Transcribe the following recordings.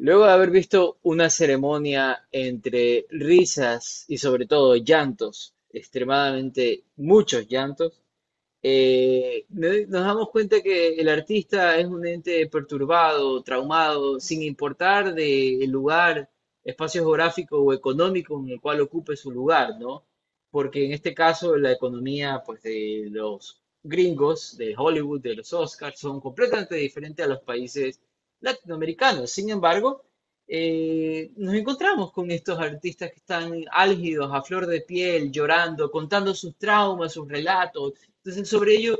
Luego de haber visto una ceremonia entre risas y sobre todo llantos, extremadamente muchos llantos, nos damos cuenta que el artista es un ente perturbado, traumado, sin importar del lugar, espacio geográfico o económico en el cual ocupe su lugar, ¿no? Porque en este caso la economía, pues, de los gringos, de Hollywood, de los Oscars, son completamente diferentes a los países latinoamericanos. Sin embargo, nos encontramos con estos artistas que están álgidos, a flor de piel, llorando, contando sus traumas, sus relatos. Entonces, sobre ello,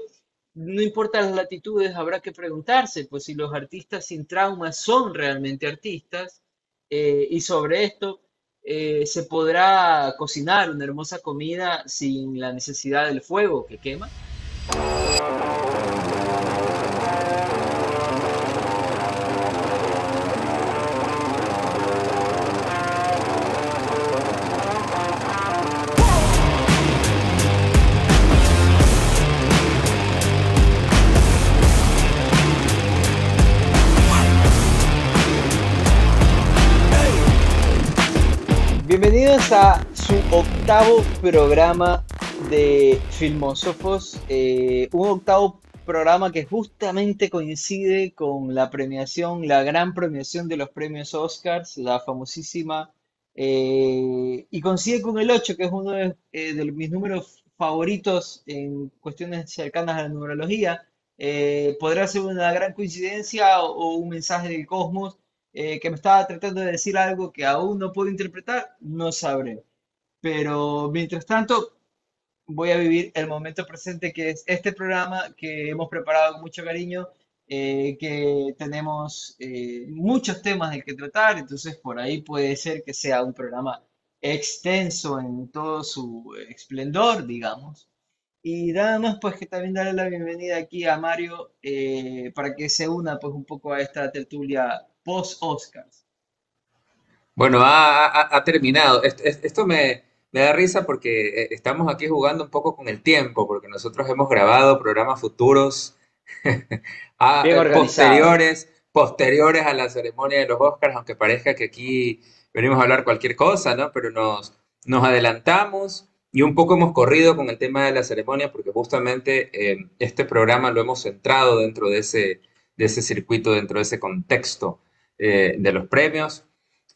no importa las latitudes, habrá que preguntarse, pues si los artistas sin traumas son realmente artistas, y sobre esto, ¿se podrá cocinar una hermosa comida sin la necesidad del fuego que quema? Bienvenidos a su octavo programa de Filmósofos, un octavo programa que justamente coincide con la premiación, la gran premiación de los premios Oscars, la famosísima, y coincide con el 8, que es uno de mis números favoritos en cuestiones cercanas a la numerología. Podrá ser una gran coincidencia o un mensaje del cosmos que me estaba tratando de decir algo que aún no puedo interpretar, no sabré. Pero mientras tanto, voy a vivir el momento presente, que es este programa que hemos preparado con mucho cariño, que tenemos muchos temas de que tratar, entonces por ahí puede ser que sea un programa extenso en todo su esplendor, digamos. Y nada más, pues que también darle la bienvenida aquí a Mario, para que se una pues un poco a esta tertulia post-Oscars. Bueno, ha terminado. Esto me da risa porque estamos aquí jugando un poco con el tiempo, porque nosotros hemos grabado programas futuros Bien organizado. posteriores a la ceremonia de los Oscars, aunque parezca que aquí venimos a hablar cualquier cosa, ¿no? Pero nos adelantamos y un poco hemos corrido con el tema de la ceremonia, porque justamente este programa lo hemos centrado dentro de ese circuito, dentro de ese contexto de los premios.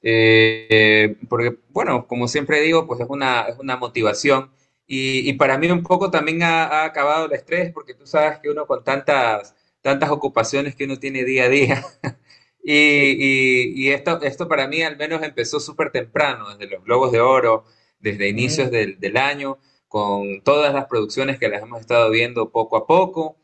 Porque, bueno, como siempre digo, pues es una motivación. Y para mí un poco también ha acabado el estrés, porque tú sabes que uno con tantas ocupaciones que uno tiene día a día, Sí. y esto para mí al menos empezó súper temprano, desde los Globos de Oro, desde inicios Ujú. del año, con todas las producciones que las hemos estado viendo poco a poco,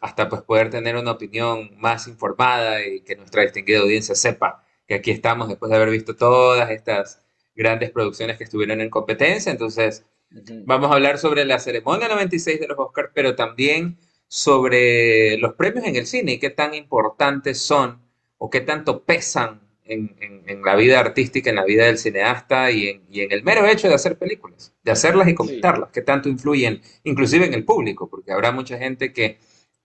hasta pues poder tener una opinión más informada y que nuestra distinguida audiencia sepa que aquí estamos después de haber visto todas estas grandes producciones que estuvieron en competencia. Entonces, Ujú. vamos a hablar sobre la ceremonia 96 de los Oscars, pero también sobre los premios en el cine y qué tan importantes son o qué tanto pesan en la vida artística, en la vida del cineasta y en el mero hecho de hacer películas, de hacerlas y Sí. comentarlas, qué tanto influyen, inclusive en el público, porque habrá mucha gente que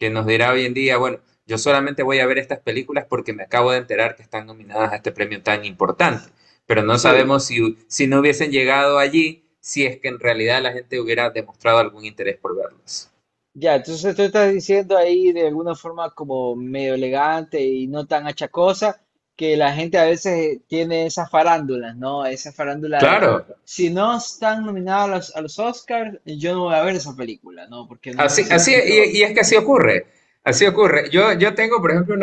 nos dirá hoy en día, bueno, yo solamente voy a ver estas películas porque me acabo de enterar que están nominadas a este premio tan importante, pero no Sí. sabemos si no hubiesen llegado allí, si es que en realidad la gente hubiera demostrado algún interés por verlas. Ya, entonces tú estás diciendo ahí de alguna forma como medio elegante y no tan achacosa, que la gente a veces tiene esas farándulas, ¿no? Esa farándula de, Claro, si no están nominados a los Oscars, yo no voy a ver esa película, ¿no? Porque no me así, siento... y es que así ocurre. Yo tengo, por ejemplo,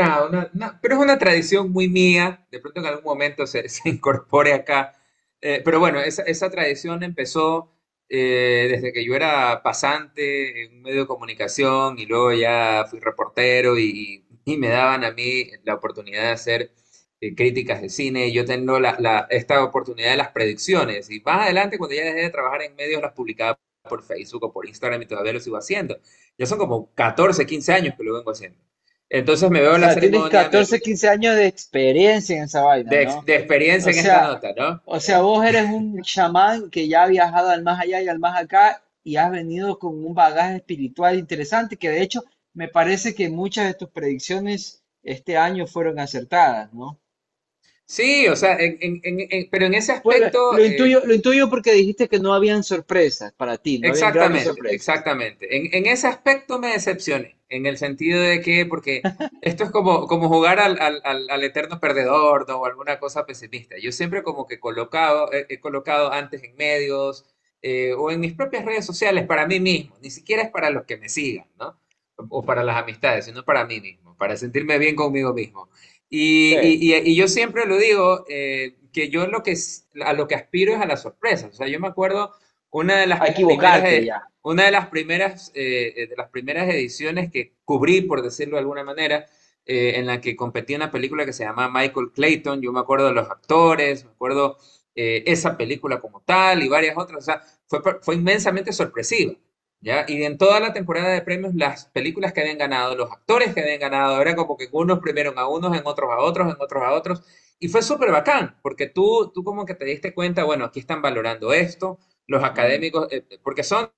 pero es una tradición muy mía, de pronto en algún momento se incorpore acá. Pero bueno, esa tradición empezó desde que yo era pasante en un medio de comunicación y luego ya fui reportero y me daban a mí la oportunidad de hacer críticas de cine. Yo tengo esta oportunidad de las predicciones y más adelante, cuando ya dejé de trabajar en medios, las publicaba por Facebook o por Instagram y todavía lo sigo haciendo. Ya son como 14 15 años que lo vengo haciendo. Entonces me O veo la sea, tienes ceremonia 14 15 años de experiencia en esa vaina, ¿no? de experiencia O en esta sea, nota, ¿no? o sea, vos eres un chamán que ya ha viajado al más allá y al más acá y has venido con un bagaje espiritual interesante que de hecho me parece que muchas de tus predicciones este año fueron acertadas, ¿no? Sí, o sea, pero en ese Pues aspecto, lo intuyo porque dijiste que no habían sorpresas para ti, no habían grandes exactamente, sorpresas. exactamente. En ese aspecto me decepcioné, en el sentido de que, porque esto es como jugar al eterno perdedor, ¿no? O alguna cosa pesimista. Yo siempre como que he colocado antes en medios o en mis propias redes sociales para mí mismo, ni siquiera es para los que me sigan, ¿no? O para las amistades, sino para mí mismo, para sentirme bien conmigo mismo. Sí, Y yo siempre lo digo, que yo a lo que aspiro es a las sorpresas. O sea, yo me acuerdo una de las a primeras, equivocarte ya. una de las primeras ediciones que cubrí, por decirlo de alguna manera, en la que competía una película que se llama Michael Clayton. Yo me acuerdo de los actores, me acuerdo esa película como tal y varias otras. O sea, fue inmensamente sorpresiva. ¿Ya? Y en toda la temporada de premios, las películas que habían ganado, los actores que habían ganado, era como que unos premiaron a unos, en otros a otros, en otros a otros. Y fue súper bacán, porque tú como que te diste cuenta, bueno, aquí están valorando esto, los Mm, académicos, porque son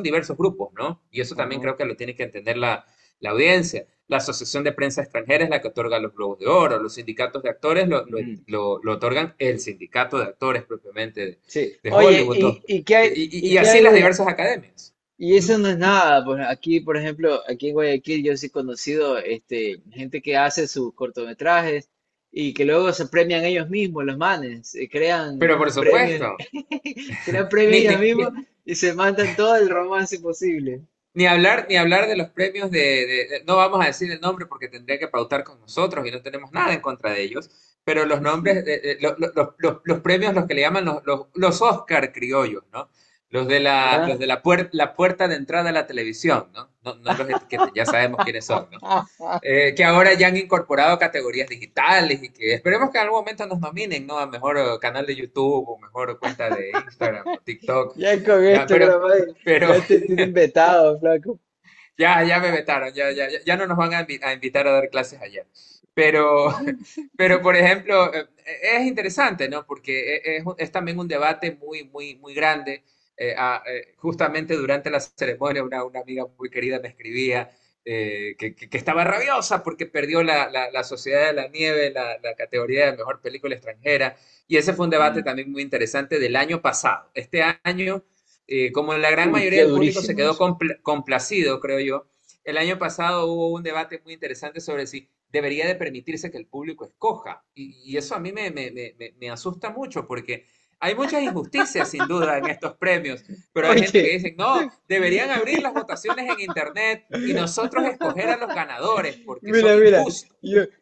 diversos grupos, ¿no? Y eso también ujú, creo que lo tiene que entender la audiencia. La Asociación de Prensa Extranjera es la que otorga los Globos de Oro, los sindicatos de actores mm. lo otorgan el sindicato de actores propiamente Sí. de Oye, Hollywood, ¿no? ¿y qué hay, Y, y y qué así hay las de, diversas academias. y eso no es nada? Pues aquí, por ejemplo, aquí en Guayaquil yo sí he conocido gente que hace sus cortometrajes y que luego se premian ellos mismos, los manes, crean Pero por premios, supuesto, crean premios ni, ellos ni, mismos ni, y se mandan todo el romance posible. ni hablar de los premios no vamos a decir el nombre porque tendría que pautar con nosotros y no tenemos nada en contra de ellos, pero los nombres, los premios, los que le llaman los Oscar criollos, ¿no? Los ¿Ya? de la puerta de entrada a la televisión, ¿no? No los etiquetes, ya sabemos quiénes son, ¿no? Que ahora ya han incorporado categorías digitales y que esperemos que en algún momento nos nominen, ¿no? A mejor canal de YouTube o mejor cuenta de Instagram o TikTok, Ya con ya, esto, grabado, pero ya te tienen vetado, flaco. ya me vetaron, ya no nos van a invitar a dar clases allá. Pero, pero por ejemplo, es interesante, ¿no? Porque es también un debate muy grande. Justamente durante la ceremonia, una amiga muy querida me escribía que estaba rabiosa porque perdió la Sociedad de la Nieve, la categoría de mejor película extranjera. Y ese fue un debate Mm. también muy interesante del año pasado. Este año, como la gran Uy, mayoría qué del público se durísimo quedó eso. complacido, creo yo, el año pasado hubo un debate muy interesante sobre si debería de permitirse que el público escoja. Y eso a mí me asusta mucho porque hay muchas injusticias sin duda en estos premios, pero hay gente que Oye, dice, no, deberían abrir las votaciones en Internet y nosotros escoger a los ganadores porque son mira, injustos.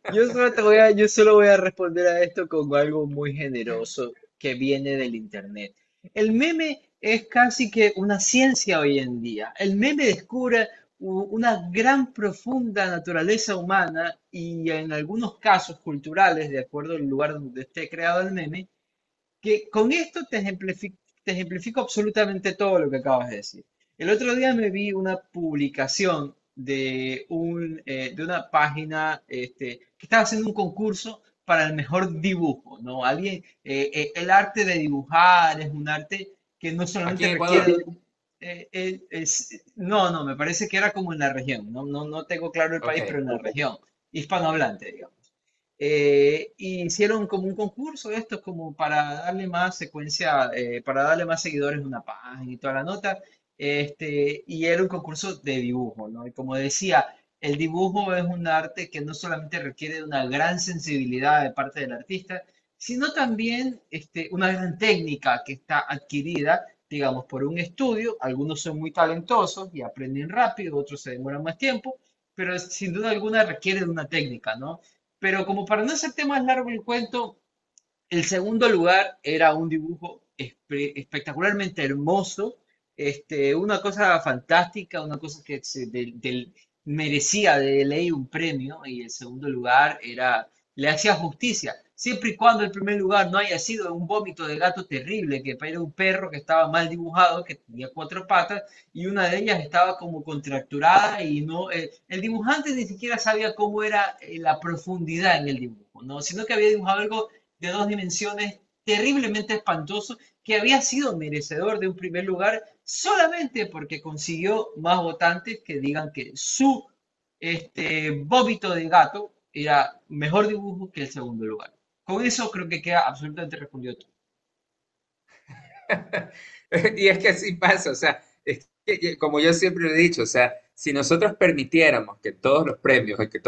yo solo voy a responder a esto con algo muy generoso que viene del internet. El meme es casi que una ciencia hoy en día. El meme descubre una gran profunda naturaleza humana y en algunos casos culturales, de acuerdo al lugar donde esté creado el meme, que con esto te ejemplifico absolutamente todo lo que acabas de decir. El otro día me vi una publicación de una página que estaba haciendo un concurso para el mejor dibujo, ¿no? El arte de dibujar es un arte que no Aquí solamente en requiere Ecuador. no, me parece que era como en la región, no tengo claro el Ok, país, pero en la región, hispanohablante, digamos. Y hicieron como un concurso de estos como para darle más secuencia, para darle más seguidores a una página y toda la nota. Y era un concurso de dibujo, ¿no? Y como decía, el dibujo es un arte que no solamente requiere de una gran sensibilidad de parte del artista, sino también una gran técnica que está adquirida, digamos, por un estudio. Algunos son muy talentosos y aprenden rápido, otros se demoran más tiempo, pero sin duda alguna requiere de una técnica, ¿no? Pero como para no hacerte más largo el cuento, el segundo lugar era un dibujo espectacularmente hermoso, una cosa fantástica, una cosa que merecía de ley un premio, y el segundo lugar le hacía justicia, siempre y cuando el primer lugar no haya sido un vómito de gato terrible, que era un perro que estaba mal dibujado, que tenía cuatro patas, y una de ellas estaba como contracturada y no, el dibujante ni siquiera sabía cómo era la profundidad en el dibujo, ¿no? Sino que había dibujado algo de dos dimensiones terriblemente espantoso que había sido merecedor de un primer lugar solamente porque consiguió más votantes que digan que su vómito de gato era mejor dibujo que el segundo lugar. Con eso creo que queda absolutamente respondido todo. Y es que así pasa, o sea, es que, como yo siempre he dicho, o sea, si nosotros permitiéramos que todos los premios, que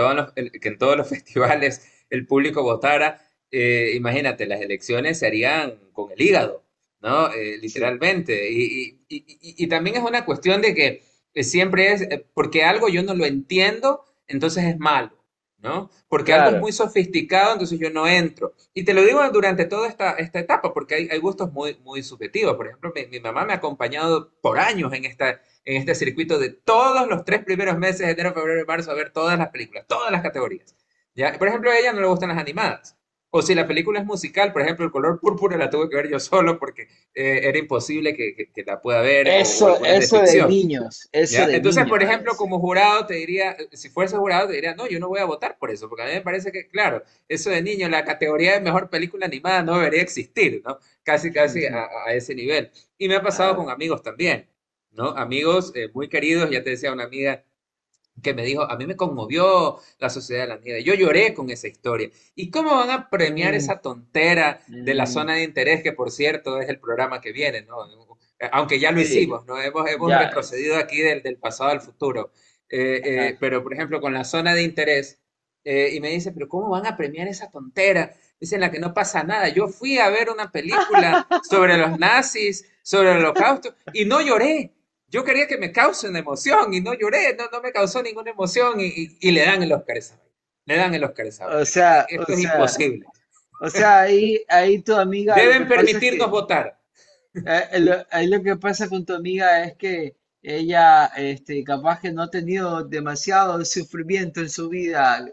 en todos los festivales el público votara, imagínate, las elecciones se harían con el hígado, ¿no? Sí, Literalmente. Y también es una cuestión de que siempre es, porque algo yo no lo entiendo, entonces es malo. ¿No? Porque algo es claro. muy sofisticado, entonces yo no entro. Y te lo digo durante toda esta etapa, porque hay gustos muy subjetivos. Por ejemplo, mi mamá me ha acompañado por años en este circuito de todos los 3 primeros meses, enero, febrero y marzo, a ver todas las películas, todas las categorías. ¿Ya? Por ejemplo, a ella no le gustan las animadas. O si la película es musical, por ejemplo, El color púrpura la tuve que ver yo solo porque era imposible que la pueda ver, o algunas de ficción. Eso ¿Ya? de Entonces, niños por ejemplo, es. como jurado te diría, si fuese jurado te diría, no, yo no voy a votar por eso, porque a mí me parece que, claro, eso de niño, la categoría de mejor película animada no debería existir, ¿no? Casi a ese nivel. Y me ha pasado Ah, con amigos también, ¿no? Amigos muy queridos, ya te decía una amiga que me dijo, a mí me conmovió La Sociedad de la Nieve, yo lloré con esa historia. ¿Y cómo van a premiar mm, esa tontera de la mm, zona de interés, que por cierto es el programa que viene, ¿no? Aunque ya lo sí, hicimos, ¿no? Hemos ya es. retrocedido aquí del pasado al futuro. Ajá. Pero, por ejemplo, con la zona de interés, y me dice, pero ¿cómo van a premiar esa tontera? Dicen la que no pasa nada. Yo fui a ver una película sobre los nazis, sobre el holocausto, y no lloré. Yo quería que me cause una emoción y no lloré, no me causó ninguna emoción y le dan el Oscar esa vaina. Le dan el Oscar esa O vaina. sea, o Esto es sea, imposible. o sea, ahí tu amiga, lo que Deben pasa es permitirnos que votar. ahí lo que pasa con tu amiga es que ella, capaz que no ha tenido demasiado sufrimiento en su vida,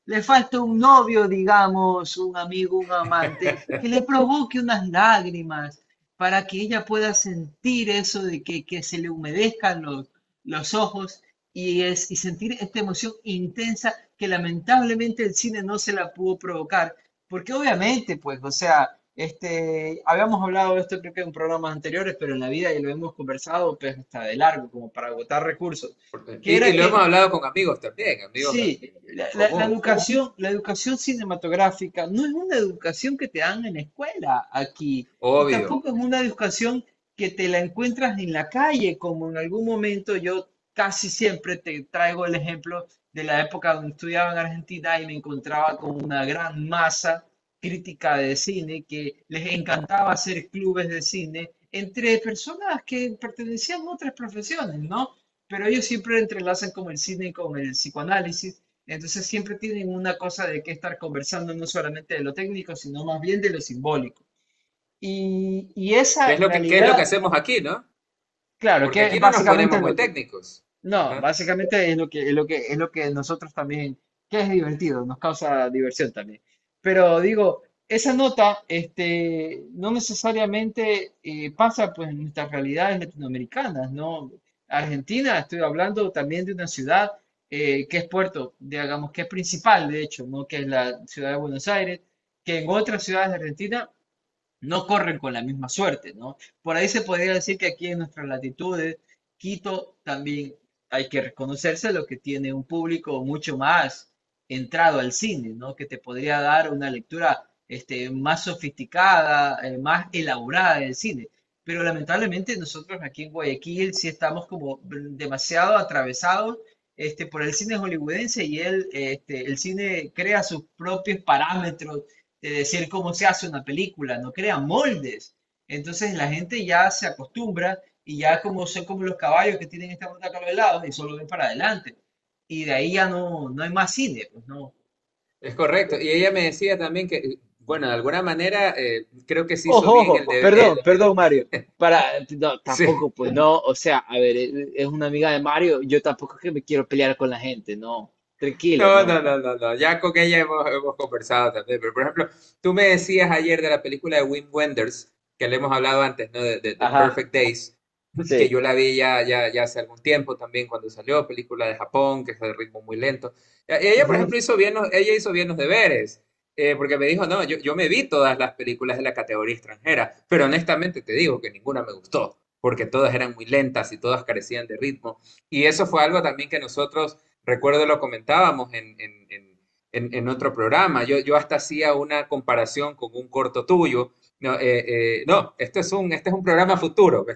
le falta un novio, digamos, un amigo, un amante, que le provoque unas lágrimas para que ella pueda sentir eso de que se le humedezcan los ojos y sentir esta emoción intensa que lamentablemente el cine no se la pudo provocar, porque obviamente, pues, o sea, habíamos hablado de esto creo que en programas anteriores, pero en la vida ya lo hemos conversado, pues hasta de largo, como para agotar recursos, que Y era lo hemos que hablado con amigos también, amigos sí, en común. la educación cinematográfica no es una educación que te dan en la escuela aquí, y Obvio. tampoco es una educación que te la encuentras en la calle, como en algún momento yo casi siempre te traigo el ejemplo de la época donde estudiaba en Argentina y me encontraba con una gran masa crítica de cine que les encantaba hacer clubes de cine entre personas que pertenecían a otras profesiones, ¿no? Pero ellos siempre entrelazan como el cine con el psicoanálisis, entonces siempre tienen una cosa de que estar conversando no solamente de lo técnico, sino más bien de lo simbólico. Y esa Qué es lo que realidad, hacemos aquí, ¿no? claro, Porque que es aquí no nos básicamente ponemos muy lo que, técnicos. no, Ajá. básicamente es lo que nosotros también, que es divertido, nos causa diversión también. Pero digo, esa nota, no necesariamente pasa pues en nuestras realidades latinoamericanas, ¿no? Argentina, estoy hablando también de una ciudad que es puerto, digamos, que es principal, de hecho, ¿no? Que es la ciudad de Buenos Aires, que en otras ciudades de Argentina no corren con la misma suerte, ¿no? Por ahí se podría decir que aquí en nuestras latitudes, Quito también hay que reconocerse lo que tiene un público mucho más entrado al cine, ¿no? Que te podría dar una lectura más sofisticada, más elaborada del cine. Pero lamentablemente nosotros aquí en Guayaquil sí estamos como demasiado atravesados por el cine hollywoodense y el cine crea sus propios parámetros de decir cómo se hace una película, no crean moldes. Entonces la gente ya se acostumbra y ya como son como los caballos que tienen esta ruta acá a los lados y solo ven para adelante. Y de ahí ya no hay más cine, pues no. Es correcto. Y ella me decía también que, bueno, de alguna manera creo que se hizo Ojo, bien ojo, perdón, Mario. Para, no, sí. tampoco, pues no, o sea, a ver, es una amiga de Mario, yo tampoco es que me quiero pelear con la gente, no. Tranquilo, No, no. no, no, no, no. Ya con ella hemos conversado también. Pero, por ejemplo, tú me decías ayer de la película de Wim Wenders, que le hemos hablado antes, ¿no? De Ajá, Perfect Days, que sí. yo la vi ya hace algún tiempo también cuando salió, película de Japón, que es de ritmo muy lento. Y ella, por Ujú. ejemplo, ella hizo bien los deberes, porque me dijo, no, yo me vi todas las películas de la categoría extranjera, pero honestamente te digo que ninguna me gustó, porque todas eran muy lentas y todas carecían de ritmo. Y eso fue algo también que nosotros, recuerdo, lo comentábamos en otro programa. Yo hasta hacía una comparación con un corto tuyo. No, no, este es un programa futuro.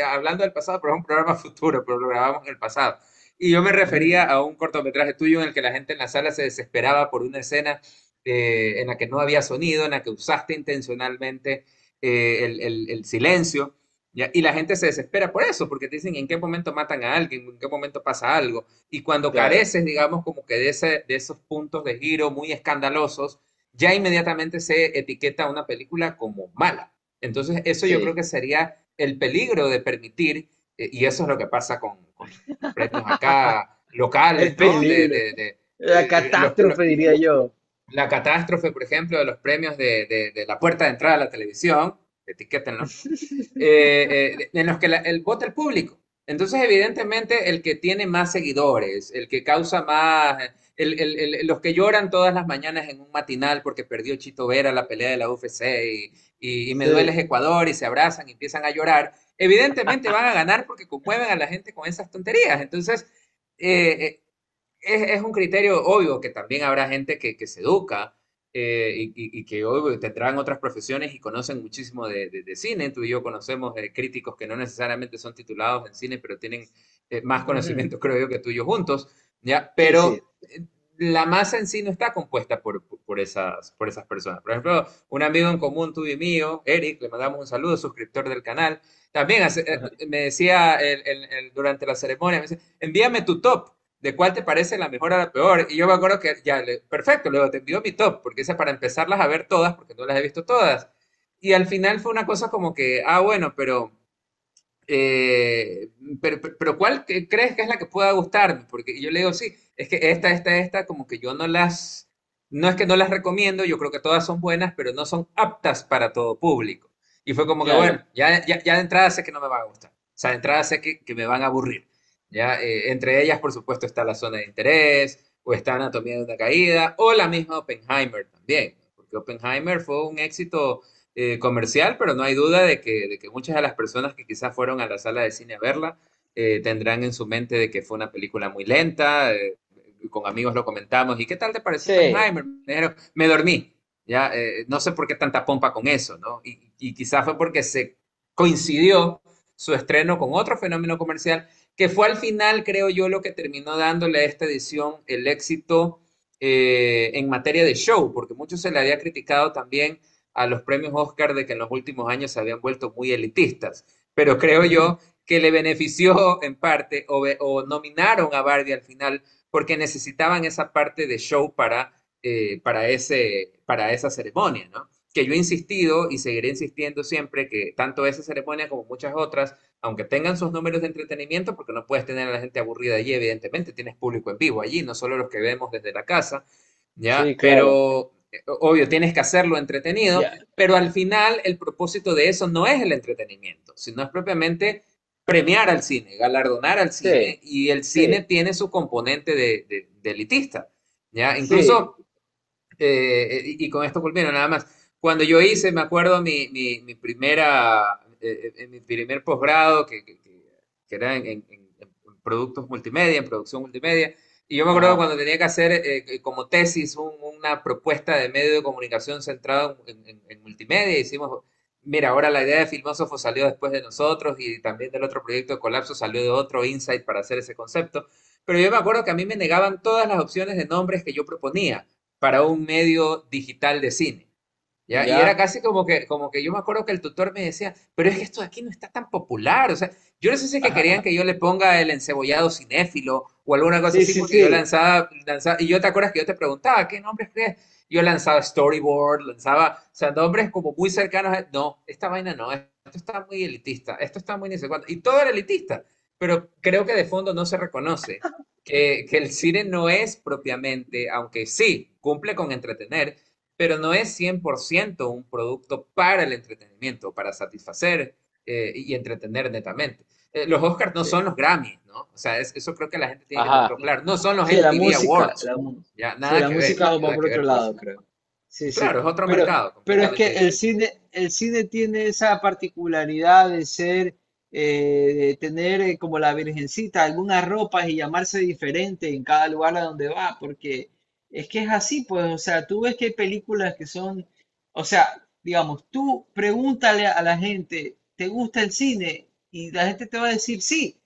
Hablando del pasado, pero es un programa futuro, pero lo grabamos en el pasado. Y yo me refería a un cortometraje tuyo en el que la gente en la sala se desesperaba por una escena en la que no había sonido, en la que usaste intencionalmente el silencio. ¿Ya? Y la gente se desespera por eso, porque te dicen en qué momento matan a alguien, en qué momento pasa algo. Y cuando Claro, careces, digamos, como que de esos puntos de giro muy escandalosos, ya inmediatamente se etiqueta a una película como mala. Entonces, eso yo creo sí. que sería el peligro de permitir, y eso es lo que pasa con premios acá El locales, ¿no? peligro, la catástrofe, diría yo. la catástrofe, por ejemplo, de los premios de la puerta de entrada a la televisión, etiquétenlo, en los que el vota el público. Entonces, evidentemente, el que tiene más seguidores, el que causa más, los que lloran todas las mañanas en un matinal porque perdió Chito Vera la pelea de la UFC y me duele Sí, Ecuador y se abrazan y empiezan a llorar, evidentemente van a ganar porque conmueven a la gente con esas tonterías. Entonces, eh, es un criterio obvio que también habrá gente que se educa y que obvio tendrán otras profesiones y conocen muchísimo de cine. Tú y yo conocemos críticos que no necesariamente son titulados en cine, pero tienen más ujú, conocimiento, creo yo, que tú y yo juntos, ¿ya? sí, sí. Pero la masa en sí no está compuesta por esas personas. Por ejemplo, un amigo en común tuyo y mío, Eric, le mandamos un saludo, suscriptor del canal, también Ajá. me decía durante la ceremonia, me dice, envíame tu top de cuál te parece la mejor a la peor. Y yo me acuerdo que ya, perfecto, luego te envió mi top, porque esa para empezarlas a ver todas, porque no las he visto todas. Y al final fue una cosa como que, bueno, eh, pero ¿cuál crees que es la que pueda gustarme? Porque yo le digo, sí, es que esta, como que yo no las, no es que no las recomiendo, yo creo que todas son buenas, pero no son aptas para todo público. Y fue como que, bueno, Claro, ya de entrada sé que no me van a gustar. O sea, de entrada sé que me van a aburrir. ¿Ya? Entre ellas, por supuesto, está La Zona de Interés, o está Anatomía de una Caída, o la misma Oppenheimer también, ¿no? Porque Oppenheimer fue un éxito comercial, pero no hay duda de que muchas de las personas que quizás fueron a la sala de cine a verla tendrán en su mente de que fue una película muy lenta. Con amigos lo comentamos. ¿Y qué tal te pareció sí, Oppenheimer? Me dijeron, me dormí. Ya, no sé por qué tanta pompa con eso, ¿no? Y quizás fue porque se coincidió su estreno con otro fenómeno comercial que fue al final, creo yo, lo que terminó dándole a esta edición el éxito en materia de show, porque mucho se le había criticado también a los premios Oscar de que en los últimos años se habían vuelto muy elitistas. Pero creo ujú, yo que le benefició en parte o nominaron a Barbie al final porque necesitaban esa parte de show para esa ceremonia, ¿no? Que yo he insistido y seguiré insistiendo siempre que tanto esa ceremonia como muchas otras, aunque tengan sus números de entretenimiento, porque no puedes tener a la gente aburrida allí, evidentemente tienes público en vivo allí, no solo los que vemos desde la casa, sí, ¿ya? claro. Pero obvio, tienes que hacerlo entretenido, Ya, pero al final el propósito de eso no es el entretenimiento, sino es propiamente premiar al cine, galardonar al sí, cine, y el cine sí, tiene su componente de elitista, ¿ya? sí, Incluso, y con esto culmino nada más, cuando yo hice, me acuerdo, mi primer posgrado, que era en productos multimedia, en producción multimedia, y yo me acuerdo ajá, cuando tenía que hacer como tesis una propuesta de medio de comunicación centrado en multimedia, hicimos, mira, ahora la idea de Filmósofo salió después de nosotros y también del otro proyecto de Colapso salió de otro Insight para hacer ese concepto, pero yo me acuerdo que a mí me negaban todas las opciones de nombres que yo proponía para un medio digital de cine. ¿Ya? Y era ya, casi como que yo me acuerdo que el tutor me decía, pero es que esto de aquí no está tan popular. O sea, yo no sé si es que querían que yo le ponga el encebollado cinéfilo o alguna cosa sí, así, sí, porque yo sí, y yo te acuerdas que yo te preguntaba, ¿qué nombres crees? Yo lanzaba Storyboard, lanzaba, o sea, nombres como muy cercanos no, esta vaina no, esto está muy elitista, esto está muy ni sé cuánto, y todo era elitista, pero creo que de fondo no se reconoce que el cine no es propiamente, aunque sí, cumple con entretener, pero no es 100% un producto para el entretenimiento, para satisfacer y entretener netamente. Los Oscars no sí, son los Grammys, ¿no? O sea, eso creo que la gente tiene que ajá. tenerlo claro. No son los Sí, la MTV música, Awards. Ya, sí, la música va nada por que otro ver con lado, eso. creo. Sí, sí. Claro, es otro Pero, mercado pero es que completamente distinto. el cine tiene esa particularidad de ser, de tener como la virgencita, algunas ropas y llamarse diferente en cada lugar a donde va, porque Es que es así, pues, o sea, tú ves que hay películas que son, o sea, digamos, tú pregúntale a la gente, ¿te gusta el cine? Y la gente te va a decir sí.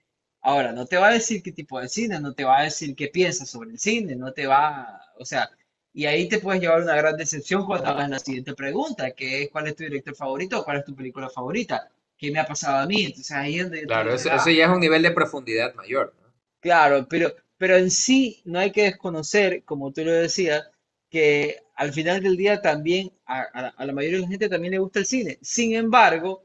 Ahora, no te va a decir qué tipo de cine, no te va a decir qué piensas sobre el cine, no te va, o sea, y ahí te puedes llevar una gran decepción cuando hagas la siguiente pregunta, que es ¿cuál es tu director favorito o cuál es tu película favorita? ¿Qué me ha pasado a mí? Entonces ahí es donde tú Claro, dices, eso ya es un nivel de profundidad mayor, ¿no? claro, pero en sí no hay que desconocer, como tú lo decías, que al final del día también a la mayoría de la gente también le gusta el cine. Sin embargo,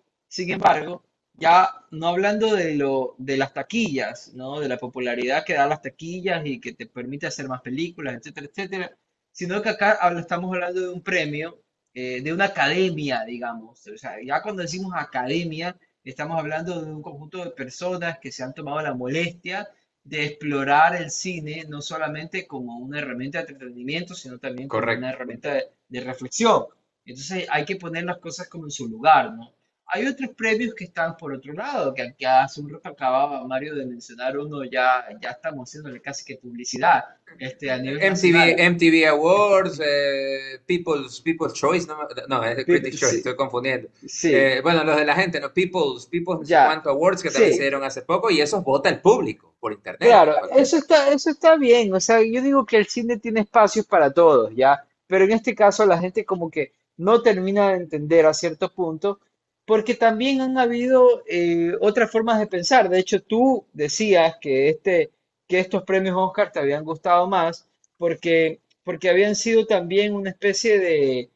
ya no hablando de las taquillas, ¿no? De la popularidad que dan las taquillas y que te permite hacer más películas, etcétera, etcétera, sino que acá estamos hablando de un premio, de una academia, digamos. O sea, ya cuando decimos academia, estamos hablando de un conjunto de personas que se han tomado la molestia de explorar el cine no solamente como una herramienta de entretenimiento, sino también como una Correcto. herramienta de reflexión. Entonces hay que poner las cosas como en su lugar, ¿no? Hay otros premios que están por otro lado, que hace un rato acababa Mario de mencionar uno, ya estamos haciéndole casi que publicidad a nivel nacional. MTV Awards, People's Choice, no, no, es Critics' Choice, Sí, estoy confundiendo. sí, Bueno, los de la gente, ¿no? People's no sé ya, cuánto Awards que también se sí. dieron hace poco y esos vota el público por internet, Claro, igualmente. eso está bien. O sea, yo digo que el cine tiene espacios para todos, ¿ya? Pero en este caso la gente como que no termina de entender a cierto punto, porque también han habido otras formas de pensar. De hecho, tú decías que estos premios Oscar te habían gustado más porque habían sido también una especie de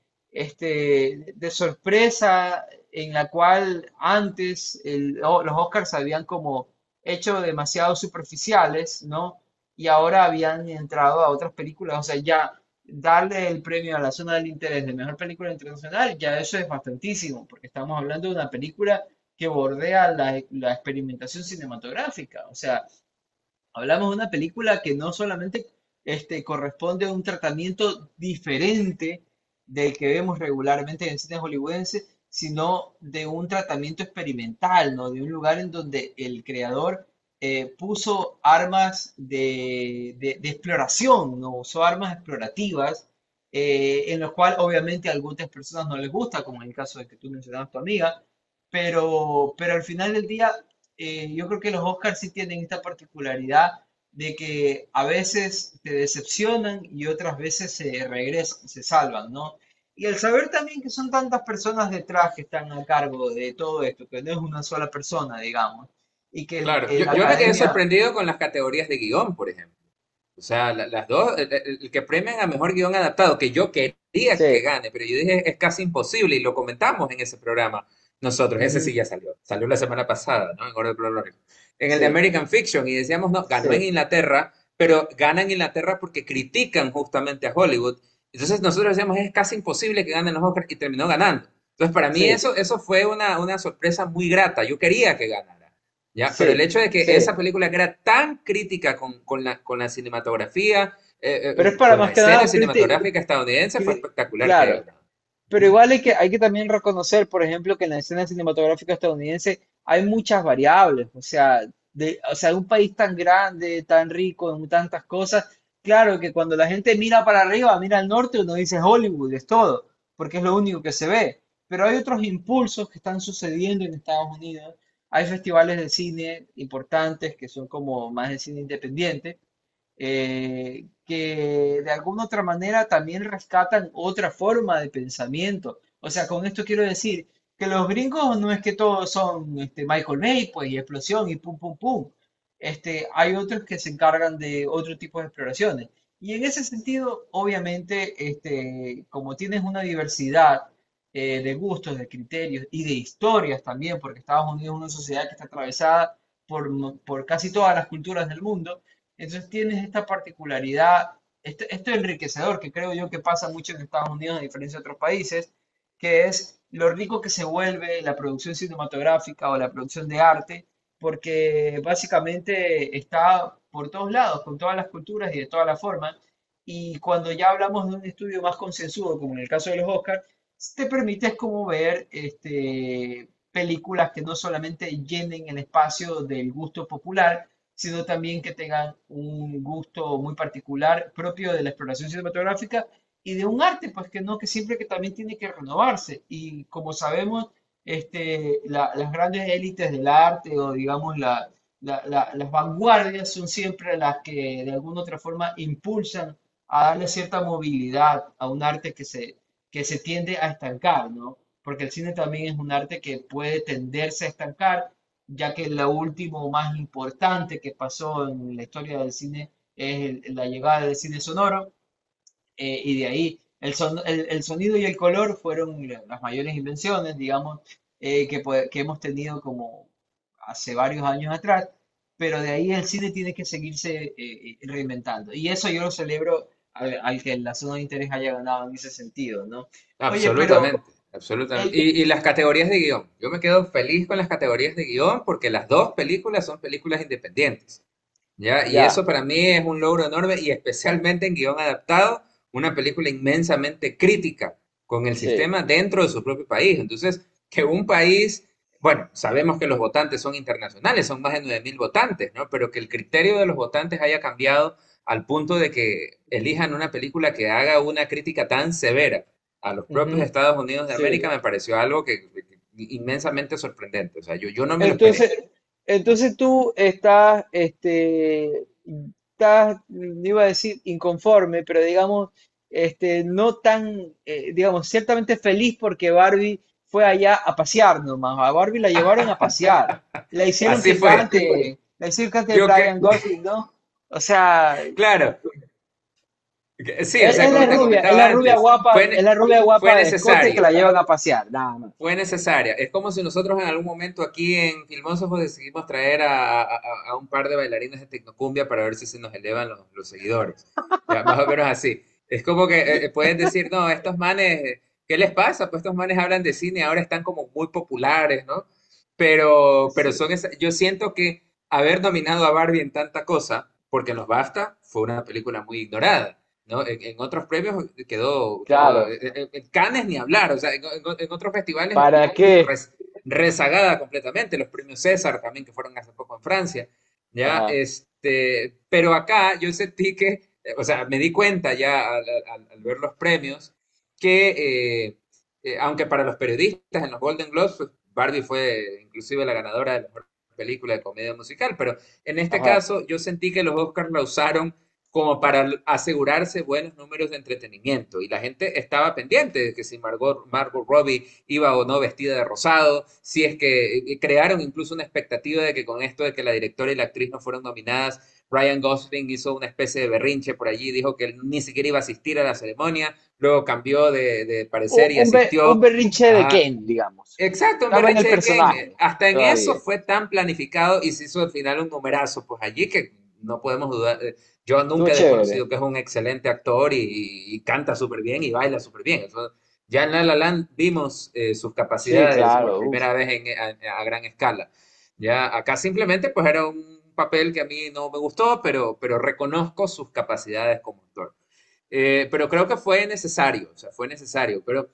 sorpresa en la cual antes los Oscars se habían como hecho demasiado superficiales, ¿no? Y ahora habían entrado a otras películas, o sea, ya darle el premio a la zona del interés de mejor película internacional, ya eso es bastantísimo, porque estamos hablando de una película que bordea la experimentación cinematográfica, o sea, hablamos de una película que no solamente corresponde a un tratamiento diferente del que vemos regularmente en el cine hollywoodense, sino de un tratamiento experimental, ¿no? De un lugar en donde el creador puso armas de exploración, ¿no? Usó armas explorativas, en los cuales obviamente a algunas personas no les gusta, como en el caso de que tú mencionabas tu amiga, pero al final del día yo creo que los Oscars sí tienen esta particularidad de que a veces te decepcionan y otras veces se regresan, se salvan, ¿no? Y el saber también que son tantas personas detrás que están a cargo de todo esto, que no es una sola persona, digamos, y que Claro, la yo me quedé academia, sorprendido con las categorías de guión, por ejemplo. O sea, las dos, el que premian a mejor guión adaptado, que yo quería que sí, gane, pero yo dije es casi imposible y lo comentamos en ese programa nosotros. Ese ujú, sí ya salió la semana pasada, ¿no? En Orden Cronológico. En el de sí, American Fiction y decíamos, no, ganó en sí, Inglaterra, pero gana en Inglaterra porque critican justamente a Hollywood. Entonces nosotros decíamos es casi imposible que ganen los Oscars y terminó ganando. Entonces para mí sí, eso fue una sorpresa muy grata. Yo quería que ganara. ¿Ya? Pero el sí, hecho de que sí. esa película que era tan crítica con la cinematografía, Pero es para con la más que escena nada, cinematográfica estadounidense, fue espectacular que haya claro. ganado. Pero igual hay que también reconocer, por ejemplo, que en la escena cinematográfica estadounidense hay muchas variables. O sea, un país tan grande, tan rico en tantas cosas, claro que cuando la gente mira para arriba, mira al norte, uno dice Hollywood, es todo, porque es lo único que se ve. Pero hay otros impulsos que están sucediendo en Estados Unidos. Hay festivales de cine importantes que son como más de cine independiente que de alguna otra manera también rescatan otra forma de pensamiento. O sea, con esto quiero decir que los gringos no es que todos son Michael Bay, pues, y explosión y pum, pum, pum. Hay otros que se encargan de otro tipo de exploraciones. Y en ese sentido, obviamente, como tienes una diversidad de gustos, de criterios y de historias también, porque Estados Unidos es una sociedad que está atravesada por casi todas las culturas del mundo, entonces tienes esta particularidad, esto enriquecedor que creo yo que pasa mucho en Estados Unidos a diferencia de otros países, que es lo rico que se vuelve la producción cinematográfica o la producción de arte, porque básicamente está por todos lados, con todas las culturas y de todas las formas. Y cuando ya hablamos de un estudio más concienzudo, como en el caso de los Oscars, te permite como ver películas que no solamente llenen el espacio del gusto popular, sino también que tengan un gusto muy particular propio de la exploración cinematográfica y de un arte, pues que no, que siempre que también tiene que renovarse. Y como sabemos, las grandes élites del arte o digamos las vanguardias son siempre las que de alguna otra forma impulsan a darle cierta movilidad a un arte que se tiende a estancar, ¿no? Porque el cine también es un arte que puede tenderse a estancar, ya que lo último más importante que pasó en la historia del cine es la llegada del cine sonoro, y de ahí el sonido y el color fueron las mayores invenciones, digamos, que hemos tenido como hace varios años atrás, pero de ahí el cine tiene que seguirse reinventando. Y eso yo lo celebro al que la zona de interés haya ganado en ese sentido, ¿no? Oye, pero Absolutamente, absolutamente. el, Y las categorías de guión. Yo me quedo feliz con las categorías de guión porque las dos películas son películas independientes. ¿Ya? Y ya, eso para mí es un logro enorme y especialmente en guión adaptado, una película inmensamente crítica con el sí. sistema dentro de su propio país. Entonces, que un país, bueno, sabemos que los votantes son internacionales, son más de 9.000 votantes, ¿no? Pero que el criterio de los votantes haya cambiado al punto de que elijan una película que haga una crítica tan severa a los propios Ujú, Estados Unidos de sí. América me pareció algo que inmensamente sorprendente. O sea, yo no me lo esperé. Entonces, entonces tú estás, estás, iba a decir inconforme, pero digamos, no tan, digamos, ciertamente feliz porque Barbie fue allá a pasear nomás. A Barbie la llevaron a pasear. Así fue. La hicieron que cante Yo que, Brian Gosling, ¿no? O sea, claro, sí, o sea, como te es comentaba la rubia antes, guapa, es la rubia fue guapa de escote que necesario, la llevan a pasear, nada más. fue necesaria. Es como si nosotros en algún momento aquí en Filmósofos decidimos traer a un par de bailarines de Tecnocumbia para ver si se nos elevan los seguidores. Ya, más o menos así. Es como que pueden decir, no, estos manes, ¿qué les pasa? Pues estos manes hablan de cine, ahora están como muy populares, ¿no? Pero Sí. son yo siento que haber nominado a Barbie en tanta cosa, porque en los BAFTA fue una película muy ignorada. ¿No? En otros premios quedó Claro. en Cannes ni hablar, o sea, en otros festivales ¿Para estuvo qué? rezagada completamente, los premios César también que fueron hace poco en Francia, ya, Ajá. pero acá yo sentí que, o sea, me di cuenta ya al ver los premios que, aunque para los periodistas en los Golden Globes, pues, Barbie fue inclusive la ganadora de la mejor película de comedia musical, pero en este Ajá. caso yo sentí que los Oscars la usaron como para asegurarse buenos números de entretenimiento. Y la gente estaba pendiente de que si Margot Robbie iba o no vestida de rosado, si es que crearon incluso una expectativa de que con esto de que la directora y la actriz no fueron nominadas, Ryan Gosling hizo una especie de berrinche por allí, dijo que él ni siquiera iba a asistir a la ceremonia, luego cambió de parecer y Un asistió. berrinche de Ajá. Ken, digamos. Exacto, un Estaba en el berrinche de Ken. personaje Hasta en eso todavía. fue tan planificado y se hizo al final un numerazo, pues allí que no podemos dudar. Yo Estuvo nunca he chévere. desconocido que es un excelente actor y canta súper bien y baila súper bien. Ya en La La Land vimos sus Sí, capacidades por claro. Uf. primera vez a gran escala. Ya acá simplemente pues era un papel que a mí no me gustó, pero reconozco sus capacidades como actor. Pero creo que fue necesario, o sea, fue necesario. Pero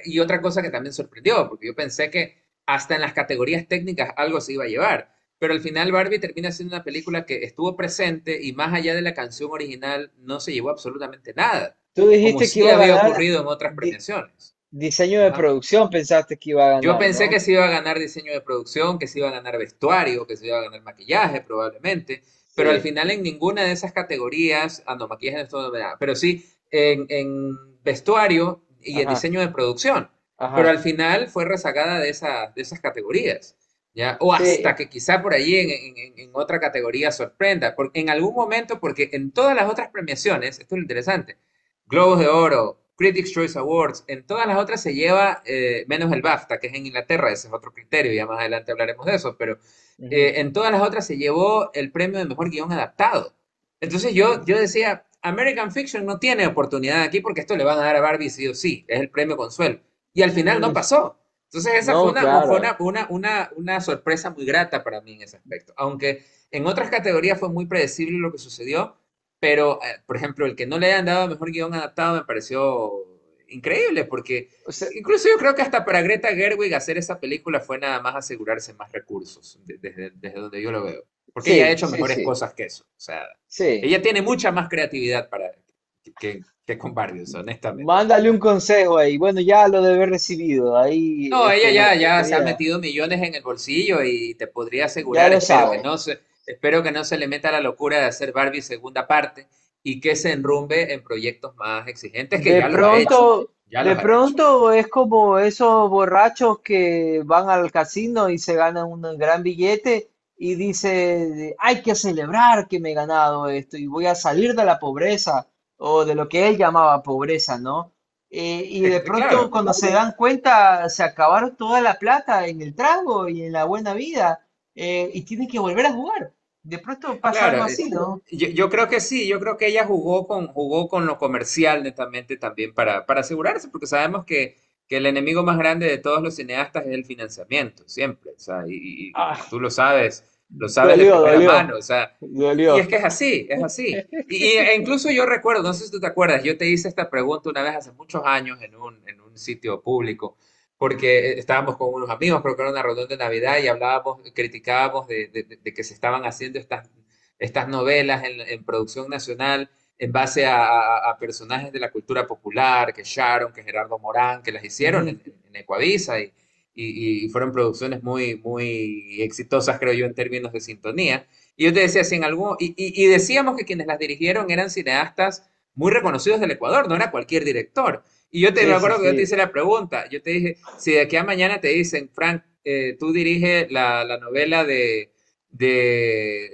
y otra cosa que también sorprendió, porque yo pensé que hasta en las categorías técnicas algo se iba a llevar, pero al final Barbie termina siendo una película que estuvo presente y más allá de la canción original no se llevó absolutamente nada, Tú como dijiste que sí iba a había ganar ocurrido en otras di- premiaciones. diseño de Ajá. producción, pensaste que iba a Yo ganar, pensé que ¿no? se iba a ganar diseño de producción, que se iba a ganar vestuario, que se iba a ganar maquillaje probablemente, pero al Sí. final en ninguna de esas categorías, no, maquillaje esto no me da, pero sí en vestuario y en Ajá. diseño de producción, pero Ajá. al final fue rezagada de esas categorías, ¿ya? O hasta Sí. que quizá por allí en otra categoría sorprenda, porque en algún momento, porque en todas las otras premiaciones, esto es lo interesante, Globos de Oro, Critics' Choice Awards, en todas las otras se lleva menos el BAFTA, que es en Inglaterra, ese es otro criterio, ya más adelante hablaremos de eso, pero Ujú. en todas las otras se llevó el premio de mejor guión adaptado. Entonces yo decía, American Fiction no tiene oportunidad aquí porque esto le van a dar a Barbie sí o sí, es el premio Consuelo. Y al final no Mm, pasó. Entonces esa fue no, claro. una sorpresa muy grata para mí en ese aspecto. Aunque en otras categorías fue muy predecible lo que sucedió, pero, por ejemplo, el que no le hayan dado mejor guión adaptado me pareció increíble, porque O sea, incluso yo creo que hasta para Greta Gerwig hacer esa película fue nada más asegurarse más recursos, desde donde yo lo veo. Porque ella ha sí, hecho sí, mejores sí, cosas que eso. O sea, sí. ella tiene mucha más creatividad que con Barbie, o sea, honestamente. Mándale un consejo ahí. Bueno, ya lo debe haber recibido. Ahí, No, ella ya se ha ella metido millones en el bolsillo y te podría ya asegurar, lo sabe. espero que no se le meta la locura de hacer Barbie segunda parte y que se enrumbe en proyectos más exigentes que ya los ha hecho, ya De los ha hecho. pronto es como esos borrachos que van al casino y se ganan un gran billete y dice, hay que celebrar que me he ganado esto y voy a salir de la pobreza o de lo que él llamaba pobreza, ¿no? Y de pronto Claro, cuando se dan cuenta se acabaron toda la plata en el trago y en la buena vida y tienen que volver a jugar. De pronto pasa algo claro. así, ¿no? Yo creo que sí, yo creo que ella jugó con lo comercial netamente también para asegurarse, porque sabemos que el enemigo más grande de todos los cineastas es el financiamiento, siempre. O sea, y Ah, tú lo sabes de dolió, primera dolió, mano. O sea, y es dolió. que es así, es así. E incluso yo recuerdo, no sé si tú te acuerdas, yo te hice esta pregunta una vez hace muchos años en un sitio público, porque estábamos con unos amigos, creo que era una reunión de Navidad y hablábamos, criticábamos de que se estaban haciendo estas novelas en producción nacional en base a personajes de la cultura popular, que Sharon, que Gerardo Morán, que las hicieron Ujú. en Ecuavisa y fueron producciones muy exitosas, creo yo, en términos de sintonía. Y yo te decía, si en algún, y decíamos que quienes las dirigieron eran cineastas muy reconocidos del Ecuador, no era cualquier director. Y me Sí, sí, acuerdo que yo te sí. hice la pregunta, yo te dije, si de aquí a mañana te dicen, Frank, tú diriges la novela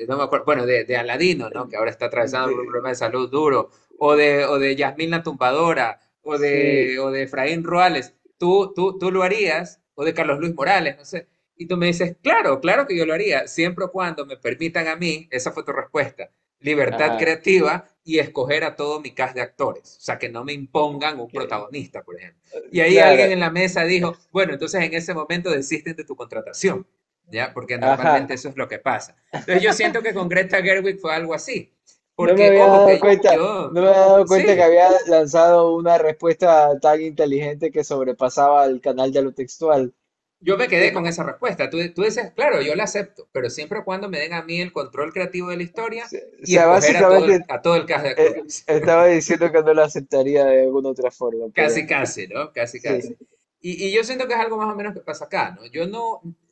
no me acuerdo, bueno, de Aladino, ¿no? Que ahora está atravesando un problema De- de salud duro, o de Yasmín la Tumbadora, sí. o de Efraín Ruales, tú lo harías, o de Carlos Luis Morales, no sé. Y tú me dices, claro, claro que yo lo haría, siempre o cuando me permitan a mí, esa fue tu respuesta, libertad Ajá. creativa y escoger a todo mi cast de actores. O sea, que no me impongan un Que- protagonista, por ejemplo. Y ahí Claro. alguien en la mesa dijo, bueno, entonces en ese momento desisten de tu contratación. ¿Ya? Porque Ajá. normalmente eso es lo que pasa. Entonces yo siento que con Greta Gerwig fue algo así. No me Porque, había ojo, dado que cuenta, yo, no me había dado cuenta que sí, había lanzado una respuesta tan inteligente que sobrepasaba el canal de lo textual. yo me quedé Eh, con esa respuesta. Tú dices, claro, yo la acepto, pero siempre y cuando me den a mí el control creativo de la historia o y sea, escoger básicamente a todo el cast de actores. estaba diciendo que no lo aceptaría de alguna otra forma, pero Casi, casi, ¿no? Casi, sí. casi. Y yo siento que es algo más o menos que pasa acá, ¿no? Yo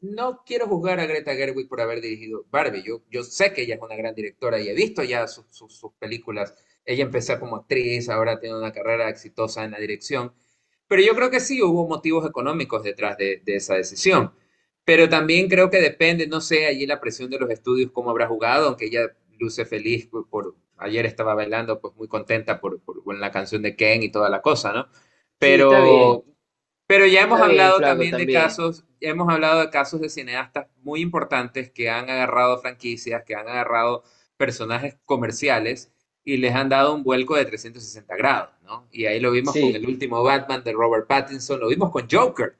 no quiero juzgar a Greta Gerwig por haber dirigido Barbie. Yo sé que ella es una gran directora y he visto ya sus películas. Ella empezó como actriz, ahora tiene una carrera exitosa en la dirección. Pero yo creo que sí hubo motivos económicos detrás de esa decisión. Pero también creo que depende, no sé, allí la presión de los estudios, cómo habrá jugado, aunque ella luce feliz ayer estaba bailando pues muy contenta con la canción de Ken y toda la cosa, ¿no? Sí, está bien. Pero, pero ya hemos Está bien, hablado flaco, también de también. casos, ya hemos hablado de casos de cineastas muy importantes que han agarrado franquicias, que han agarrado personajes comerciales y les han dado un vuelco de 360 grados, ¿no? Y ahí lo vimos con Sí, el último Batman de Robert Pattinson, lo vimos con Joker,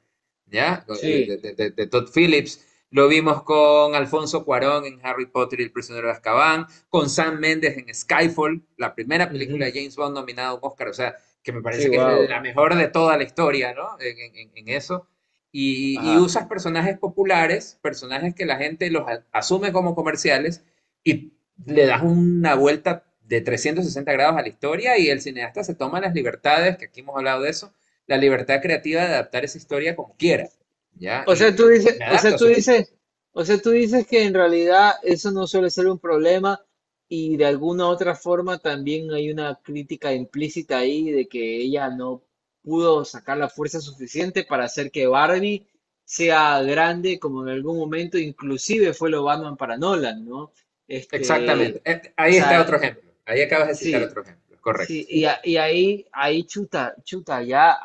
¿ya? sí. De Todd Phillips, lo vimos con Alfonso Cuarón en Harry Potter y el prisionero de Azkaban, con Sam Mendes en Skyfall, la primera película Ujú. de James Bond nominada a un Oscar, o sea, que me Sí, parece que es wow. la mejor de toda la historia, ¿no? En eso. Y Ajá. usas personajes populares, personajes que la gente los asume como comerciales y le das una vuelta de 360 grados a la historia y el cineasta se toma las libertades, que aquí hemos hablado de eso, la libertad creativa de adaptar esa historia como quiera, ¿ya? O sea, tú dices, Me o sea, adapta a su estilo. o sea, tú dices que en realidad eso no suele ser un problema y de alguna otra forma también hay una crítica implícita ahí de que ella no pudo sacar la fuerza suficiente para hacer que Barbie sea grande como en algún momento inclusive fue lo Batman para Nolan, ¿no? Exactamente. O Ahí está sea, otro ejemplo. Ahí acabas de citar sí, otro ejemplo. Correcto. sí, y ahí chuta, ya,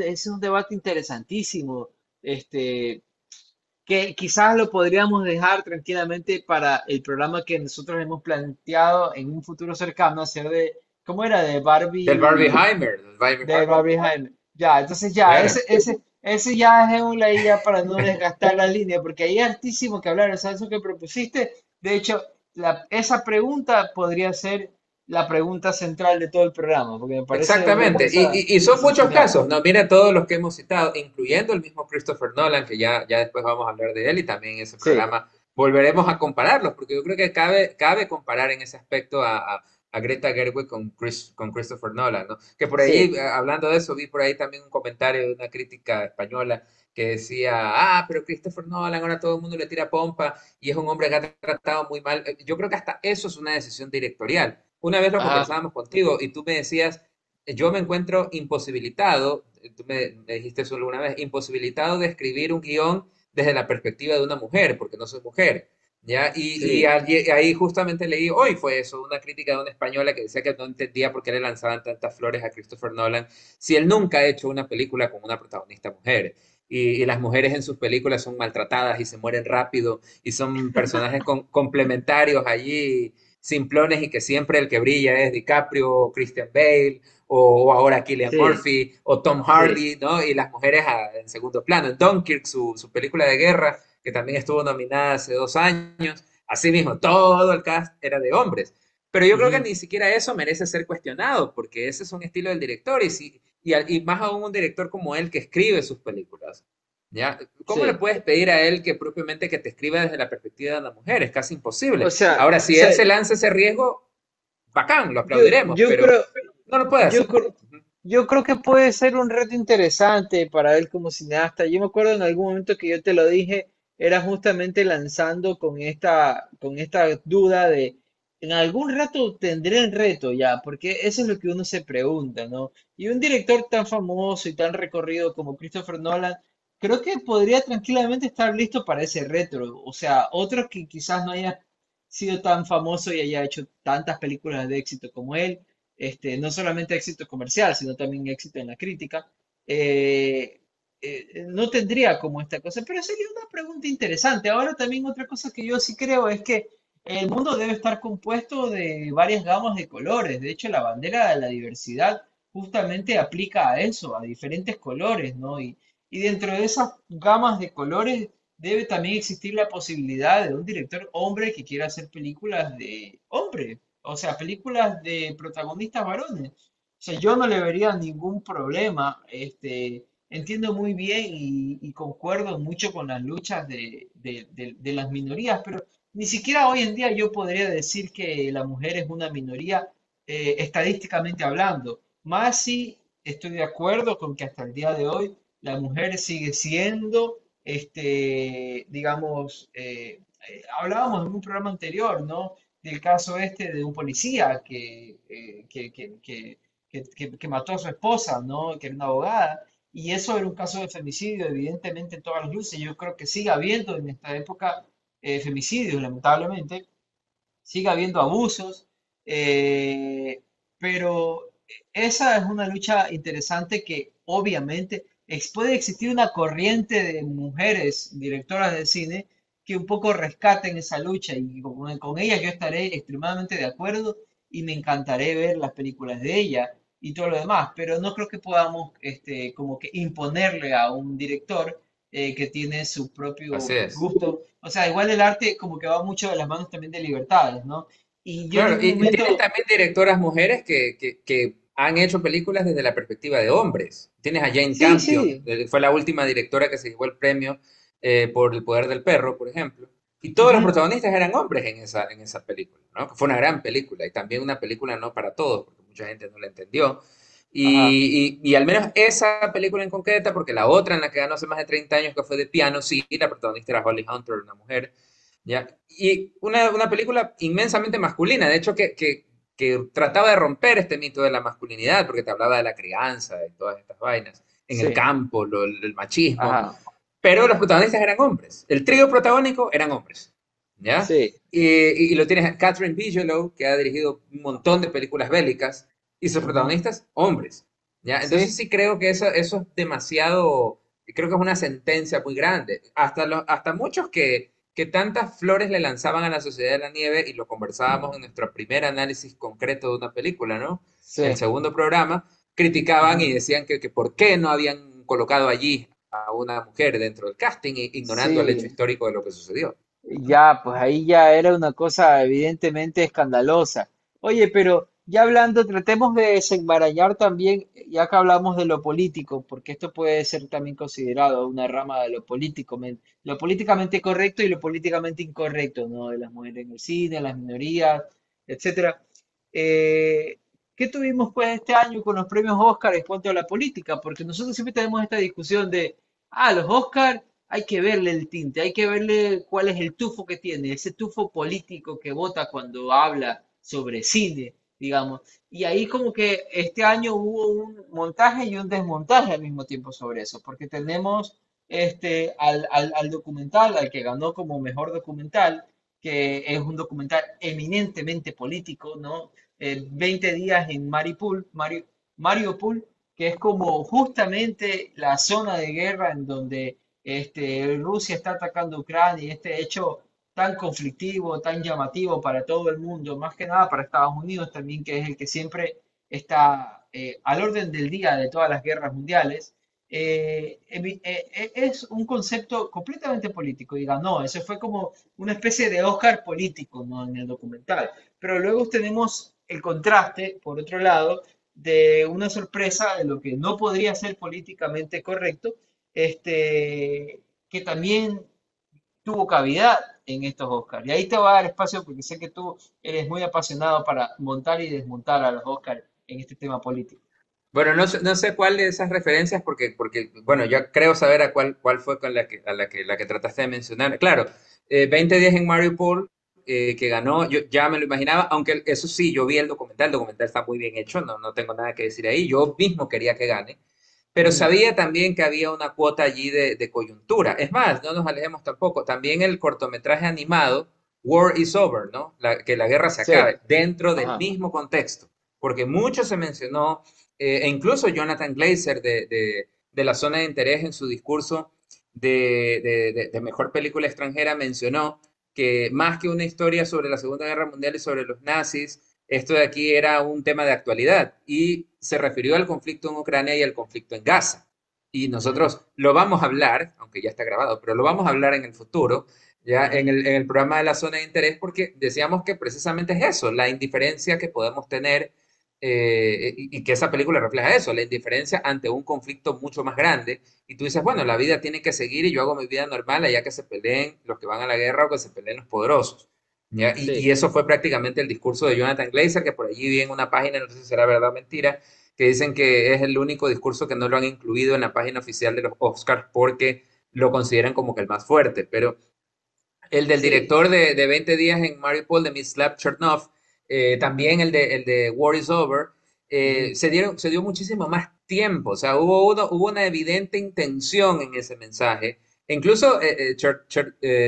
es un debate interesantísimo. Este, que quizás lo podríamos dejar tranquilamente para el programa que nosotros hemos planteado en un futuro cercano, hacer de, ¿cómo era? Del Barbieheimer. Del De Barbieheimer. Barbie Jaime. Ya, entonces ya, Claro. ese ya es un ley ya para no desgastar la línea, porque hay hartísimo que hablar, o sea, eso que propusiste, de hecho, esa pregunta podría ser la pregunta central de todo el programa, porque me parece una Exactamente, cosa y son muchos excepcional. casos, ¿no? Mira todos los que hemos citado, incluyendo el mismo Christopher Nolan, que ya después vamos a hablar de él y también en ese Sí, programa volveremos a compararlos, porque yo creo que cabe comparar en ese aspecto a Greta Gerwig con Christopher Nolan, ¿no? Que por ahí, sí. hablando de eso, vi por ahí también un comentario de una crítica española que decía, pero Christopher Nolan ahora todo el mundo le tira pompa y es un hombre que ha tratado muy mal. Yo creo que hasta eso es una decisión directorial. Una vez lo Ajá, conversábamos contigo y tú me decías yo me encuentro imposibilitado, tú me dijiste solo una vez, imposibilitado de escribir un guión desde la perspectiva de una mujer, porque no soy mujer. ¿Ya? sí. Ahí justamente leí, hoy fue eso, una crítica de una española que decía que no entendía por qué le lanzaban tantas flores a Christopher Nolan si él nunca ha hecho una película con una protagonista mujer. Y las mujeres en sus películas son maltratadas y se mueren rápido y son personajes complementarios allí, simplones y que siempre el que brilla es DiCaprio o Christian Bale o ahora Cillian Sí, Murphy o Tom sí. Hardy, ¿no? Y las mujeres en segundo plano. En Dunkirk, su película de guerra, que también estuvo nominada hace 2 años, así mismo, todo el cast era de hombres. Pero yo creo que Ujú. ni siquiera eso merece ser cuestionado, porque ese es un estilo del director y más aún un director como él que escribe sus películas. ¿Ya? ¿Cómo le Sí. puedes pedir a él que propiamente que te escriba desde la perspectiva de una mujer? Es casi O imposible. sea, Ahora, o si él sea, se lanza ese riesgo, bacán, lo yo, aplaudiremos, yo pero creo, no lo puede yo hacer. creo, yo creo que puede ser un reto interesante para él como cineasta. Yo me acuerdo en algún momento que yo te lo dije, era justamente lanzando con esta duda de, en algún rato tendré el reto ya, porque eso es lo que uno se pregunta, ¿no? Y un director tan famoso y tan recorrido como Christopher Nolan, creo que podría tranquilamente estar listo para ese reto. O sea, otros que quizás no haya sido tan famoso y haya hecho tantas películas de éxito como él, no solamente éxito comercial, sino también éxito en la crítica, eh, no tendría como esta cosa, pero sería una pregunta interesante. Ahora también otra cosa que yo sí creo es que el mundo debe estar compuesto de varias gamas de colores. De hecho, la bandera de la diversidad justamente aplica a eso, a diferentes colores, ¿no? Y dentro de esas gamas de colores debe también existir la posibilidad de un director hombre que quiera hacer películas de hombre, o sea, películas de protagonistas varones. O sea, yo no le vería ningún problema. Entiendo muy bien y concuerdo mucho con las luchas de las minorías, pero ni siquiera hoy en día yo podría decir que la mujer es una minoría estadísticamente hablando. Más si estoy de acuerdo con que hasta el día de hoy la mujer sigue siendo, digamos, hablábamos en un programa anterior, ¿no? Del caso de un policía que mató a su esposa, ¿no? Que era una abogada. Y eso era un caso de femicidio, evidentemente, en todas las luces. Yo creo que sigue habiendo en esta época femicidios, lamentablemente. Sigue habiendo abusos, eh, pero esa es una lucha interesante que obviamente puede existir una corriente de mujeres directoras de cine que un poco rescaten esa lucha y con ellas yo estaré extremadamente de acuerdo y me encantaré ver las películas de ella y todo lo demás, pero no creo que podamos como que imponerle a un director que tiene su Así propio es. gusto. O sea, igual el arte como que va mucho de las manos también de libertades, ¿no? Y yo en Claro, ningún y tienes momento... también directoras mujeres que han hecho películas desde la perspectiva de hombres. Tienes a Jane Sí, Campion, sí. fue la última directora que se llevó el premio por El poder del perro, por ejemplo. Y todos los Ujú, protagonistas eran hombres en esa película, ¿no? Que fue una gran película y también una película no para todos, porque mucha gente no la entendió. ajá. Y al menos esa película en concreta, porque la otra en la que ganó hace más de 30 años, que fue de piano, sí, la protagonista era Holly Hunter, una mujer. ¿Ya? Y una película inmensamente masculina, de hecho que trataba de romper este mito de la masculinidad, porque te hablaba de la crianza y todas estas vainas, en el Sí, campo, el machismo, ajá. pero los protagonistas eran hombres, el trío protagónico eran hombres, ¿ya? Sí. Y lo tienes a Catherine Bigelow, que ha dirigido un montón de películas bélicas, y sus Ujú, protagonistas, hombres, ¿ya? Entonces sí. sí creo que eso es demasiado, creo que es una sentencia muy grande, hasta muchos que tantas flores le lanzaban a la Sociedad de la Nieve, y lo conversábamos en nuestro primer análisis concreto de una película, ¿no? El Sí. segundo programa, criticaban y Ujú, decían que por qué no habían colocado allí a una mujer dentro del casting, ignorando el hecho sí. histórico de lo que sucedió. ¿No? Ya, pues ahí ya era una cosa evidentemente escandalosa. Oye, pero ya hablando, tratemos de desenmarañar también, ya que hablamos de lo político, porque esto puede ser también considerado una rama de lo político, lo políticamente correcto y lo políticamente incorrecto, ¿no? De las mujeres en el cine, las minorías, etcétera. Eh, ¿Qué tuvimos pues este año con los premios Oscar en cuanto a la política? Porque nosotros siempre tenemos esta discusión de, los Oscar hay que verle el tinte, hay que verle cuál es el tufo que tiene, ese tufo político que vota cuando habla sobre cine, digamos. Y ahí como que este año hubo un montaje y un desmontaje al mismo tiempo sobre eso, porque tenemos al documental, al que ganó como mejor documental, que es un documental eminentemente político, ¿no? 20 días en Mariupol, que es como justamente la zona de guerra en donde Rusia está atacando a Ucrania y este hecho tan conflictivo, tan llamativo para todo el mundo, más que nada para Estados Unidos también, que es el que siempre está al orden del día de todas las guerras mundiales. Es un concepto completamente político y ganó. Eso fue como una especie de Oscar político, ¿no? En el documental. Pero luego tenemos el contraste, por otro lado, de una sorpresa de lo que no podría ser políticamente correcto, que también tuvo cavidad en estos Oscars. Y ahí te voy a dar espacio porque sé que tú eres muy apasionado para montar y desmontar a los Oscars en este tema político. Bueno, no sé cuál de esas referencias, porque bueno, yo creo saber a cuál fue con la que trataste de mencionar. Claro, 20 días en Mariupol, que ganó, yo ya me lo imaginaba, aunque eso sí, yo vi el documental está muy bien hecho, no tengo nada que decir ahí, yo mismo quería que gane, pero Ujú. sabía también que había una cuota allí de coyuntura. Es más, no nos alejemos tampoco, también el cortometraje animado, War is Over, ¿no? Que la guerra se Sí. acabe, dentro del Ajá. mismo contexto, porque mucho se mencionó e incluso Jonathan Glazer de la zona de interés en su discurso de mejor película extranjera mencionó que más que una historia sobre la Segunda Guerra Mundial y sobre los nazis, esto de aquí era un tema de actualidad y se refirió al conflicto en Ucrania y al conflicto en Gaza. Y Ujú, nosotros lo vamos a hablar, aunque ya está grabado, pero lo vamos a hablar en el futuro, ya ujú. en el programa de la zona de interés, porque decíamos que precisamente es eso, la indiferencia que podemos tener y que esa película refleja eso, la indiferencia ante un conflicto mucho más grande. Y tú dices, bueno, la vida tiene que seguir y yo hago mi vida normal allá que se peleen los que van a la guerra o que se peleen los poderosos. ¿Ya? Y Sí. eso fue prácticamente el discurso de Jonathan Glazer, que por allí vi en una página, no sé si será verdad o mentira, que dicen que es el único discurso que no lo han incluido en la página oficial de los Oscars porque lo consideran como que el más fuerte. Pero el del Sí. director de 20 días en Mariupol, de Mislav Chernov, también el de War is Over, Ujú. se dio muchísimo más tiempo, o sea, hubo una evidente intención en ese mensaje. E incluso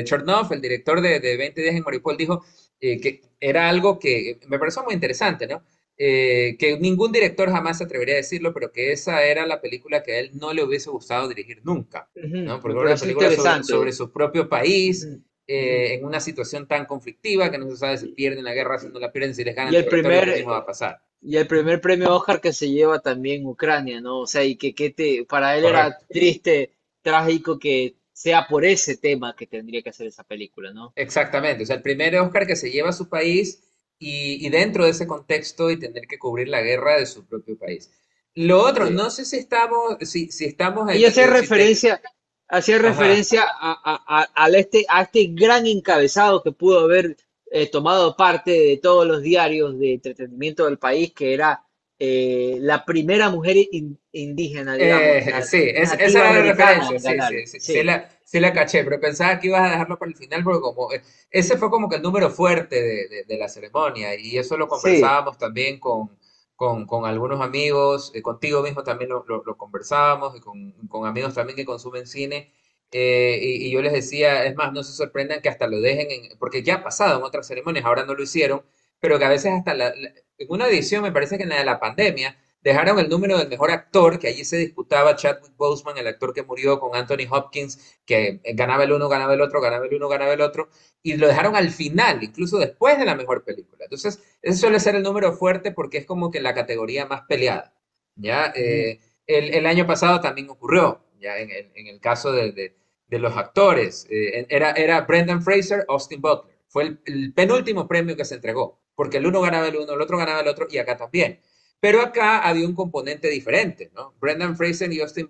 Chernov, el director de 20 días en Mariupol, dijo que era algo que me pareció muy interesante, ¿no? Que ningún director jamás se atrevería a decirlo, pero que esa era la película que a él no le hubiese gustado dirigir nunca, Ujú. ¿no? Porque Me era una pareció película sobre interesante. su propio país, Ujú, ujú. en una situación tan conflictiva que no se sabe si Y, pierden la guerra, si no la pierden, si les y ganan el territorio, qué primer, último va a pasar. y el Ujú. primer premio Oscar que se lleva también Ucrania, ¿no? O sea, y para él era Correcto. triste, trágico que sea por ese tema que tendría que hacer esa película, ¿no? Exactamente. O sea, el primer Oscar que se lleva a su país y dentro de ese contexto y tener que cubrir la guerra de su propio país. Lo otro, Sí. no sé si estamos, Y hacía ajá. referencia a este gran encabezado que pudo haber tomado parte de todos los diarios de entretenimiento del país, que era la primera mujer indígena, digamos, Sí, esa nativa era la americana referencia, en ganarlo. Sí, sí la caché, pero pensaba que ibas a dejarlo para el final porque como ese fue como que el número fuerte de la ceremonia y eso lo sí, conversábamos también con algunos amigos, contigo mismo también lo conversábamos y con amigos también que consumen cine y yo les decía, es más, no se sorprendan que hasta lo dejen, porque ya ha pasado en otras ceremonias, ahora no lo hicieron, pero que a veces hasta en una edición, me parece que en la de la pandemia, dejaron el número del mejor actor, que allí se disputaba Chadwick Boseman, el actor que murió con Anthony Hopkins, que ganaba el uno, ganaba el otro, ganaba el uno, ganaba el otro, y lo dejaron al final, incluso después de la mejor película. Entonces, ese suele ser el número fuerte porque es como que la categoría más peleada. ¿Ya? ujú, El año pasado también ocurrió, ¿ya? En el caso de los actores. Era Brendan Fraser, Austin Butler. Fue el penúltimo premio que se entregó. porque el uno ganaba el uno, el otro ganaba el otro, y acá también. Pero acá había un componente diferente, ¿no? Brendan Fraser y Austin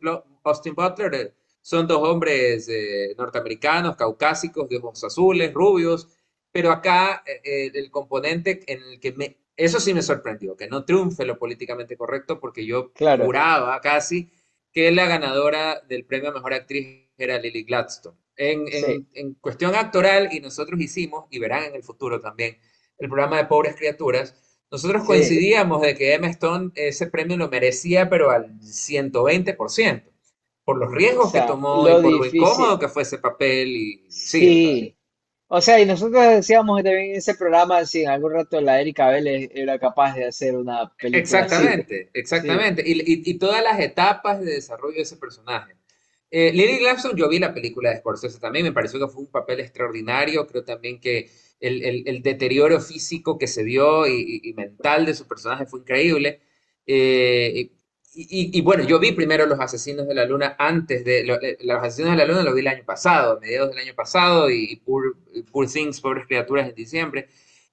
Butler son dos hombres norteamericanos, caucásicos, de ojos azules, rubios, pero acá el componente en el que eso sí me sorprendió, que no triunfe lo políticamente correcto, porque yo Claro, juraba casi que la ganadora del premio a Mejor Actriz era Lily Gladstone. sí, En cuestión actoral, y nosotros hicimos, y verán en el futuro también, el programa de Pobres Criaturas, nosotros sí. coincidíamos de que Emma Stone ese premio lo merecía, pero al 120%, por los O riesgos que sea, tomó y lo por lo difícil, incómodo que fue ese papel, y sí, o sea, sí. O sea, y nosotros decíamos también en ese programa si en algún rato la Erika Vélez era capaz de hacer una película así. exactamente, Sí. exactamente. Y todas las etapas de desarrollo de ese personaje. Lily Gladstone, yo vi la película de Scorsese también, me pareció que fue un papel extraordinario. Creo también que el deterioro físico que se vio y mental de su personaje fue increíble. Y bueno, yo vi primero Los Asesinos de la Luna antes de. Los Asesinos de la Luna lo vi el año pasado, a mediados del año pasado, y Poor Things, Pobres Criaturas en diciembre.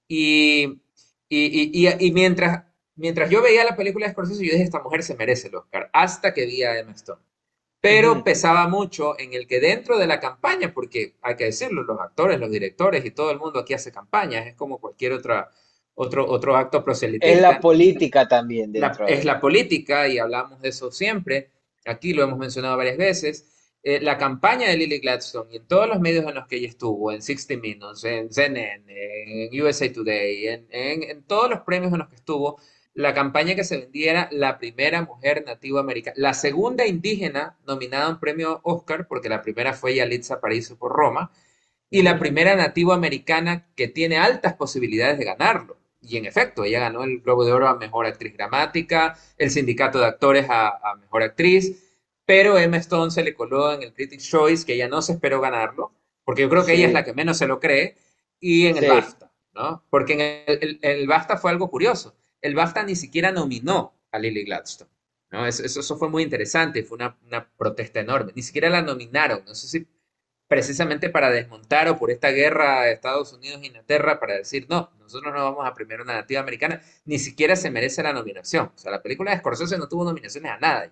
Y, y mientras yo veía la película de Scorsese, yo dije, esta mujer se merece el Oscar, hasta que vi a Emma Stone. Pero Ujú. pesaba mucho en el que dentro de la campaña, porque hay que decirlo, los actores, los directores y todo el mundo aquí hace campañas, es como cualquier otro acto Es la proselitista, política también dentro es de. la política, y hablamos de eso siempre, aquí lo hemos mencionado varias veces. La campaña de Lily Gladstone y en todos los medios en los que ella estuvo, en 60 Minutes, en CNN, en USA Today, en todos los premios en los que estuvo, la campaña que se vendía era la primera mujer nativa americana, la segunda indígena nominada a un premio Oscar, porque la primera fue Yalitza Aparicio por Roma, y la Ujú. primera nativa americana que tiene altas posibilidades de ganarlo. Y en efecto, ella ganó el Globo de Oro a Mejor Actriz Dramática, el Sindicato de Actores a Mejor Actriz, pero Emma Stone se le coló en el Critics' Choice, que ella no se esperó ganarlo, porque yo creo que ella es la Sí, que menos se lo cree, y en el sí. BAFTA, ¿no? Porque en el BAFTA fue algo curioso. El BAFTA ni siquiera nominó a Lily Gladstone, ¿no? Eso fue muy interesante, fue una protesta enorme. Ni siquiera la nominaron. No sé si precisamente para desmontar, o por esta guerra de Estados Unidos e Inglaterra, para decir, no, nosotros no vamos a premiar una nativa americana, ni siquiera se merece la nominación. O sea, la película de Scorsese no tuvo nominaciones a nada.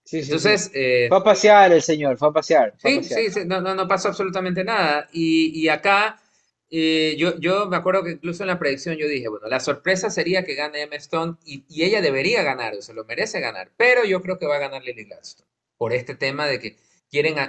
Sí, sí, sí. Entonces, Fue a pasear el señor, fue a pasear, fue a sí, pasear. sí, sí, no pasó absolutamente nada. Y acá, yo me acuerdo que incluso en la predicción yo dije, bueno, la sorpresa sería que gane Emma Stone, y ella debería ganar, o se lo merece ganar, pero yo creo que va a ganar Lily Gladstone, por este tema de que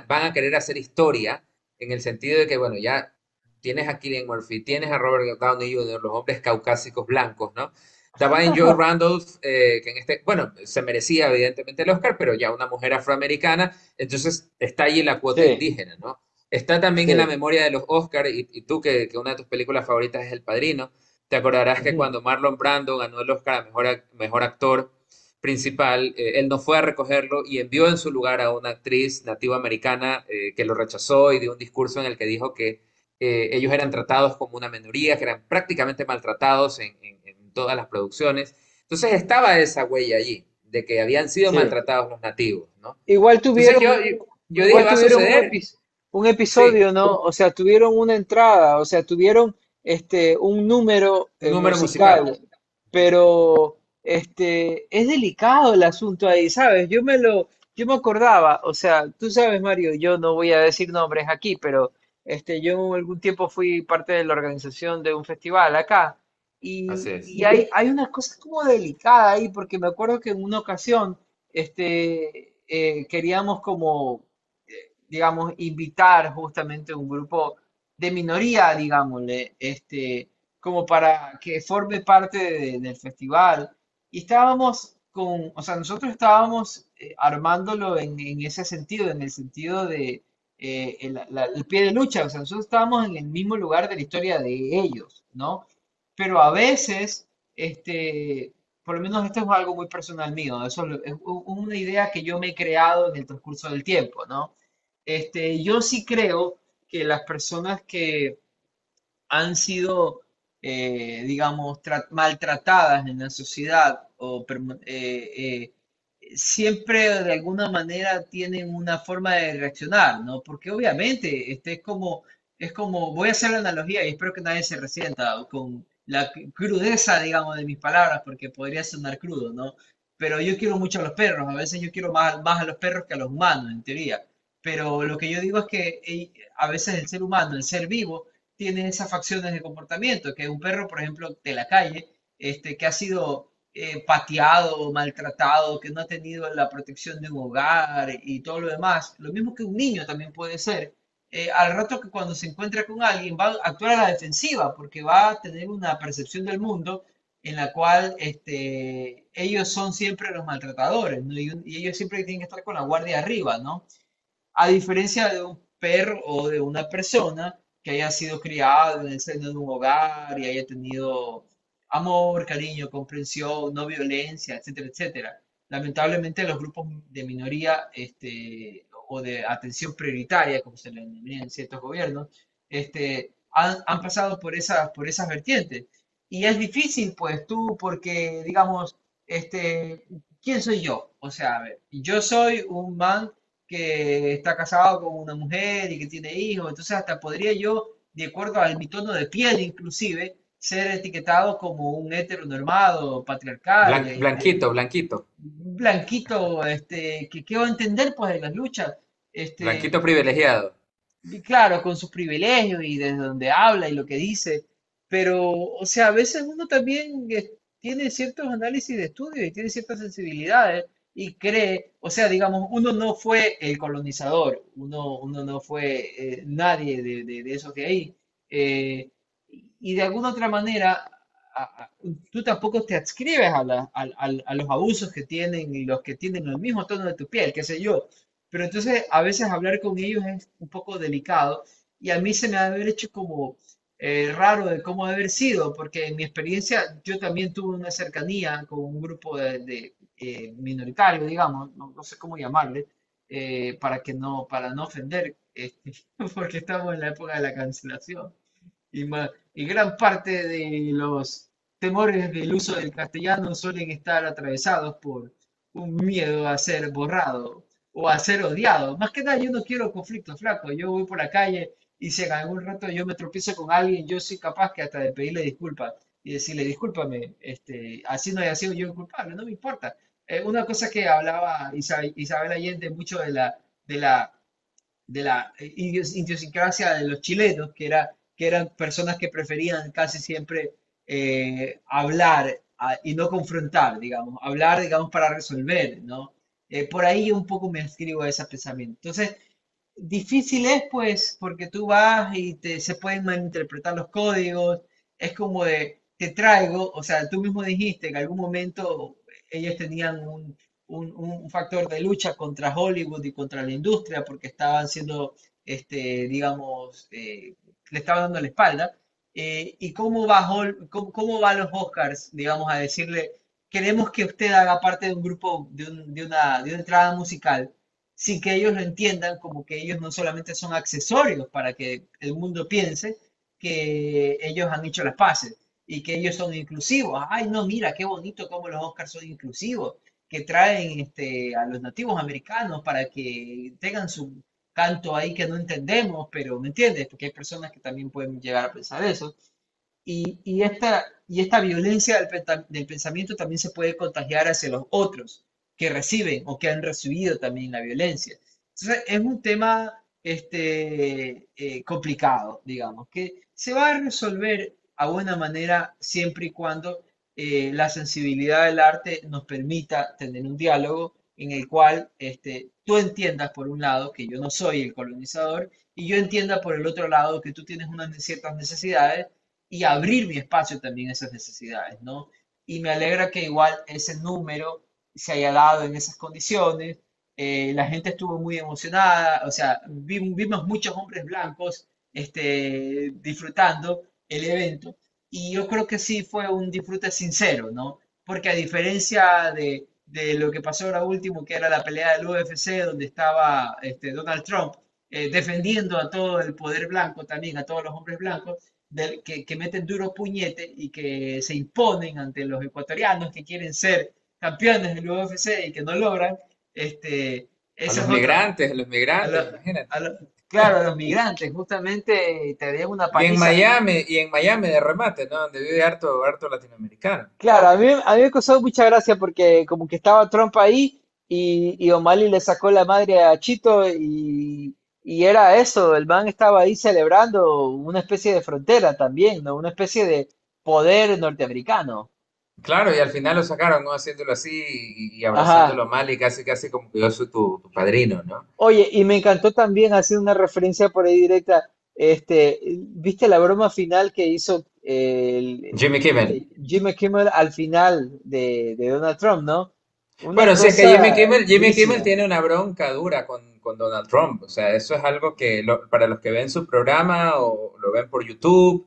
van a querer hacer historia, en el sentido de que, bueno, ya tienes a Cillian Murphy, tienes a Robert Downey Jr., los hombres caucásicos blancos, ¿no? Dwayne Joy Randolph, que bueno, se merecía evidentemente el Oscar, pero ya una mujer afroamericana, entonces está allí la cuota Sí, indígena, ¿no? Está también en la sí. memoria de los Oscars, y tú que una de tus películas favoritas es El Padrino, te acordarás que Ujú. cuando Marlon Brando ganó el Oscar a mejor actor principal, él no fue a recogerlo y envió en su lugar a una actriz nativa americana que lo rechazó, y dio un discurso en el que dijo que ellos eran tratados como una minoría, que eran prácticamente maltratados en todas las producciones. Entonces estaba esa huella allí, de que habían sido Sí. maltratados los nativos, ¿no? Igual Entonces tuvieron yo dije, igual va a tuvieron suceder. un Sí, episodio, ¿no? O sea, tuvieron una entrada, o sea, tuvieron un número un número musical. musical, pero es delicado el asunto ahí, ¿sabes? Yo me acordaba, o sea, tú sabes, Mario, yo no voy a decir nombres aquí, pero yo algún tiempo fui parte de la organización de un festival acá. Así es. Y hay una cosa como delicada ahí, porque me acuerdo que en una ocasión queríamos como, digamos, invitar justamente un grupo de minoría, digámosle, como para que forme parte del festival. Y estábamos o sea, nosotros estábamos armándolo en ese sentido, en el sentido de el pie de lucha, o sea, nosotros estábamos en el mismo lugar de la historia de ellos, ¿no? Pero a veces, por lo menos esto es algo muy personal mío, es una idea que yo me he creado en el transcurso del tiempo, ¿no? Yo sí creo que las personas que han sido, digamos, maltratadas en la sociedad siempre de alguna manera tienen una forma de reaccionar, ¿no? Porque obviamente voy a hacer la analogía y espero que nadie se resienta la crudeza, digamos, de mis palabras, porque podría sonar crudo, ¿no? Pero yo quiero mucho a los perros, a veces yo quiero más a los perros que a los humanos, en teoría. Pero lo que yo digo es que a veces el ser humano, el ser vivo, tiene esas facciones de comportamiento, que un perro, por ejemplo, de la calle, que ha sido pateado, maltratado, que no ha tenido la protección de un hogar y todo lo demás, lo mismo que un niño también puede ser, al rato que cuando se encuentra con alguien va a actuar a la defensiva porque va a tener una percepción del mundo en la cual ellos son siempre los maltratadores, ¿no? Y ellos siempre tienen que estar con la guardia arriba, ¿no? A diferencia de un perro o de una persona que haya sido criada en el seno de un hogar y haya tenido amor, cariño, comprensión, no violencia, etcétera, etcétera. Lamentablemente los grupos de minoría o de atención prioritaria, como se le denomina en ciertos gobiernos, han pasado por esas vertientes. Y es difícil, pues tú, porque, digamos, ¿quién soy yo? O sea, a ver, yo soy un man que está casado con una mujer y que tiene hijos, entonces hasta podría yo, de acuerdo a mi tono de piel inclusive, ser etiquetado como un heteronormado, patriarcal, Blanquito, blanquito, blanquito, que va a entender pues de las luchas, este, blanquito privilegiado. y claro, con sus privilegios y desde donde habla y lo que dice, pero, o sea, a veces uno también tiene ciertos análisis de estudio y tiene ciertas sensibilidades y cree, o sea, digamos, uno no fue el colonizador, uno no fue nadie de esos de ahí, y de alguna otra manera, tú tampoco te adscribes a los abusos que tienen y los que tienen el mismo tono de tu piel, qué sé yo. Pero entonces a veces hablar con ellos es un poco delicado y a mí se me ha de haber hecho como raro de cómo haber sido, porque en mi experiencia yo también tuve una cercanía con un grupo minoritario, digamos, no sé cómo llamarle, para no ofender, porque estamos en la época de la cancelación. Y gran parte de los temores del uso del castellano suelen estar atravesados por un miedo a ser borrado o a ser odiado. Más que nada, yo no quiero conflicto flaco. Yo voy por la calle y si en algún rato yo me tropiezo con alguien, yo soy capaz que hasta de pedirle disculpas y decirle, discúlpame, así no haya sido yo el culpable, no me importa. Una cosa que hablaba Isabel Allende mucho de la idiosincrasia de los chilenos, que eran personas que preferían casi siempre hablar y no confrontar, digamos, hablar, digamos, para resolver, ¿no? Por ahí un poco me escribo a ese pensamiento. Entonces, difícil es, pues, porque tú vas y se pueden malinterpretar los códigos, es como de, te traigo, o sea, tú mismo dijiste que en algún momento ellos tenían un factor de lucha contra Hollywood y contra la industria porque estaban siendo, digamos, le estaban dando la espalda. ¿Y cómo va los Oscars, digamos, a decirle, queremos que usted haga parte de un grupo, de una entrada musical? Sin que ellos lo entiendan como que ellos no solamente son accesorios para que el mundo piense que ellos han hecho las paces y que ellos son inclusivos. Ay, no, mira, qué bonito cómo los Oscars son inclusivos, que traen a los nativos americanos para que tengan su canto ahí que no entendemos, pero ¿me entiendes? Porque hay personas que también pueden llegar a pensar eso. Y esta violencia del pensamiento también se puede contagiar hacia los otros que reciben o que han recibido también la violencia. Entonces, es un tema complicado, digamos, que se va a resolver a buena manera siempre y cuando la sensibilidad del arte nos permita tener un diálogo en el cual tú entiendas, por un lado, que yo no soy el colonizador y yo entienda, por el otro lado, que tú tienes unas ciertas necesidades y abrir mi espacio también a esas necesidades, ¿no? Y me alegra que igual ese número se haya dado en esas condiciones. La gente estuvo muy emocionada, o sea, vimos muchos hombres blancos disfrutando el evento y yo creo que sí fue un disfrute sincero, ¿no? Porque a diferencia de lo que pasó ahora último, que era la pelea del UFC, donde estaba Donald Trump defendiendo a todo el poder blanco, también a todos los hombres blancos, que meten duro puñete y que se imponen ante los ecuatorianos que quieren ser campeones del UFC y que no logran, ese es otro. A los A, migrantes, lo- imagínate. claro, los migrantes, justamente te darían una paliza. Y en Miami de remate, ¿no? Donde vive harto latinoamericano. Claro, a mí me causó mucha gracia porque como que estaba Trump ahí y O'Malley le sacó la madre a Chito y era eso, el man estaba ahí celebrando una especie de frontera también, ¿no? Una especie de poder norteamericano. Claro, y al final lo sacaron, ¿no? Haciéndolo así y abrazándolo Ajá. mal y casi como que yo soy tu padrino, ¿no? Oye, y me encantó también hacer una referencia por ahí directa, ¿viste la broma final que hizo Jimmy Kimmel. Jimmy Kimmel al final de Donald Trump, ¿no? Una Bueno, sí, es que cosa Jimmy Kimmel durísima. tiene una bronca dura con Donald Trump. O sea, eso es algo que para los que ven su programa o lo ven por YouTube,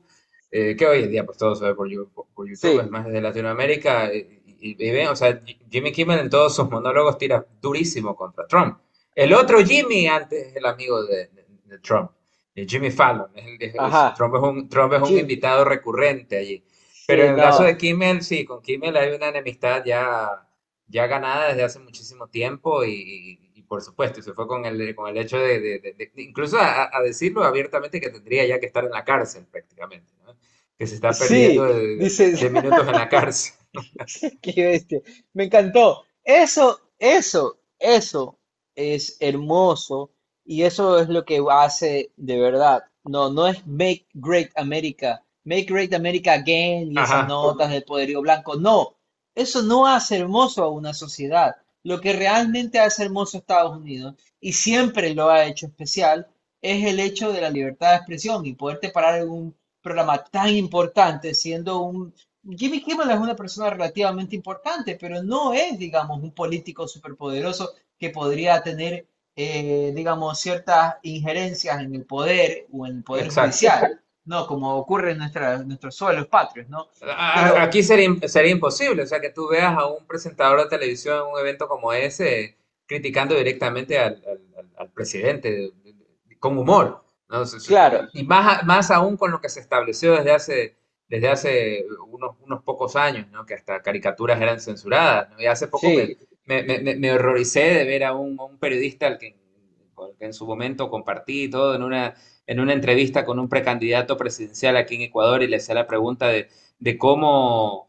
que hoy en día pues todo se ve por YouTube, es Sí, más desde Latinoamérica, y ven, o sea, Jimmy Kimmel en todos sus monólogos tira durísimo contra Trump. El otro Jimmy antes es el amigo de Trump, Jimmy Fallon. ajá. Trump es un Jim, invitado recurrente allí. Pero sí, en el caso de no. Kimmel, sí, con Kimmel hay una enemistad ya ganada desde hace muchísimo tiempo y por supuesto, y se fue con el hecho incluso a decirlo abiertamente que tendría ya que estar en la cárcel prácticamente, ¿no? Que se está perdiendo Sí, dice, de minutos en la cárcel. qué bestia. Me encantó. Eso es hermoso y eso es lo que hace de verdad. No, no es Make Great America Again y esas Ajá, notas del poderío blanco. No, eso no hace hermoso a una sociedad. Lo que realmente hace hermoso a Estados Unidos y siempre lo ha hecho especial es el hecho de la libertad de expresión y poderte parar en un programa tan importante siendo un Jimmy Kimmel es una persona relativamente importante, pero no es, digamos, un político superpoderoso que podría tener, digamos, ciertas injerencias en el poder o en el poder exacto. judicial, ¿no? Como ocurre en nuestros suelos patrios, ¿no? Pero Aquí sería imposible, o sea, que tú veas a un presentador de televisión en un evento como ese criticando directamente al presidente con humor, ¿no? claro, Y más aún con lo que se estableció desde hace unos pocos años, ¿no? Que hasta caricaturas eran censuradas, ¿no? Y hace poco sí, me horroricé de ver a un periodista con el que en su momento compartí todo en una entrevista con un precandidato presidencial aquí en Ecuador y le hacía la pregunta de cómo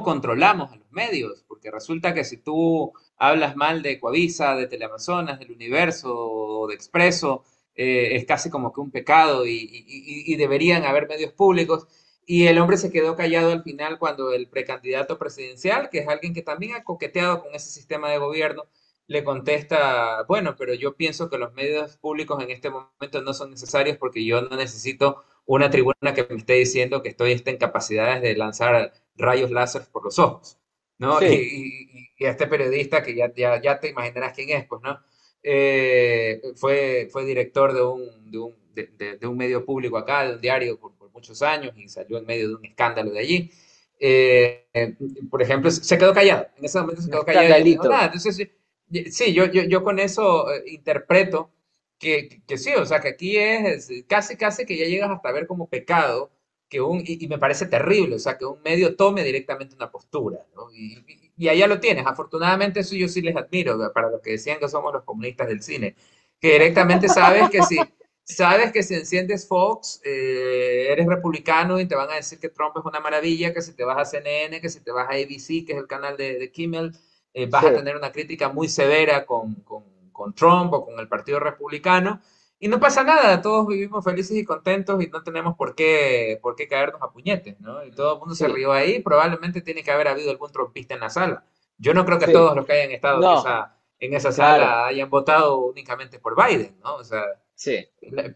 controlamos a los medios, porque resulta que si tú hablas mal de Coavisa, de Teleamazonas, del Universo o de Expreso, es casi como que un pecado y deberían haber medios públicos. Y el hombre se quedó callado al final cuando el precandidato presidencial, que es alguien que también ha coqueteado con ese sistema de gobierno, le contesta, bueno, pero yo pienso que los medios públicos en este momento no son necesarios porque yo no necesito una tribuna que me esté diciendo que estoy en capacidades de lanzar rayos láser por los ojos, ¿no? sí, Y a este periodista, que ya te imaginarás quién es, pues, ¿no? Fue director de un medio público acá, de un diario por muchos años y salió en medio de un escándalo de allí. Eh, eh, por ejemplo, se quedó callado, en ese momento se un quedó callado y ya no dijo escandalito. nada. Entonces, sí, yo con eso interpreto que sí, o sea, que aquí es casi que ya llegas hasta ver como pecado y me parece terrible, o sea, que un medio tome directamente una postura, ¿no? Y allá lo tienes, afortunadamente eso yo sí les admiro, para los que decían que somos los comunistas del cine, que directamente sabes que si enciendes Fox, eres republicano y te van a decir que Trump es una maravilla, que si te vas a CNN, que si te vas a ABC, que es el canal de Kimmel, vas a Sí. tener una crítica muy severa con Trump o con el Partido Republicano. Y no pasa nada, todos vivimos felices y contentos y no tenemos por qué caernos a puñetes, ¿no? Y todo el mundo se Sí, rió ahí, probablemente tiene que haber habido algún trompista en la sala. Yo no creo que sí. todos los que hayan estado en No, esa claro, sala hayan votado únicamente por Biden, ¿no? O sea, sí.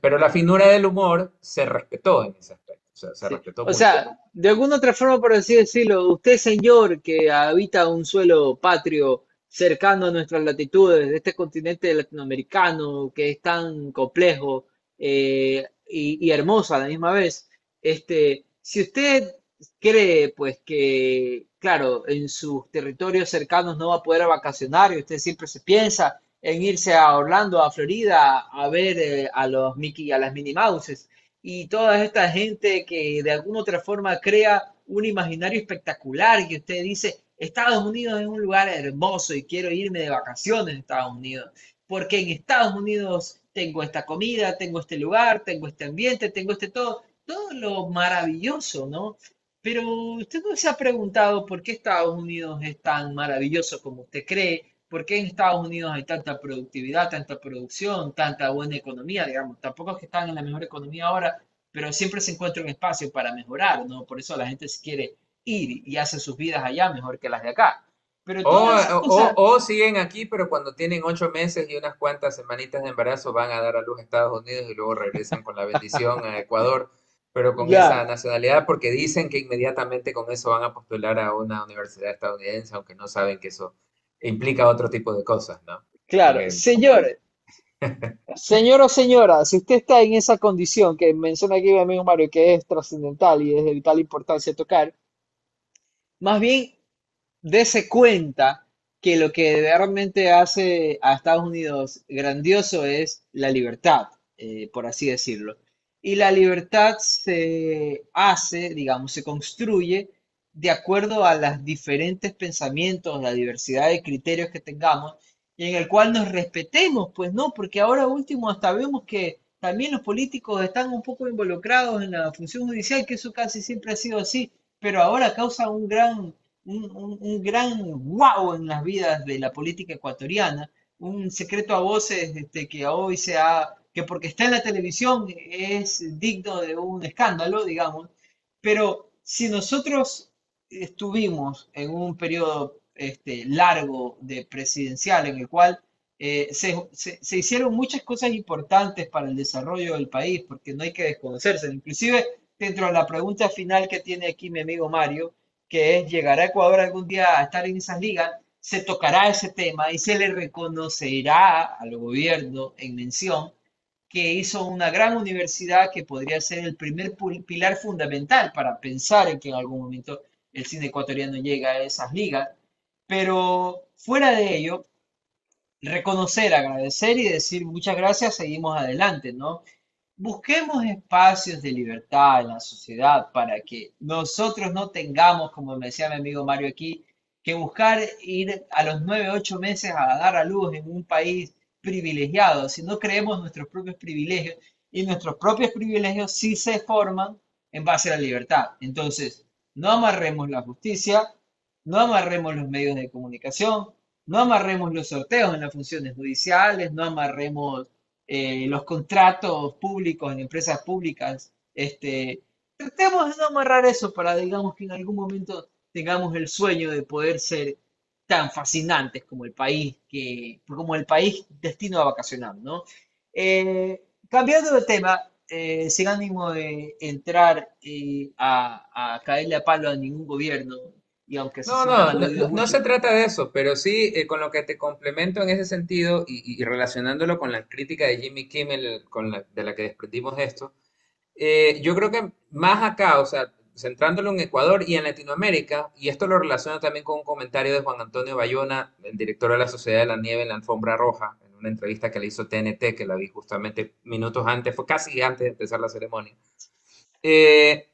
pero la finura del humor se respetó en ese aspecto, o sea, se Sí. respetó O mucho. sea, de alguna otra forma, por así decirlo, usted, señor, que habita un suelo patrio cercano a nuestras latitudes, de este continente latinoamericano que es tan complejo y hermoso a la misma vez, si usted cree, pues, que, claro, en sus territorios cercanos no va a poder vacacionar y usted siempre se piensa en irse a Orlando, a Florida, a ver a los Mickey, a las Minnie Mouses y toda esta gente que de alguna otra forma crea un imaginario espectacular y que usted dice, Estados Unidos es un lugar hermoso y quiero irme de vacaciones a Estados Unidos, porque en Estados Unidos tengo esta comida, tengo este lugar, tengo este ambiente, tengo este todo lo maravilloso, ¿no? Pero usted no se ha preguntado por qué Estados Unidos es tan maravilloso como usted cree, por qué en Estados Unidos hay tanta productividad, tanta producción, tanta buena economía, digamos. Tampoco es que están en la mejor economía ahora, pero siempre se encuentra un espacio para mejorar, ¿no? Por eso la gente se quiere ir y hace sus vidas allá mejor que las de acá. Pero O, todas esas cosas, o siguen aquí, pero cuando tienen 8 meses y unas cuantas semanitas de embarazo van a dar a luz a Estados Unidos y luego regresan con la bendición a Ecuador, pero con esa ya, nacionalidad, porque dicen que inmediatamente con eso van a postular a una universidad estadounidense, aunque no saben que eso implica otro tipo de cosas, ¿no? claro, Porque, señor o señora, si usted está en esa condición que menciona aquí mi amigo Mario, que es trascendental y es de vital importancia tocar, más bien dése cuenta que lo que realmente hace a Estados Unidos grandioso es la libertad, por así decirlo. Y la libertad se hace, digamos, se construye de acuerdo a los diferentes pensamientos, la diversidad de criterios que tengamos, y en el cual nos respetemos, pues no, porque ahora último hasta vemos que también los políticos están un poco involucrados en la función judicial, que eso casi siempre ha sido así, pero ahora causa un gran wow en las vidas de la política ecuatoriana, un secreto a voces que hoy que porque está en la televisión es digno de un escándalo, digamos, pero si nosotros estuvimos en un periodo largo de presidencial en el cual se hicieron muchas cosas importantes para el desarrollo del país, porque no hay que desconocerse, inclusive dentro de la pregunta final que tiene aquí mi amigo Mario, que es, ¿llegará Ecuador algún día a estar en esas ligas? Se tocará ese tema y se le reconocerá al gobierno en mención que hizo una gran universidad que podría ser el primer pilar fundamental para pensar en que en algún momento el cine ecuatoriano llega a esas ligas. Pero fuera de ello, reconocer, agradecer y decir muchas gracias, seguimos adelante, ¿no? Busquemos espacios de libertad en la sociedad para que nosotros no tengamos, como me decía mi amigo Mario aquí, que buscar ir a los 9, 8 meses a dar a luz en un país privilegiado, si no creemos nuestros propios privilegios y nuestros propios privilegios sí se forman en base a la libertad. Entonces, no amarremos la justicia, no amarremos los medios de comunicación, no amarremos los sorteos en las funciones judiciales, no amarremos los contratos públicos en empresas públicas. Tratemos de no amarrar eso para, digamos, que en algún momento tengamos el sueño de poder ser tan fascinantes como como el país destino a vacacionar, ¿no? Cambiando de tema, sin ánimo de entrar a caerle a palo a ningún gobierno, y aunque se no, sientan no, no, aludidos no se muchos, trata de eso, pero sí con lo que te complemento en ese sentido y relacionándolo con la crítica de Jimmy Kimmel, de la que desprendimos esto. Yo creo que más acá, o sea, centrándolo en Ecuador y en Latinoamérica, y esto lo relaciono también con un comentario de Juan Antonio Bayona, el director de la Sociedad de la Nieve en la Alfombra Roja, en una entrevista que le hizo TNT, que la vi justamente minutos antes, fue casi antes de empezar la ceremonia. Eh,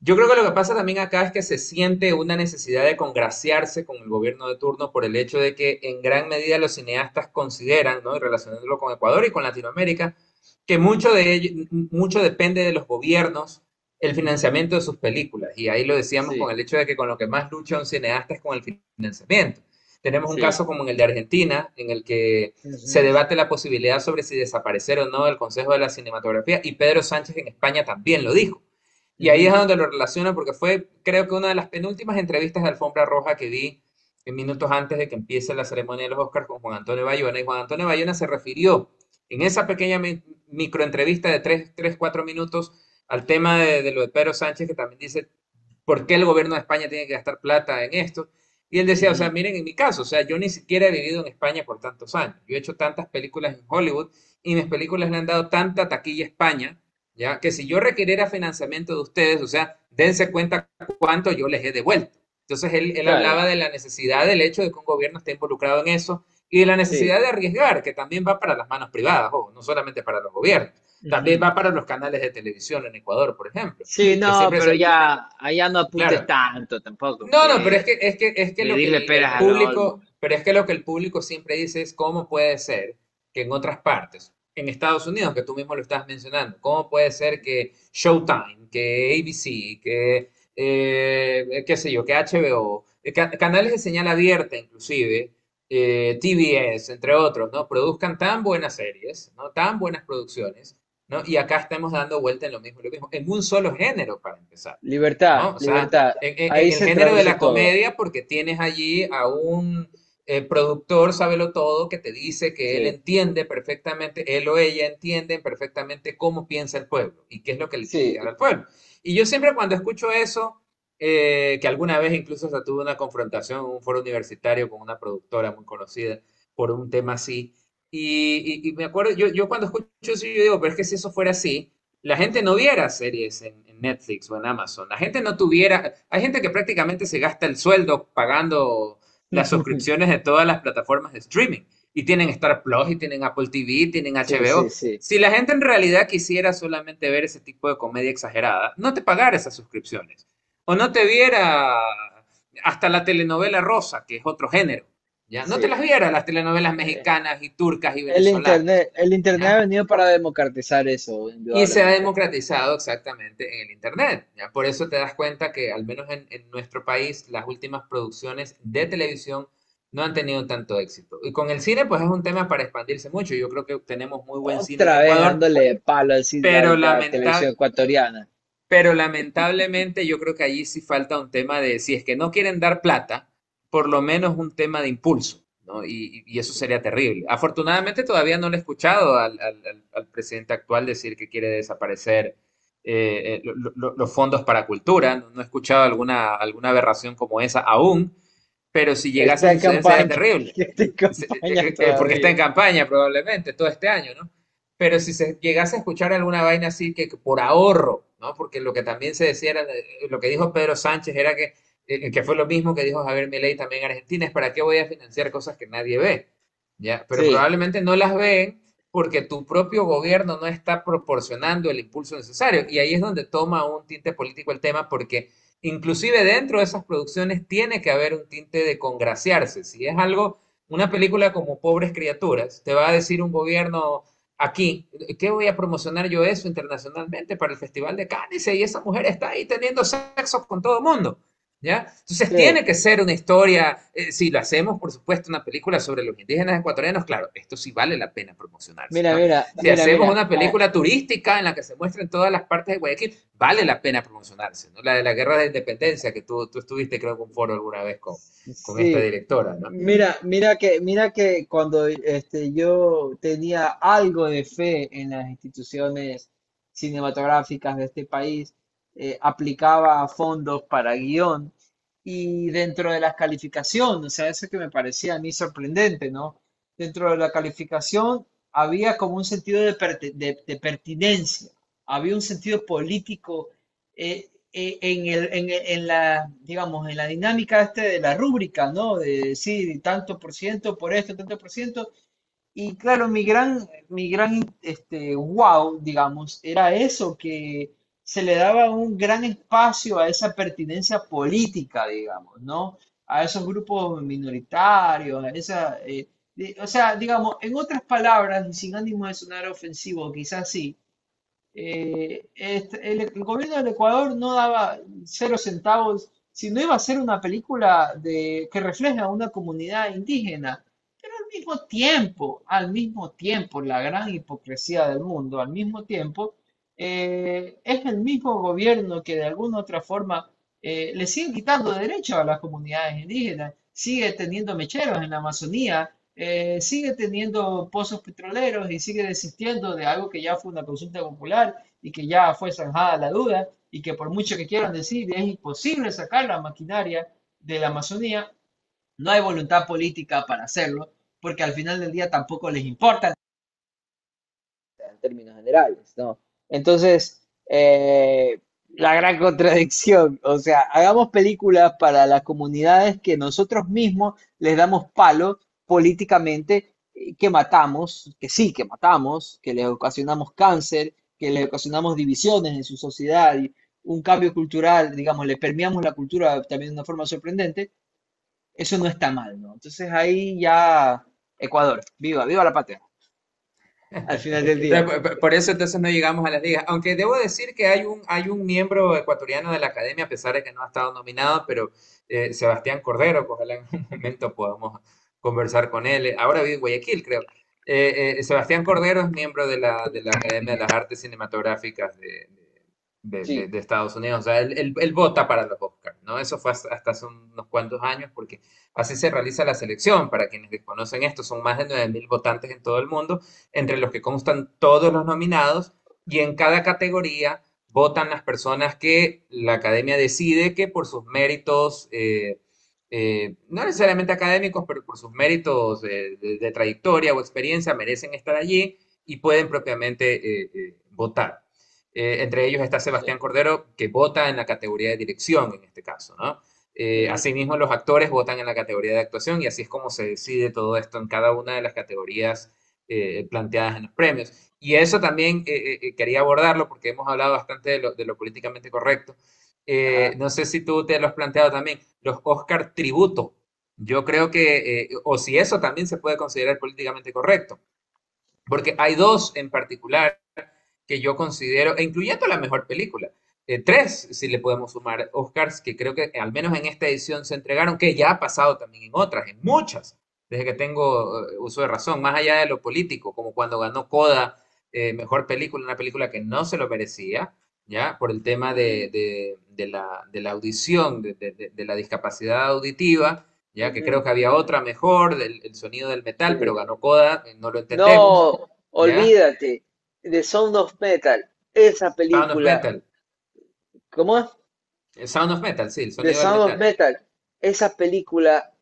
yo creo que lo que pasa también acá es que se siente una necesidad de congraciarse con el gobierno de turno por el hecho de que en gran medida los cineastas consideran, ¿no? Y relacionándolo con Ecuador y con Latinoamérica, que mucho depende de los gobiernos el financiamiento de sus películas. Y ahí lo decíamos con sí, el hecho de que con lo que más lucha un cineasta es con el financiamiento. Tenemos un sí. caso como en el de Argentina, en el que se Ujú, debate la posibilidad sobre si desaparecer o no del Consejo de la Cinematografía, y Pedro Sánchez en España también lo dijo. Y ahí es ujú. donde lo relaciono porque fue, creo que una de las penúltimas entrevistas de Alfombra Roja que vi en minutos antes de que empiece la ceremonia de los Oscars con Juan Antonio Bayona. Y Juan Antonio Bayona se refirió en esa pequeña microentrevista de 4 minutos al tema de lo de Pedro Sánchez, que también dice por qué el gobierno de España tiene que gastar plata en esto. Y él decía, o sea, Ujú, miren, en mi caso, o sea, yo ni siquiera he vivido en España por tantos años. Yo he hecho tantas películas en Hollywood y mis películas le han dado tanta taquilla a España, ya, que si yo requiriera financiamiento de ustedes, o sea, dense cuenta cuánto yo les he devuelto. Entonces él claro, hablaba de la necesidad del hecho de que un gobierno esté involucrado en eso y de la sí. necesidad de arriesgar, que también va para las manos privadas, ojo, no solamente para los gobiernos, también Ujú. va para los canales de televisión en Ecuador, por ejemplo, Sí, que no, siempre pero se, ya, allá no apuntes claro, tanto tampoco, no, no, pero que es que lo que medirle el peras al olmo. público, pero es que lo que el público siempre dice es cómo puede ser que en otras partes, en Estados Unidos, que tú mismo lo estás mencionando. ¿Cómo puede ser que Showtime, que ABC, que, qué sé yo, que HBO, canales de señal abierta inclusive, TBS, entre otros, ¿no? Produzcan tan buenas series, ¿no? Tan buenas producciones, ¿no? Y acá estamos dando vuelta en lo mismo, en un solo género para empezar, Libertad, ¿no? O sea, libertad. en Ahí el se género de traduce la todo. comedia, porque tienes allí a un productor sábelo todo que te dice que él Sí, entiende perfectamente, él o ella entienden perfectamente cómo piensa el pueblo y qué es lo que le quiere llegar sí. al pueblo. Y yo siempre cuando escucho eso, que alguna vez incluso se tuve una confrontación en un foro universitario con una productora muy conocida por un tema así, y me acuerdo, yo cuando escucho eso, yo digo, pero es que si eso fuera así, la gente no viera series en Netflix o en Amazon, la gente no tuviera, hay gente que prácticamente se gasta el sueldo pagando las suscripciones de todas las plataformas de streaming. Y tienen Star Plus, y tienen Apple TV, tienen Sí, sí, HBO. sí. Si la gente en realidad quisiera solamente ver ese tipo de comedia exagerada, no te pagara esas suscripciones. O no te viera hasta la telenovela rosa, que es otro género. ¿Ya? No te Sí. las viera las telenovelas Eh, mexicanas y turcas y venezolanas. el internet ha ¿Ya? venido para democratizar eso, Y se ha indudablemente. democratizado exactamente en el Internet. ¿Ya? Por eso te das cuenta que, al menos en nuestro país, las últimas producciones de televisión no han tenido tanto éxito. Y con el cine, pues es un tema para expandirse mucho. Yo creo que tenemos muy buen cine en Otra vez Ecuador, dándole palo al cine, a pero, la televisión ecuatoriana. pero lamentablemente yo creo que allí sí falta un tema de, si es que no quieren dar plata, por lo menos un tema de impulso, ¿no? Y eso sería terrible. Afortunadamente todavía no le he escuchado al presidente actual decir que quiere desaparecer los fondos para cultura. No, no he escuchado alguna aberración como esa aún, pero si llegase a Está en suceder sería campaña, terrible. está en campaña Porque está todavía. en campaña probablemente todo este año, ¿no? Pero si se llegase a escuchar alguna vaina así que por ahorro, ¿no? Porque lo que también se decía era, lo que dijo Pedro Sánchez era que fue lo mismo que dijo Javier Milei también en Argentina, es para qué voy a financiar cosas que nadie ve, ¿ya? Pero Sí, probablemente no las ven porque tu propio gobierno no está proporcionando el impulso necesario. Y ahí es donde toma un tinte político el tema, porque inclusive dentro de esas producciones tiene que haber un tinte de congraciarse. Si es algo, una película como Pobres Criaturas, te va a decir un gobierno aquí, ¿qué voy a promocionar yo eso internacionalmente para el Festival de Cannes? Y esa mujer está ahí teniendo sexo con todo el mundo. ¿Ya? Entonces sí. tiene que ser una historia, si lo hacemos, por supuesto, una película sobre los indígenas ecuatorianos, claro, esto sí vale la pena promocionarse, Mira, ¿no? mira, Si mira, hacemos mira. una película turística en la que se muestren todas las partes de Guayaquil, vale la pena promocionarse, ¿no? La de la Guerra de Independencia, que tú estuviste, creo, en un foro alguna vez con esta Sí, directora, ¿no? mira que cuando yo tenía algo de fe en las instituciones cinematográficas de este país, aplicaba fondos para guión y dentro de la calificación, o sea, eso que me parecía a mí sorprendente, ¿no? Dentro de la calificación había como un sentido de pertinencia, había un sentido político en la, digamos, en la dinámica de la rúbrica, ¿no? De decir tanto por ciento por esto, tanto por ciento. Y claro, mi gran wow, digamos, era eso, que se le daba un gran espacio a esa pertinencia política, digamos, ¿no? A esos grupos minoritarios, a esa, o sea, digamos, en otras palabras, y sin ánimo de sonar ofensivo, quizás sí, el gobierno del Ecuador no daba 0 centavos, si no iba a ser una película que refleja a una comunidad indígena. Pero al mismo tiempo, la gran hipocresía del mundo, al mismo tiempo, es el mismo gobierno que de alguna u otra forma le sigue quitando derechos a las comunidades indígenas, sigue teniendo mecheros en la Amazonía, sigue teniendo pozos petroleros y sigue desistiendo de algo que ya fue una consulta popular y que ya fue zanjada la duda y que por mucho que quieran decir es imposible sacar la maquinaria de la Amazonía, no hay voluntad política para hacerlo, porque al final del día tampoco les importa en términos generales, ¿no? Entonces, la gran contradicción, o sea, hagamos películas para las comunidades que nosotros mismos les damos palo políticamente, que matamos, que sí, que matamos, que les ocasionamos cáncer, que les ocasionamos divisiones en su sociedad y un cambio cultural, digamos, le permeamos la cultura también de una forma sorprendente, eso no está mal, ¿no? Entonces ahí ya Ecuador, viva, viva la patria. al final del día. Entonces, por eso entonces no llegamos a las ligas. Aunque debo decir que hay un miembro ecuatoriano de la academia, a pesar de que no ha estado nominado, pero Sebastián Cordero, que ojalá en un momento podamos conversar con él. Ahora vive en Guayaquil, creo. Sebastián Cordero es miembro de la Academia de las Artes Cinematográficas Sí, de Estados Unidos. O sea, él vota para los Oscars, ¿no? Eso fue hasta hace unos cuantos años, porque así se realiza la selección. Para quienes desconocen esto, son más de 9.000 votantes en todo el mundo, entre los que constan todos los nominados, y en cada categoría votan las personas que la academia decide que por sus méritos, no necesariamente académicos, pero por sus méritos de trayectoria o experiencia, merecen estar allí y pueden propiamente votar. Entre ellos está sí. Sebastián Cordero, que vota en la categoría de dirección en este caso, ¿no? Ujú. Asimismo, los actores votan en la categoría de actuación y así es como se decide todo esto en cada una de las categorías planteadas en los premios. Y eso también quería abordarlo porque hemos hablado bastante de lo políticamente correcto. Ajá. No sé si tú te lo has planteado también, los Oscar tributo. Yo creo que, o si eso también se puede considerar políticamente correcto, porque hay dos en particular que yo considero, e incluyendo la mejor película, tres, si le podemos sumar Oscars, que creo que al menos en esta edición se entregaron, que ya ha pasado también en otras, en muchas, desde que tengo uso de razón, más allá de lo político, como cuando ganó Coda, mejor película, una película que no se lo merecía, ¿ya? Por el tema Mm, de la audición, de la discapacidad auditiva, ya que creo ujú. que había otra mejor, el sonido del metal, pero Sí. ganó Coda, no lo entendemos, No, ¿ya? olvídate. The Sound of Metal. Esa Sound of película. Metal. ¿Cómo es? Sound of Metal, sí, el The sonido del Sound of metal. Metal. Esa película,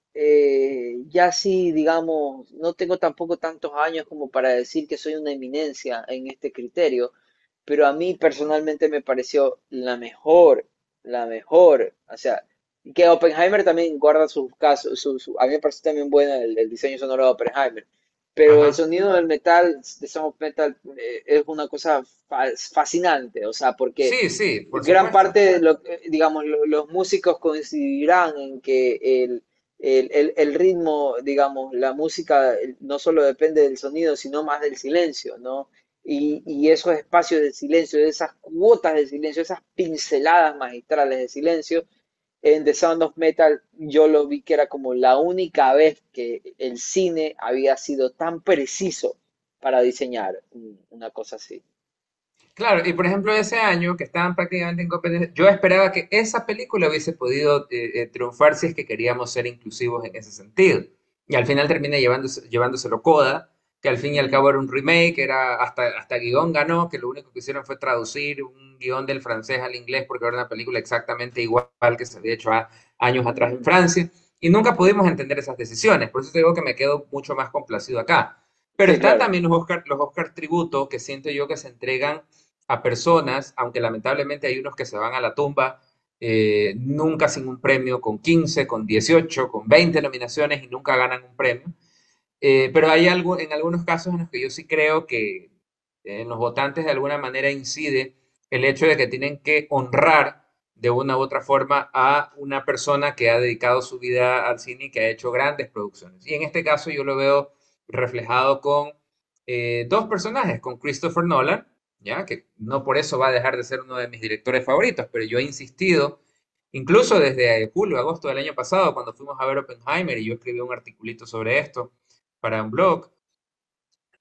ya sí, digamos, no tengo tampoco tantos años como para decir que soy una eminencia en este criterio, pero a mí personalmente me pareció la mejor. O sea, que Oppenheimer también guarda sus casos, a mí me parece también bueno el diseño sonoro de Oppenheimer, pero el Ajá. sonido del metal, de Sound of Metal, es una cosa fascinante, o sea, porque Sí, sí, por gran supuesto. parte de lo, digamos, los músicos coincidirán en que el ritmo, digamos, la música no solo depende del sonido, sino más del silencio, ¿no? Y esos espacios de silencio, esas cuotas de silencio, esas pinceladas magistrales de silencio, en The Sound of Metal yo lo vi que era como la única vez que el cine había sido tan preciso para diseñar una cosa así. Claro, y por ejemplo ese año que estaban prácticamente en competencia, yo esperaba que esa película hubiese podido triunfar si es que queríamos ser inclusivos en ese sentido. Y al final termina llevándoselo Coda, que al fin y al Ujú. cabo era un remake, era hasta guión ganó, que lo único que hicieron fue traducir un guión del francés al inglés porque era una película exactamente igual que se había hecho años atrás en Ujú. Francia. Y nunca pudimos entender esas decisiones, por eso te digo que me quedo mucho más complacido acá. Pero Sí, están claro. también los Oscar tributo que siento yo que se entregan a personas, aunque lamentablemente hay unos que se van a la tumba, nunca sin un premio, con 15, con 18, con 20 nominaciones y nunca ganan un premio. Pero hay algo, en algunos casos en los que yo sí creo que en los votantes de alguna manera incide el hecho de que tienen que honrar de una u otra forma a una persona que ha dedicado su vida al cine y que ha hecho grandes producciones. Y en este caso yo lo veo reflejado con dos personajes, con Christopher Nolan, ¿ya? Que no por eso va a dejar de ser uno de mis directores favoritos, pero yo he insistido, incluso desde julio, agosto del año pasado, cuando fuimos a ver Oppenheimer y yo escribí un articulito sobre esto para un blog,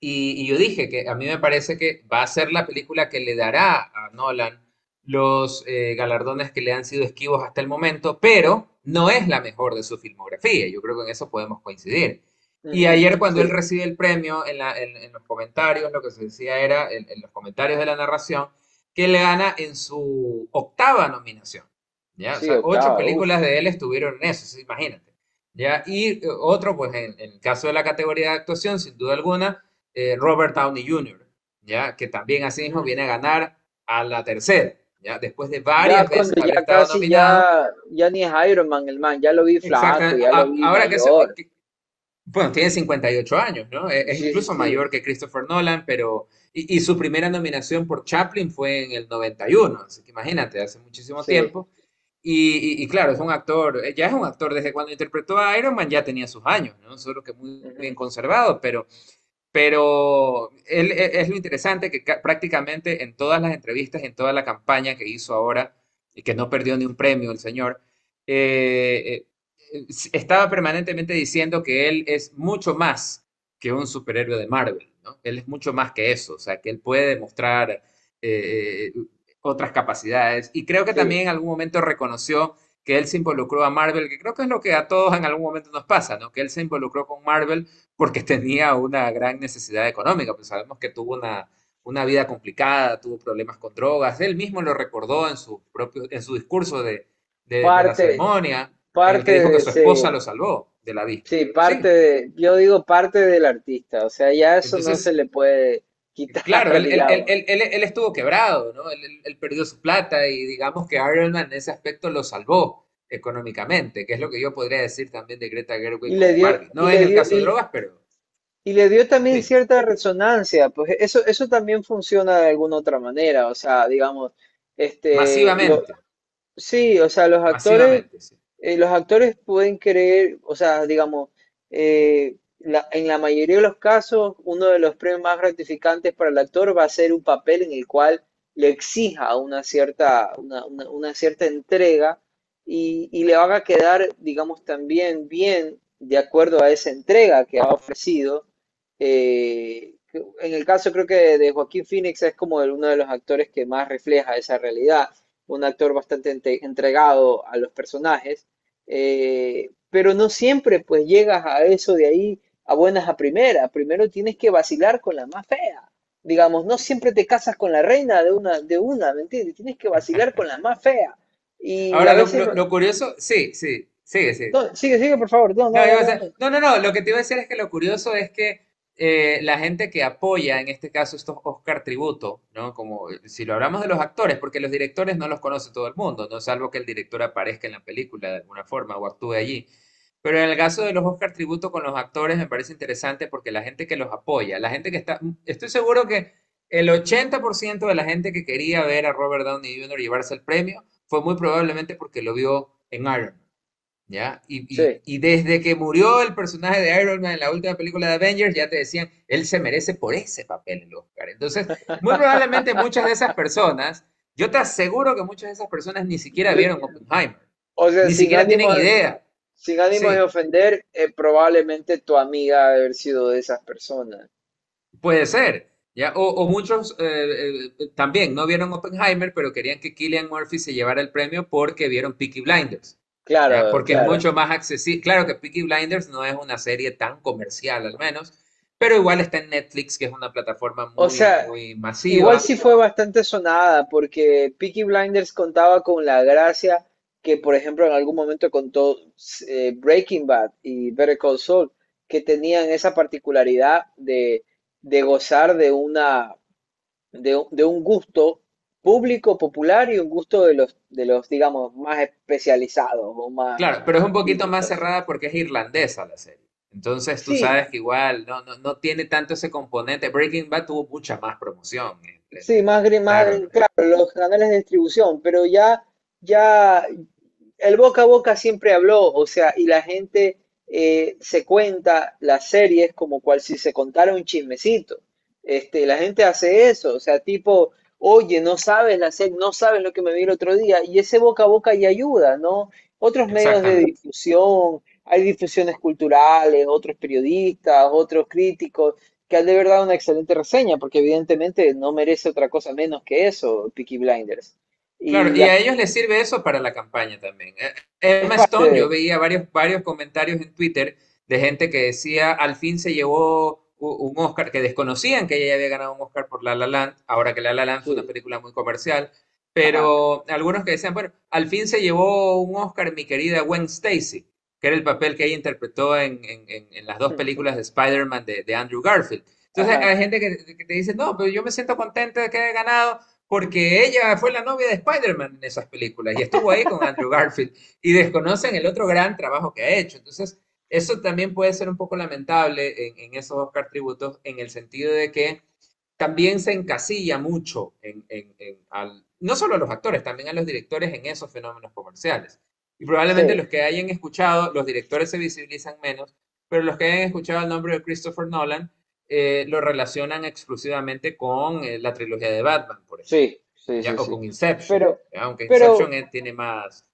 y yo dije que a mí me parece que va a ser la película que le dará a Nolan los galardones que le han sido esquivos hasta el momento, pero no es la mejor de su filmografía. Yo creo que en eso podemos coincidir. Y Ujú. ayer cuando él Sí, recibe el premio, en los comentarios, lo que se decía era, en los comentarios de la narración, que él gana en su octava nominación. ¿Ya? O sí, sea, ocho octava, uff. películas de él estuvieron en eso, sí, imagínate. ¿Ya? Y otro, pues en el caso de la categoría de actuación, sin duda alguna, Robert Downey Jr., ¿ya? Que también asimismo viene a ganar a la tercera, ¿ya? Después de Ya varias cuando veces haber ya estado casi nominado. ya ni es Iron Man el man, ya lo vi flaco, Exactamente. ya lo vi Ahora mayor. bueno, tiene 58 años, ¿no? Es Sí, sí, incluso sí. mayor que Christopher Nolan, pero... Y su primera nominación por Chaplin fue en el 91, así que imagínate, hace muchísimo Sí. tiempo. Y claro, es un actor, ya es un actor desde cuando interpretó a Iron Man, ya tenía sus años, ¿no? Solo que muy bien Ujú. conservado, pero Pero es lo interesante que prácticamente en todas las entrevistas, en toda la campaña que hizo ahora, y que no perdió ni un premio el señor, estaba permanentemente diciendo que él es mucho más que un superhéroe de Marvel, ¿no? Él es mucho más que eso, o sea, que él puede demostrar eh, otras capacidades. Y creo que Sí, también en algún momento reconoció que él se involucró a Marvel, que creo que es lo que a todos en algún momento nos pasa, ¿no? Que él se involucró con Marvel porque tenía una gran necesidad económica, pues sabemos que tuvo una vida complicada, tuvo problemas con drogas, él mismo lo recordó en su discurso de la parte, ceremonia, en el parte que dijo que de, su esposa lo sí, salvó del abismo. sí, parte Sí, de, yo digo parte del artista, o sea, ya eso no se entonces, le puede claro, quitar, digamos. él estuvo quebrado, ¿no? Él perdió su plata y digamos que Iron Man en ese aspecto lo salvó económicamente, que es lo que yo podría decir también de Greta Gerwig Y le con dio, Barbie. No en el caso de drogas, pero y le dio también sí, cierta resonancia, pues eso también funciona de alguna otra manera, o sea, digamos, masivamente, sí, o sea, masivamente, sí. los actores pueden creer, o sea, digamos, en la mayoría de los casos, uno de los premios más gratificantes para el actor va a ser un papel en el cual le exija una cierta entrega y le haga quedar, digamos, también bien de acuerdo a esa entrega que ha ofrecido. En el caso creo que de Joaquín Phoenix es como uno de los actores que más refleja esa realidad, un actor bastante entregado a los personajes, pero no siempre pues llegas a eso de ahí a buenas a primeras. Primero tienes que vacilar con la más fea. Digamos, no siempre te casas con la reina ¿me entiendes? Tienes que vacilar con la más fea. Y a Ahora, veces, lo curioso, sí, sí, sigue, sigue. no, sigue, por favor, no, No, no, dale, dale. no, lo que te iba a decir es que lo curioso es que la gente que apoya, en este caso, estos Oscar tributo, ¿no? Como si lo hablamos de los actores, porque los directores no los conoce todo el mundo, ¿no? Salvo que el director aparezca en la película de alguna forma o actúe allí. Pero en el caso de los Oscar tributo con los actores me parece interesante porque la gente que los apoya, la gente que está, estoy seguro que el 80% de la gente que quería ver a Robert Downey Jr. llevarse el premio fue muy probablemente porque lo vio en Iron Man. ¿Ya? Sí. Y desde que murió el personaje de Iron Man en la última película de Avengers, ya te decían, él se merece por ese papel el Oscar. Entonces, muy probablemente muchas de esas personas, yo te aseguro que muchas de esas personas ni siquiera vieron Oppenheimer, O sea, ni siquiera tienen idea. sin ánimo de Sí, ofender, probablemente tu amiga ha de haber sido de esas personas. puede ser. ¿Ya? O muchos también no vieron Oppenheimer, pero querían que Cillian Murphy se llevara el premio porque vieron Peaky Blinders. ¿Ya? Claro, Porque es claro. mucho más accesible. Claro que Peaky Blinders no es una serie tan comercial al menos, pero igual está en Netflix, que es una plataforma O muy, sea, muy igual masiva. sí fue bastante sonada porque Peaky Blinders contaba con la gracia que, por ejemplo, en algún momento contó Breaking Bad y Better Call Saul, que tenían esa particularidad de gozar de un gusto público popular y un gusto de los, digamos, más especializados o más Claro, pero es un poquito más críticos. cerrada porque es irlandesa la serie. Entonces tú Sí, sabes que igual no tiene tanto ese componente. Breaking Bad tuvo mucha más promoción en sí, pleno. más, Claro, claro, los canales de distribución, pero ya, el boca a boca siempre habló, o sea, y la gente se cuenta las series como cual si se contara un chismecito. La gente hace eso, o sea, tipo, oye, no sabes la serie, no sabes lo que me vi el otro día, y ese boca a boca ya ayuda, ¿no? Otros medios de exactamente. difusión, hay difusiones culturales, otros periodistas, otros críticos que han de verdad una excelente reseña, porque evidentemente no merece otra cosa menos que eso, Peaky Blinders. Claro, Y y a ellos les sirve eso para la campaña también. es Emma parte Stone, yo de, veía varios comentarios en Twitter de gente que decía, al fin se llevó un Oscar, que desconocían que ella ya había ganado un Oscar por La La Land, ahora que La La Land fue una sí, película muy comercial, ajá, pero algunos que decían, bueno, al fin se llevó un Oscar mi querida Gwen Stacy, que era el papel que ella interpretó en las dos películas de Spider-Man de Andrew Garfield. Entonces ajá. hay gente que te dice, no, pero yo me siento contenta de que haya ganado porque ella fue la novia de Spider-Man en esas películas y estuvo ahí con Andrew Garfield y desconocen el otro gran trabajo que ha hecho. Entonces, eso también puede ser un poco lamentable en esos Oscar tributos en el sentido de que también se encasilla mucho no solo a los actores, también a los directores en esos fenómenos comerciales. Y probablemente Sí, los que hayan escuchado, los directores se visibilizan menos, pero los que hayan escuchado el nombre de Christopher Nolan, lo relacionan exclusivamente con la trilogía de Batman, por ejemplo, Sí, sí, ¿ya? sí, O sí. con Inception, Pero, ¿ya? Aunque Inception pero, tiene más,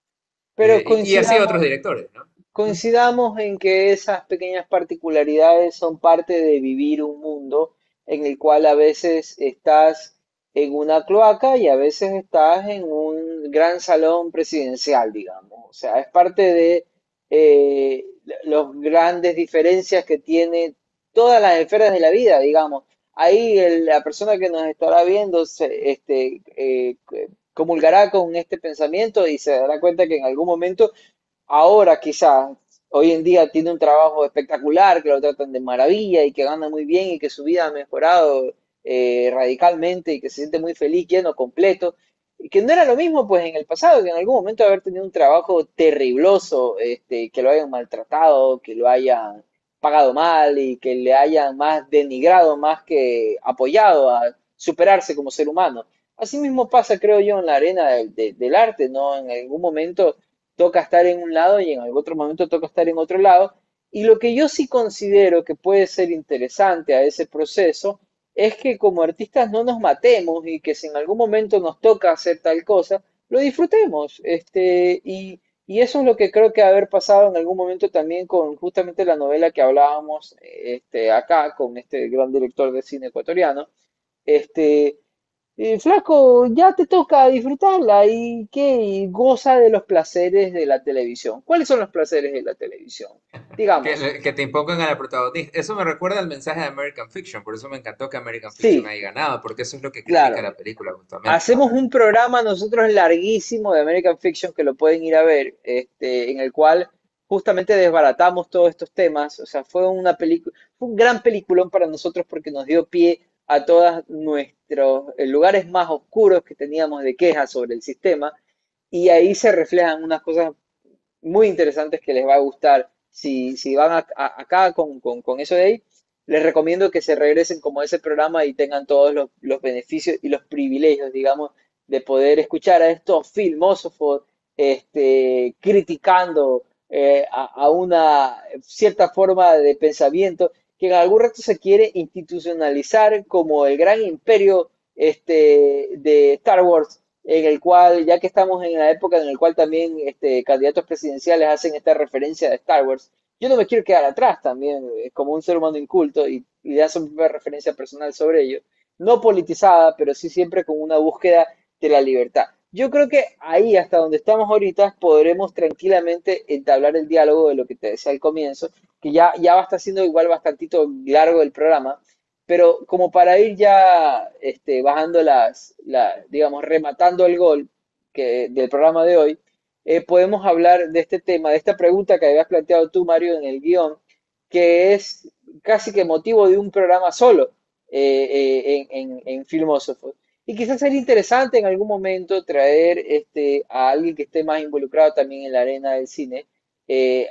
pero y así otros coincidamos, directores, ¿no? Ujú. coincidamos en que esas pequeñas particularidades son parte de vivir un mundo en el cual a veces estás en una cloaca y a veces estás en un gran salón presidencial, digamos. O sea, es parte de las grandes diferencias que tiene todas las esferas de la vida, digamos. Ahí la persona que nos estará viendo comulgará con este pensamiento y se dará cuenta que en algún momento ahora quizás, hoy en día tiene un trabajo espectacular, que lo tratan de maravilla y que gana muy bien y que su vida ha mejorado radicalmente y que se siente muy feliz, lleno, completo. Y que no era lo mismo pues en el pasado, que en algún momento haber tenido un trabajo terribloso, que lo hayan maltratado, que lo hayan pagado mal y que le hayan más denigrado más que apoyado a superarse como ser humano. Así mismo pasa, creo yo, en la arena del arte, ¿no? En algún momento toca estar en un lado y en algún otro momento toca estar en otro lado. Y lo que yo sí considero que puede ser interesante a ese proceso es que como artistas no nos matemos y que si en algún momento nos toca hacer tal cosa, lo disfrutemos. Y eso es lo que creo que haber pasado en algún momento también con justamente la novela que hablábamos acá con este gran director de cine ecuatoriano. Este, Flaco, ya te toca disfrutarla y que y goza de los placeres de la televisión. ¿Cuáles son los placeres de la televisión? Digamos, Que te impongan a la protagonista. Eso me recuerda al mensaje de American Fiction, por eso me encantó que American Fiction sí, haya ganado, porque eso es lo que critica claro. la película justamente, ¿no? Hacemos un programa nosotros larguísimo de American Fiction que lo pueden ir a ver, en el cual justamente desbaratamos todos estos temas. O sea, fue una película, fue un gran peliculón para nosotros porque nos dio pie a todos nuestros lugares más oscuros que teníamos de quejas sobre el sistema. Y ahí se reflejan unas cosas muy interesantes que les va a gustar. Si van acá con eso de ahí, les recomiendo que se regresen como a ese programa y tengan todos los beneficios y los privilegios, digamos, de poder escuchar a estos filmósofos criticando a una cierta forma de pensamiento que en algún rato se quiere institucionalizar como el gran imperio de Star Wars en el cual, ya que estamos en la época en la cual también candidatos presidenciales hacen esta referencia de Star Wars, yo no me quiero quedar atrás también, como un ser humano inculto, y le hace una referencia personal sobre ello, no politizada, pero sí siempre con una búsqueda de la libertad. Yo creo que ahí, hasta donde estamos ahorita, podremos tranquilamente entablar el diálogo de lo que te decía al comienzo, que ya va a estar siendo igual bastantito largo el programa, pero como para ir ya bajando digamos, rematando el gol del programa de hoy, podemos hablar de este tema, de esta pregunta que habías planteado tú, Mario, en el guión, que es casi que motivo de un programa solo en Filmósofos. Y quizás sería interesante en algún momento traer a alguien que esté más involucrado también en la arena del cine,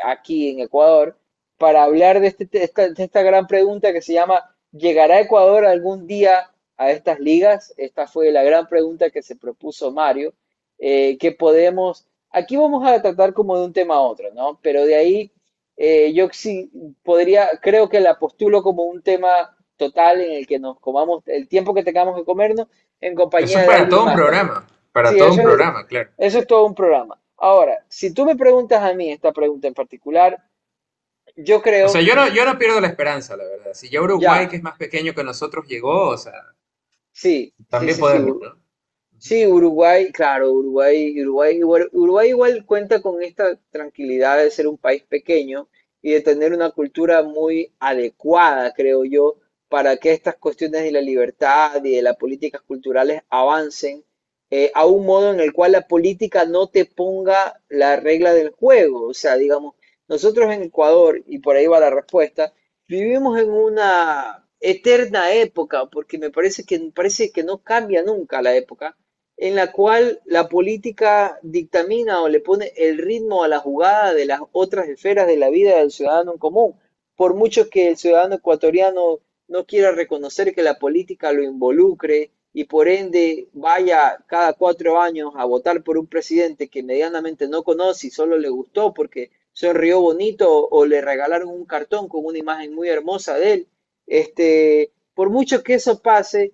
aquí en Ecuador, para hablar de esta gran pregunta que se llama ¿llegará Ecuador algún día a estas ligas? Esta fue la gran pregunta que se propuso Mario, que podemos, aquí vamos a tratar como de un tema a otro, ¿no? Pero de ahí yo sí creo que la postulo como un tema total en el que nos comamos el tiempo que tengamos que comernos en Eso compañía es de alguien más también. para Sí, todo un programa, claro. eso es todo un programa. Ahora, si tú me preguntas a mí esta pregunta en particular, yo O sea, creo, yo no pierdo la esperanza, la verdad. Si ya Uruguay, ya, que es más pequeño que nosotros, llegó, o sea, sí, sí, también sí, sí. podemos, ¿no? Sí, Uruguay, claro, Uruguay igual cuenta con esta tranquilidad de ser un país pequeño y de tener una cultura muy adecuada, creo yo, para que estas cuestiones de la libertad y de las políticas culturales avancen a un modo en el cual la política no te ponga la regla del juego. O sea, digamos, nosotros en Ecuador, y por ahí va la respuesta, vivimos en una eterna época, porque me parece que no cambia nunca la época en la cual la política dictamina o le pone el ritmo a la jugada de las otras esferas de la vida del ciudadano en común. Por mucho que el ciudadano ecuatoriano no quiera reconocer que la política lo involucre y por ende vaya cada 4 años a votar por un presidente que medianamente no conoce y solo le gustó porque sonrió bonito o le regalaron un cartón con una imagen muy hermosa de él, Por mucho que eso pase,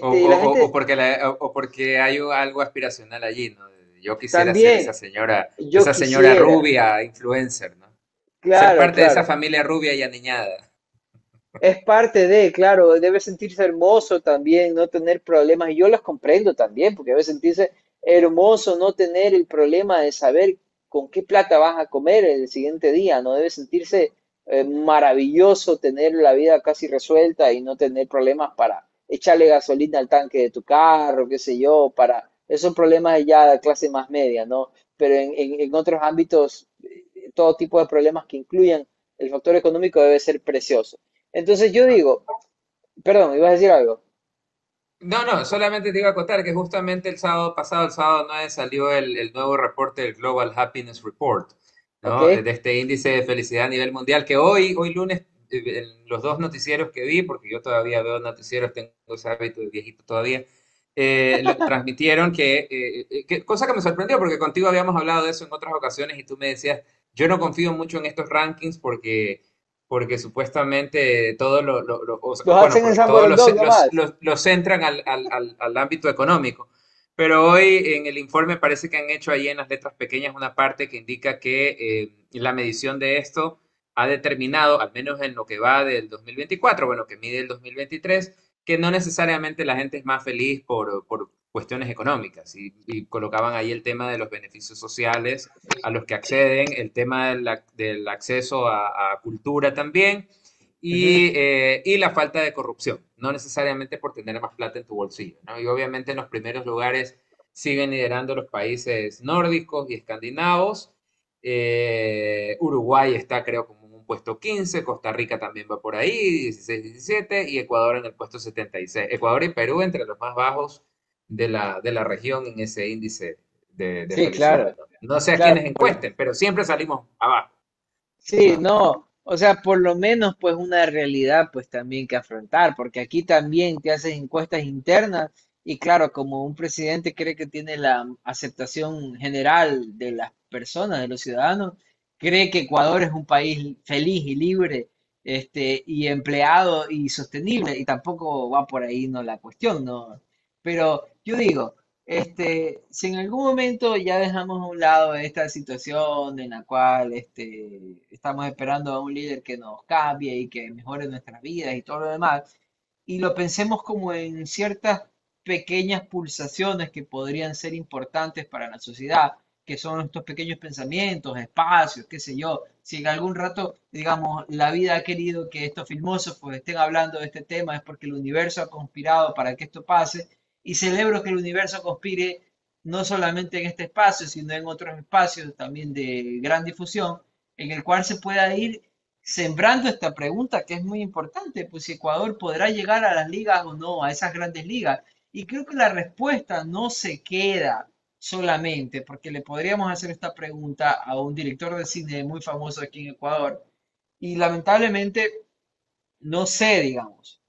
O, la o gente porque o porque hay algo aspiracional allí, ¿no? Yo quisiera ser también, yo esa señora quisiera, rubia influencer, ¿no? Ser claro, parte de esa claro. familia rubia y aniñada. Es parte de, claro, debe sentirse hermoso también, no tener problemas. Y yo los comprendo también, porque debe sentirse hermoso no tener el problema de saber con qué plata vas a comer el siguiente día, ¿no? Debe sentirse maravilloso tener la vida casi resuelta y no tener problemas para echarle gasolina al tanque de tu carro, qué sé yo, para... Esos son problemas ya de clase más media, ¿no? Pero en otros ámbitos, todo tipo de problemas que incluyan el factor económico debe ser precioso. Entonces yo digo, perdón, ibas a decir algo. No, no, solamente te iba a contar que justamente el sábado pasado, el sábado 9, salió el nuevo reporte del Global Happiness Report, ¿Ok? ¿no? De este índice de felicidad a nivel mundial, que hoy lunes, en los dos noticieros que vi, porque yo todavía veo noticieros, tengo ese hábito de viejito todavía, transmitieron cosa que me sorprendió, porque contigo habíamos hablado de eso en otras ocasiones y tú me decías, yo no confío mucho en estos rankings porque supuestamente todo Los bueno, hacen en porque San todos Borondón nomás. los centran al ámbito económico. Pero hoy en el informe parece que han hecho ahí en las letras pequeñas una parte que indica que la medición de esto ha determinado, al menos en lo que va del 2024, bueno, que mide el 2023, que no necesariamente la gente es más feliz por cuestiones económicas. Y colocaban ahí el tema de los beneficios sociales a los que acceden, el tema del acceso a cultura también Ujú. y la falta de corrupción, no necesariamente por tener más plata en tu bolsillo, ¿no? Y obviamente en los primeros lugares siguen liderando los países nórdicos y escandinavos. Uruguay está creo como en un puesto 15, Costa Rica también va por ahí, 16, 17, y Ecuador en el puesto 76. Ecuador y Perú entre los más bajos de la región en ese índice de Sí, felicidad, claro, ¿no? No sé a claro. quiénes encuesten, pero siempre salimos abajo, Sí, ¿no? no, o sea, por lo menos pues una realidad pues también que afrontar, porque aquí también te hacen encuestas internas y claro, como un presidente cree que tiene la aceptación general de las personas, de los ciudadanos, cree que Ecuador es un país feliz y libre, y empleado y sostenible, y tampoco va por ahí no la cuestión, ¿no? Pero yo digo, si en algún momento ya dejamos a un lado esta situación en la cual estamos esperando a un líder que nos cambie y que mejore nuestras vidas y todo lo demás, y lo pensemos como en ciertas pequeñas pulsaciones que podrían ser importantes para la sociedad, que son estos pequeños pensamientos, espacios, qué sé yo. Si en algún rato, digamos, la vida ha querido que estos filósofos estén hablando de este tema, es porque el universo ha conspirado para que esto pase, y celebro que el universo conspire no solamente en este espacio, sino en otros espacios también de gran difusión, en el cual se pueda ir sembrando esta pregunta que es muy importante, pues si Ecuador podrá llegar a las ligas o no, a esas grandes ligas. Y creo que la respuesta no se queda solamente, porque le podríamos hacer esta pregunta a un director de cine muy famoso aquí en Ecuador, y lamentablemente no sé, digamos,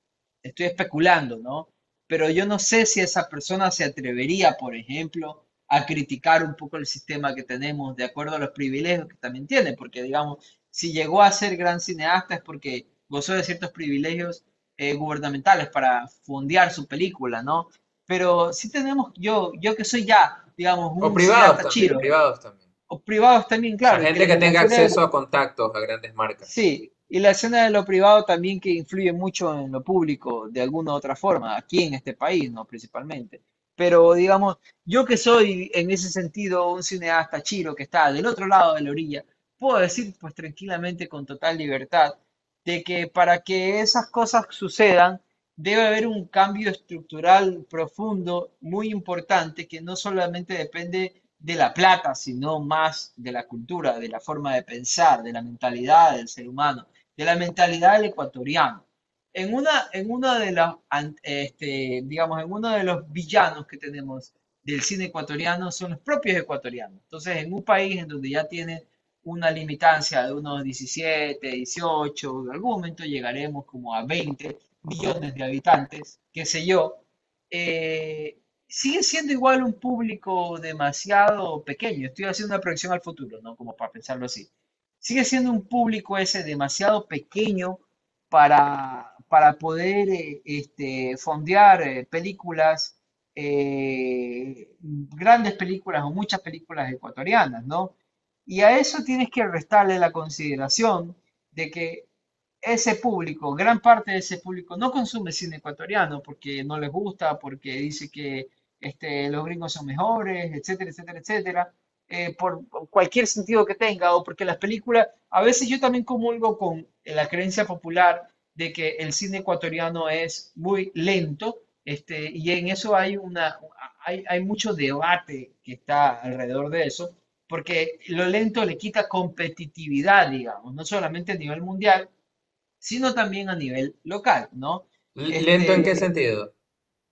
estoy especulando, ¿no? Pero yo no sé si esa persona se atrevería, por ejemplo, a criticar un poco el sistema que tenemos de acuerdo a los privilegios que también tiene, porque digamos, si llegó a ser gran cineasta es porque gozó de ciertos privilegios gubernamentales para fondear su película, ¿no? Pero sí tenemos, yo que soy ya, digamos, O un cineasta chiro, privados también. o privados también, O sea, claro, es que gente que la tenga escena acceso a contactos a grandes marcas. sí, y la escena de lo privado también que influye mucho en lo público de alguna u otra forma, aquí en este país, ¿no? Principalmente. Pero digamos, yo que soy en ese sentido un cineasta chiro que está del otro lado de la orilla, puedo decir pues tranquilamente con total libertad de que para que esas cosas sucedan debe haber un cambio estructural profundo, muy importante, que no solamente depende de la plata, sino más de la cultura, de la forma de pensar, de la mentalidad del ser humano, de la mentalidad del ecuatoriano. En una de las, digamos, en uno de los villanos que tenemos del cine ecuatoriano son los propios ecuatorianos. Entonces, en un país en donde ya tiene una limitancia de unos 17, 18, en algún momento llegaremos como a 20 millones de habitantes, qué sé yo, sigue siendo igual un público demasiado pequeño. Estoy haciendo una proyección al futuro, ¿no? Como para pensarlo así. Sigue siendo un público ese demasiado pequeño para poder fondear películas, grandes películas o muchas películas ecuatorianas, ¿no? Y a eso tienes que restarle la consideración de que ese público, gran parte de ese público no consume cine ecuatoriano porque no les gusta, porque dice que los gringos son mejores, etcétera, etcétera, etcétera, por cualquier sentido que tenga, o porque las películas, a veces yo también comulgo con la creencia popular de que el cine ecuatoriano es muy lento, y en eso hay mucho debate que está alrededor de eso, porque lo lento le quita competitividad, digamos, no solamente a nivel mundial, sino también a nivel local, ¿no? ¿Lento en qué Este, sentido?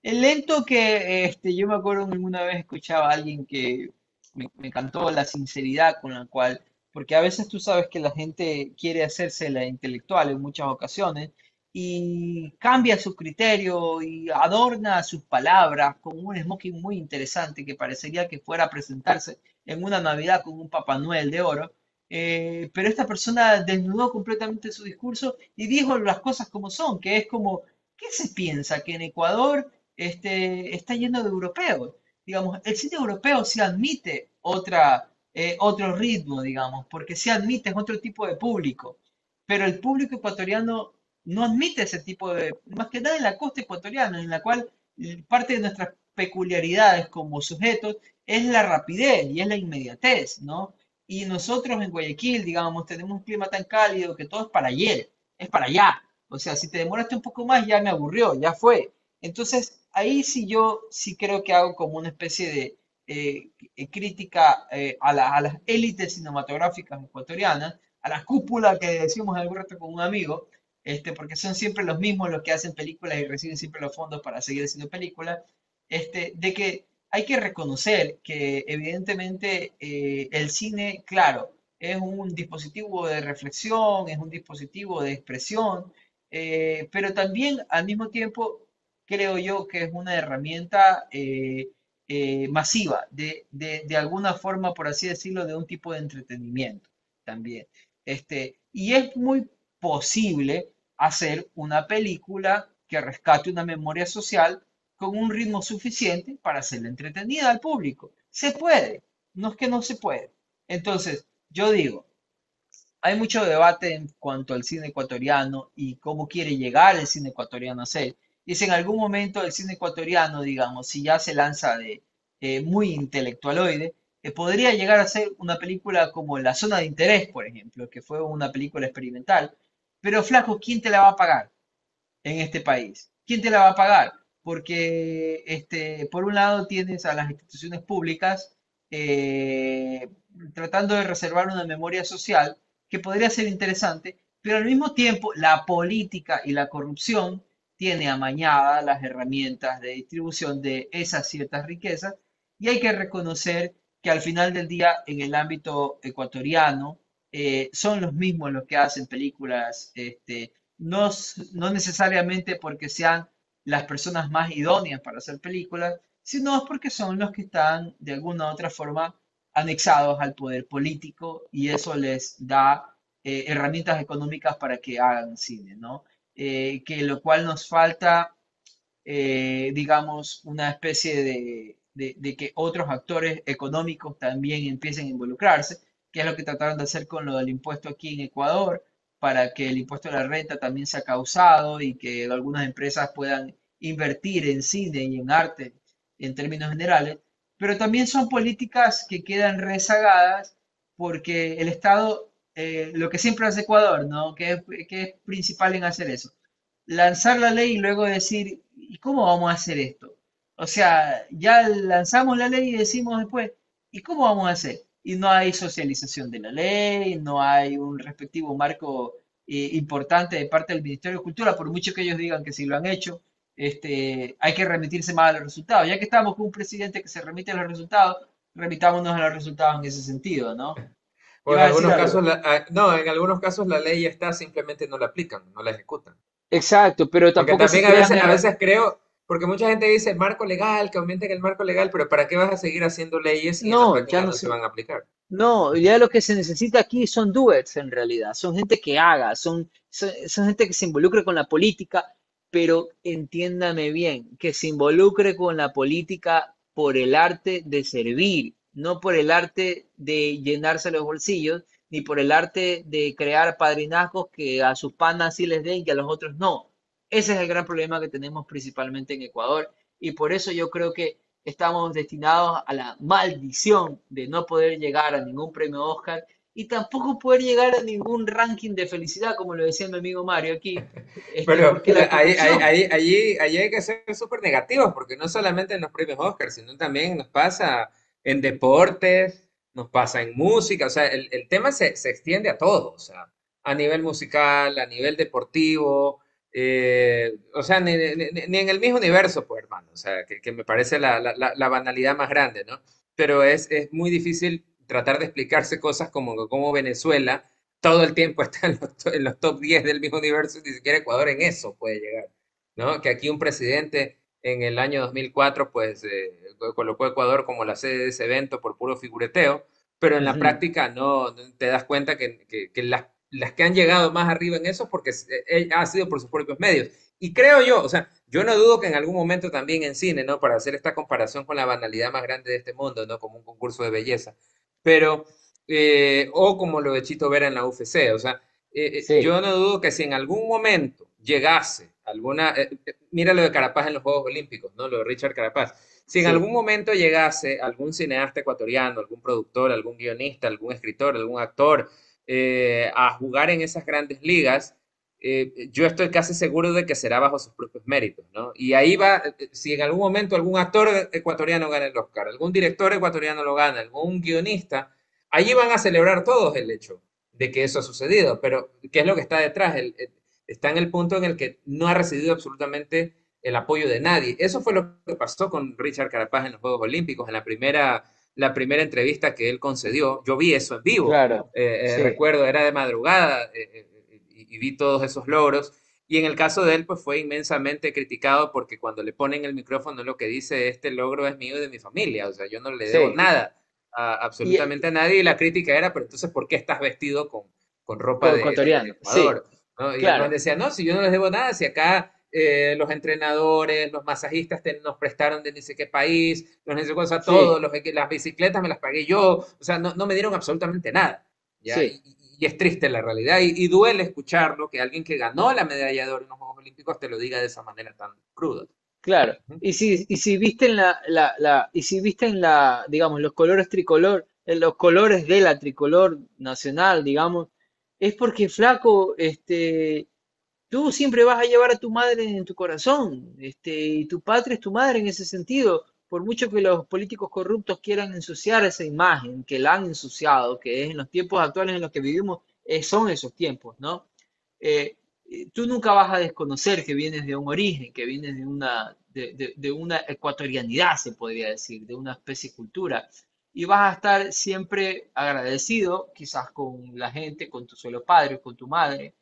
el lento que yo me acuerdo que una vez escuchaba a alguien que me encantó la sinceridad con la cual, porque a veces tú sabes que la gente quiere hacerse la intelectual en muchas ocasiones y cambia su criterio y adorna sus palabras con un smoking muy interesante que parecería que fuera a presentarse en una Navidad con un Papá Noel de oro. Pero esta persona desnudó completamente su discurso y dijo las cosas como son, que es como, ¿qué se piensa? Que en Ecuador está lleno de europeos. Digamos, el cine europeo se admite otro ritmo, digamos, porque se admite es otro tipo de público. Pero el público ecuatoriano no admite ese tipo de, más que nada en la costa ecuatoriana, en la cual parte de nuestras peculiaridades como sujetos es la rapidez y es la inmediatez, ¿no? Y nosotros en Guayaquil, digamos, tenemos un clima tan cálido que todo es para ayer, es para allá. O sea, si te demoraste un poco más, ya me aburrió, ya fue. Entonces, ahí sí yo sí creo que hago como una especie de crítica a las élites cinematográficas ecuatorianas, a la cúpula que decimos algún rato con un amigo, porque son siempre los mismos los que hacen películas y reciben siempre los fondos para seguir haciendo películas, de que hay que reconocer que evidentemente el cine, claro, es un dispositivo de reflexión, es un dispositivo de expresión, pero también al mismo tiempo creo yo que es una herramienta masiva, de alguna forma, por así decirlo, de un tipo de entretenimiento también. Y es muy posible hacer una película que rescate una memoria social con un ritmo suficiente para hacerla entretenida al público. Se puede, no es que no se puede. Entonces, yo digo, hay mucho debate en cuanto al cine ecuatoriano y cómo quiere llegar el cine ecuatoriano a ser. Y si en algún momento el cine ecuatoriano, digamos, si ya se lanza de muy intelectualoide, podría llegar a ser una película como La Zona de Interés, por ejemplo, que fue una película experimental. Pero flaco, ¿quién te la va a pagar en este país? ¿Quién te la va a pagar? Porque por un lado tienes a las instituciones públicas eh, tratando de reservar una memoria social que podría ser interesante, pero al mismo tiempo la política y la corrupción tiene amañadas las herramientas de distribución de esas ciertas riquezas y hay que reconocer que al final del día en el ámbito ecuatoriano son los mismos los que hacen películas, no, no necesariamente porque sean las personas más idóneas para hacer películas, sino porque son los que están de alguna u otra forma anexados al poder político y eso les da herramientas económicas para que hagan cine, ¿no? Que lo cual nos falta, digamos, una especie de que otros actores económicos también empiecen a involucrarse, que es lo que trataron de hacer con lo del impuesto aquí en Ecuador, para que el impuesto a la renta también sea causado y que algunas empresas puedan invertir en cine y en arte en términos generales, pero también son políticas que quedan rezagadas porque el Estado, lo que siempre hace Ecuador, ¿no? Que es principal en hacer eso, lanzar la ley y luego decir, ¿y cómo vamos a hacer esto? O sea, ya lanzamos la ley y decimos después, ¿y cómo vamos a hacer? Y no hay socialización de la ley, no hay un respectivo marco importante de parte del Ministerio de Cultura, por mucho que ellos digan que sí lo han hecho, hay que remitirse más a los resultados. Ya que estamos con un presidente que se remite a los resultados, remitámonos a los resultados en ese sentido, ¿no? O en ¿Ibas a decir algunos algo? casos, no, en algunos casos la ley ya está, simplemente no la aplican, no la ejecutan. Exacto, pero Porque tampoco se también crean a veces creo, porque mucha gente dice el marco legal, que aumenten el marco legal, pero ¿para qué vas a seguir haciendo leyes si en la no, ya práctica no no se se, van a aplicar? no, ya lo que se necesita aquí son doers en realidad, son gente que haga, son son gente que se involucre con la política, pero entiéndame bien, que se involucre con la política por el arte de servir, no por el arte de llenarse los bolsillos, ni por el arte de crear padrinazgos que a sus panas sí les den y a los otros no. Ese es el gran problema que tenemos principalmente en Ecuador y por eso yo creo que estamos destinados a la maldición de no poder llegar a ningún premio Oscar y tampoco poder llegar a ningún ranking de felicidad, como lo decía mi amigo Mario aquí, Pero porque la corrupción. allí hay que ser súper negativos, porque no solamente en los premios Oscar, sino también nos pasa en deportes, nos pasa en música, o sea, el tema se extiende a todo, o sea, a nivel musical, a nivel deportivo, o sea, ni en el mismo universo, pues, hermano, o sea, que me parece la banalidad más grande, ¿no? Pero es muy difícil tratar de explicarse cosas como Venezuela todo el tiempo está en los top 10 del mismo universo y ni siquiera Ecuador en eso puede llegar, ¿no? Que aquí un presidente en el año 2004 pues colocó a Ecuador como la sede de ese evento por puro figureteo, pero en la Ujú, práctica no te das cuenta que las que han llegado más arriba en eso porque ha sido por sus propios medios. Y creo yo, o sea, yo no dudo que en algún momento también en cine, ¿no? Para hacer esta comparación con la banalidad más grande de este mundo, ¿no? Como un concurso de belleza. Pero o como lo de Chito Vera en la UFC. O sea, sí, yo no dudo que si en algún momento llegase alguna, mira lo de Carapaz en los Juegos Olímpicos, ¿no? Lo de Richard Carapaz. Si en sí. algún momento llegase algún cineasta ecuatoriano, algún productor, algún guionista, algún escritor, algún actor a jugar en esas grandes ligas, yo estoy casi seguro de que será bajo sus propios méritos, ¿no? Y ahí va, si en algún momento algún actor ecuatoriano gana el Oscar, algún director ecuatoriano lo gana, algún guionista, allí van a celebrar todos el hecho de que eso ha sucedido, pero ¿qué es lo que está detrás? Está en el punto en el que no ha recibido absolutamente el apoyo de nadie. Eso fue lo que pasó con Richard Carapaz en los Juegos Olímpicos, en la primera entrevista que él concedió. Yo vi eso en vivo, Claro, sí, recuerdo, era de madrugada y vi todos esos logros. Y en el caso de él, pues fue inmensamente criticado porque cuando le ponen el micrófono lo que dice, este logro es mío y de mi familia, o sea, yo no le debo sí. nada Y, absolutamente a nadie y la crítica era, pero entonces, ¿por qué estás vestido con ropa de ecuatoriano, sí, Ecuador? ¿No? Y el man claro, decía, no, si yo no les debo nada, si acá los entrenadores, los masajistas nos prestaron de ni sé qué país, los no sé qué cosa, todo, sí, las bicicletas me las pagué yo, o sea, no me dieron absolutamente nada. ¿Ya? sí. Y es triste la realidad y duele escucharlo que alguien que ganó la medalla de oro en los Juegos Olímpicos te lo diga de esa manera tan cruda. Claro. Ujú. Y si viste en y si viste en digamos, los colores tricolor, en los colores de la tricolor nacional, digamos, es porque flaco, tú siempre vas a llevar a tu madre en tu corazón, y tu patria es tu madre en ese sentido. Por mucho que los políticos corruptos quieran ensuciar esa imagen, que la han ensuciado, que es en los tiempos actuales en los que vivimos, son esos tiempos, ¿no? Eh, Tú nunca vas a desconocer que vienes de un origen, que vienes de una ecuatorianidad, se podría decir, de una especie de cultura. Y vas a estar siempre agradecido, quizás con la gente, con tu solo padre, con tu madre,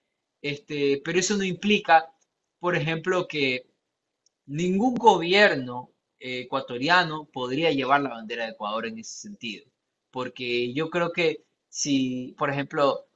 pero eso no implica, por ejemplo, que ningún gobierno ecuatoriano podría llevar la bandera de Ecuador en ese sentido. Porque yo creo que si, por ejemplo,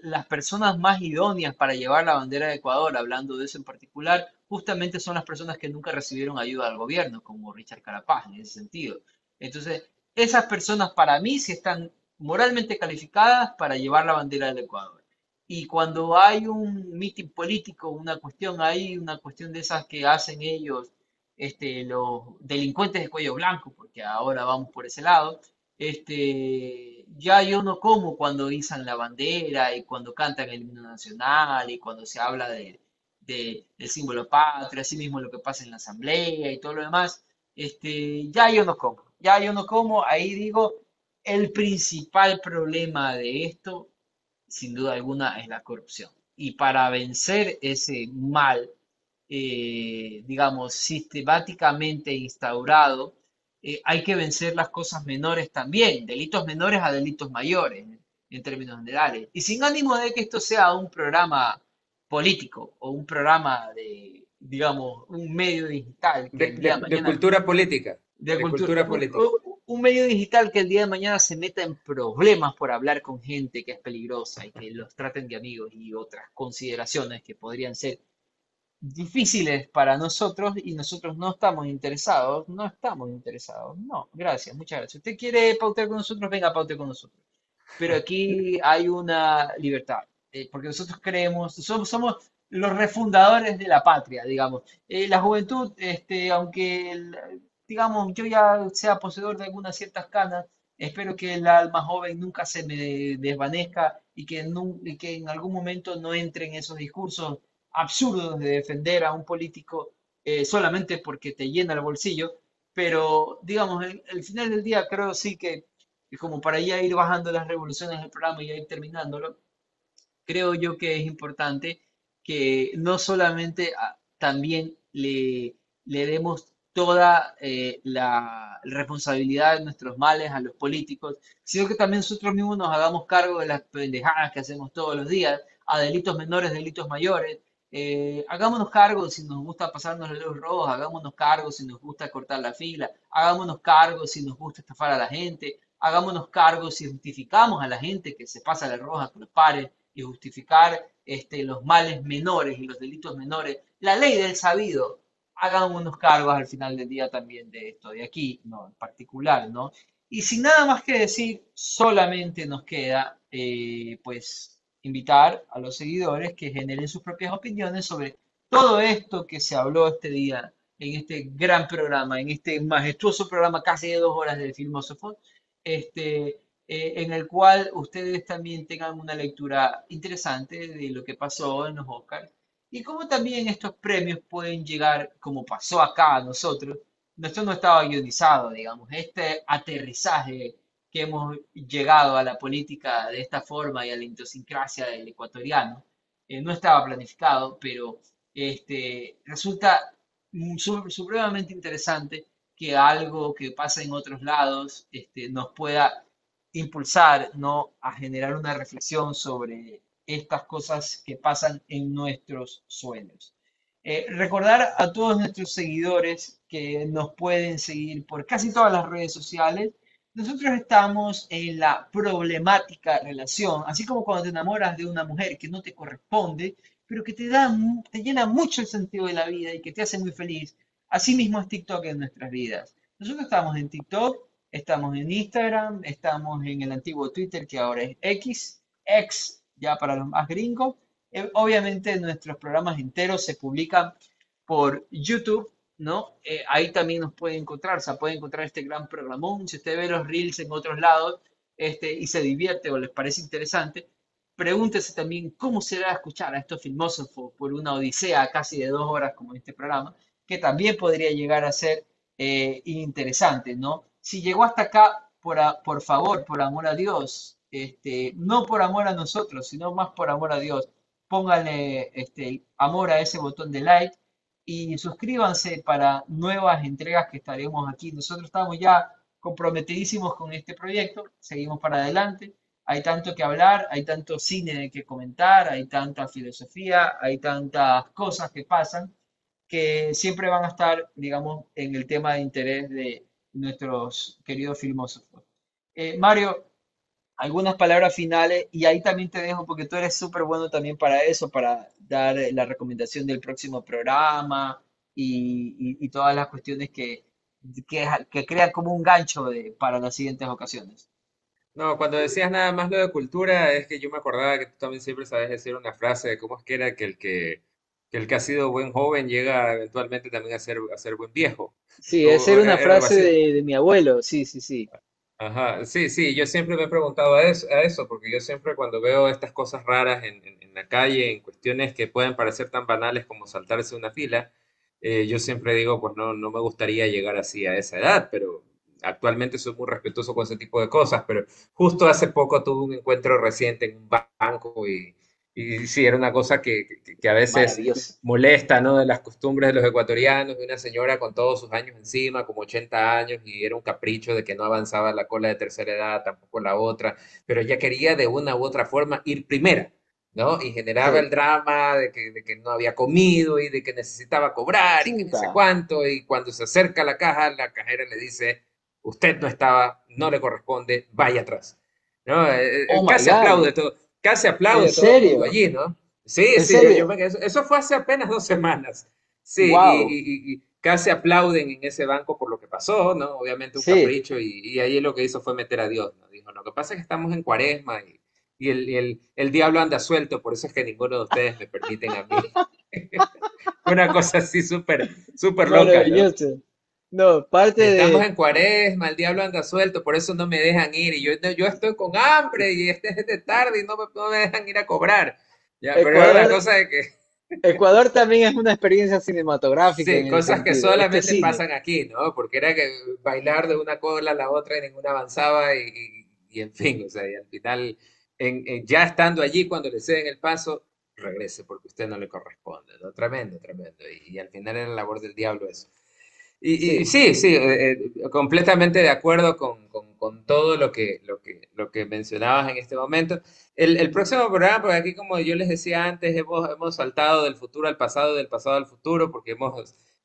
las personas más idóneas para llevar la bandera de Ecuador, hablando de eso en particular, justamente son las personas que nunca recibieron ayuda del gobierno, como Richard Carapaz en ese sentido. Entonces, esas personas para mí sí están moralmente calificadas para llevar la bandera del Ecuador. Y cuando hay un mitin político, una cuestión ahí, una cuestión de esas que hacen ellos, los delincuentes de cuello blanco, porque ahora vamos por ese lado, ya yo no como cuando izan la bandera y cuando cantan el himno nacional y cuando se habla del símbolo patria, así mismo lo que pasa en la asamblea y todo lo demás, ya yo no como, ahí digo, el principal problema de esto sin duda alguna, es la corrupción. Y para vencer ese mal, digamos, sistemáticamente instaurado, hay que vencer las cosas menores también, delitos menores a delitos mayores, en términos generales. Y sin ánimo de que esto sea un programa político o un programa de, digamos, un medio digital que el día de De mañana cultura política, de de cultura, cultura política. un medio digital que el día de mañana se meta en problemas por hablar con gente que es peligrosa y que los traten de amigos y otras consideraciones que podrían ser difíciles para nosotros y nosotros no estamos interesados, no estamos interesados. No, gracias, muchas gracias. ¿Usted quiere pautear con nosotros? Venga, paute con nosotros. Pero aquí hay una libertad, porque nosotros creemos, somos los refundadores de la patria, digamos. La juventud, aunque, digamos, yo ya sea poseedor de algunas ciertas canas, espero que el alma joven nunca se me desvanezca y que en algún momento no entre en esos discursos absurdos de defender a un político solamente porque te llena el bolsillo. Pero, digamos, al final del día creo sí que y como para ya ir bajando las revoluciones del programa y ya ir terminándolo, creo yo que es importante que no solamente también le demos toda la responsabilidad de nuestros males a los políticos, sino que también nosotros mismos nos hagamos cargo de las pendejadas que hacemos todos los días, a delitos menores, delitos mayores. Hagámonos cargo si nos gusta pasarnos la luz roja, hagámonos cargo si nos gusta cortar la fila, hagámonos cargo si nos gusta estafar a la gente, hagámonos cargo si justificamos a la gente que se pasa la roja, que los pare y justificar los males menores y los delitos menores. La ley del sabido, hagan unos cargos al final del día también de esto de aquí, ¿no? En particular, ¿no? Y sin nada más que decir, solamente nos queda, pues, invitar a los seguidores que generen sus propias opiniones sobre todo esto que se habló este día en este gran programa, en este majestuoso programa casi de 2 horas del Filmósofo, en el cual ustedes también tengan una lectura interesante de lo que pasó en los Oscars y cómo también estos premios pueden llegar, como pasó acá a nosotros. Esto no estaba guionizado, digamos, este aterrizaje que hemos llegado a la política de esta forma y a la idiosincrasia del ecuatoriano, no estaba planificado, pero resulta supremamente interesante que algo que pasa en otros lados nos pueda impulsar, ¿no? A generar una reflexión sobre estas cosas que pasan en nuestros sueños. Recordar a todos nuestros seguidores que nos pueden seguir por casi todas las redes sociales. Nosotros estamos en la problemática relación, así como cuando te enamoras de una mujer que no te corresponde, pero que te llena mucho el sentido de la vida y que te hace muy feliz. Así mismo es TikTok en nuestras vidas. Nosotros estamos en TikTok, estamos en Instagram, estamos en el antiguo Twitter que ahora es X ya para los más gringos. Obviamente nuestros programas enteros se publican por YouTube, ¿no? Ahí también nos puede encontrar, o sea, puede encontrar este gran programón. Si usted ve los reels en otros lados y se divierte o les parece interesante, pregúntese también cómo será escuchar a estos filósofos por una odisea casi de 2 horas como este programa, que también podría llegar a ser interesante, ¿no? Si llegó hasta acá, por favor, por amor a Dios, no por amor a nosotros, sino más por amor a Dios, pónganle amor a ese botón de like y suscríbanse para nuevas entregas que estaremos aquí. Nosotros estamos ya comprometidísimos con este proyecto, seguimos para adelante. Hay tanto que hablar, hay tanto cine que comentar, hay tanta filosofía, hay tantas cosas que pasan que siempre van a estar, digamos, en el tema de interés de nuestros queridos filósofos. Mario, algunas palabras finales y ahí también te dejo porque tú eres súper bueno también para eso, para dar la recomendación del próximo programa y todas las cuestiones que crean como un gancho para las siguientes ocasiones. No, cuando decías nada más lo de cultura, es que yo me acordaba que tú también siempre sabes decir una frase de cómo es que era que el que ha sido buen joven llega eventualmente también a ser buen viejo. Sí, esa O, era una algo frase así. de mi abuelo, sí, sí, sí. Ajá, sí, sí, yo siempre me he preguntado a eso, porque yo siempre cuando veo estas cosas raras en la calle, en cuestiones que pueden parecer tan banales como saltarse una fila, yo siempre digo, pues no, no me gustaría llegar así a esa edad, pero actualmente soy muy respetuoso con ese tipo de cosas, pero justo hace poco tuve un encuentro reciente en un banco y sí, era una cosa que a veces Maravilloso. molesta, ¿no? De las costumbres de los ecuatorianos, de una señora con todos sus años encima, como 80 años, y era un capricho de que no avanzaba la cola de tercera edad, tampoco la otra, pero ella quería de una u otra forma ir primera, ¿no? Y generaba el Sí. drama de que no había comido y de que necesitaba cobrar y que ni sé Chuta. cuánto, y cuando se acerca a la caja, la cajera le dice, usted no estaba, no le corresponde, vaya atrás. ¿No? Oh my Casi God. aplaude todo, casi ¿En aplaude todo el mundo serio? allí, ¿no? Sí, ¿En sí, serio? eso fue hace apenas 2 semanas. Sí, Wow. y casi aplauden en ese banco por lo que pasó, ¿no? Obviamente un Sí. capricho, y ahí lo que hizo fue meter a Dios, ¿no? Dijo, lo que pasa es que estamos en cuaresma y el diablo anda suelto, por eso es que ninguno de ustedes me permiten a mí. Una cosa así súper, súper loca, ¿no? Maravilloso. No, parte Estamos de... en cuaresma, el diablo anda suelto, por eso no me dejan ir. Y yo estoy con hambre y es de tarde y no me dejan ir a cobrar. Ya, pero es una Ecuador, cosa de que, Ecuador también es una experiencia cinematográfica sí, en el cosas que sentido. Este solamente cine. pasan aquí, ¿no? Porque era que bailar de una cola a la otra y ninguna avanzaba y en fin, o sea, y al final, ya estando allí, cuando le ceden el paso, regrese porque usted no le corresponde, ¿no? Tremendo, tremendo. Y al final era la labor del diablo eso. Y Sí. sí, sí, completamente de acuerdo con todo lo que mencionabas en este momento. El próximo programa, porque aquí como yo les decía antes, hemos saltado del futuro al pasado, del pasado al futuro, porque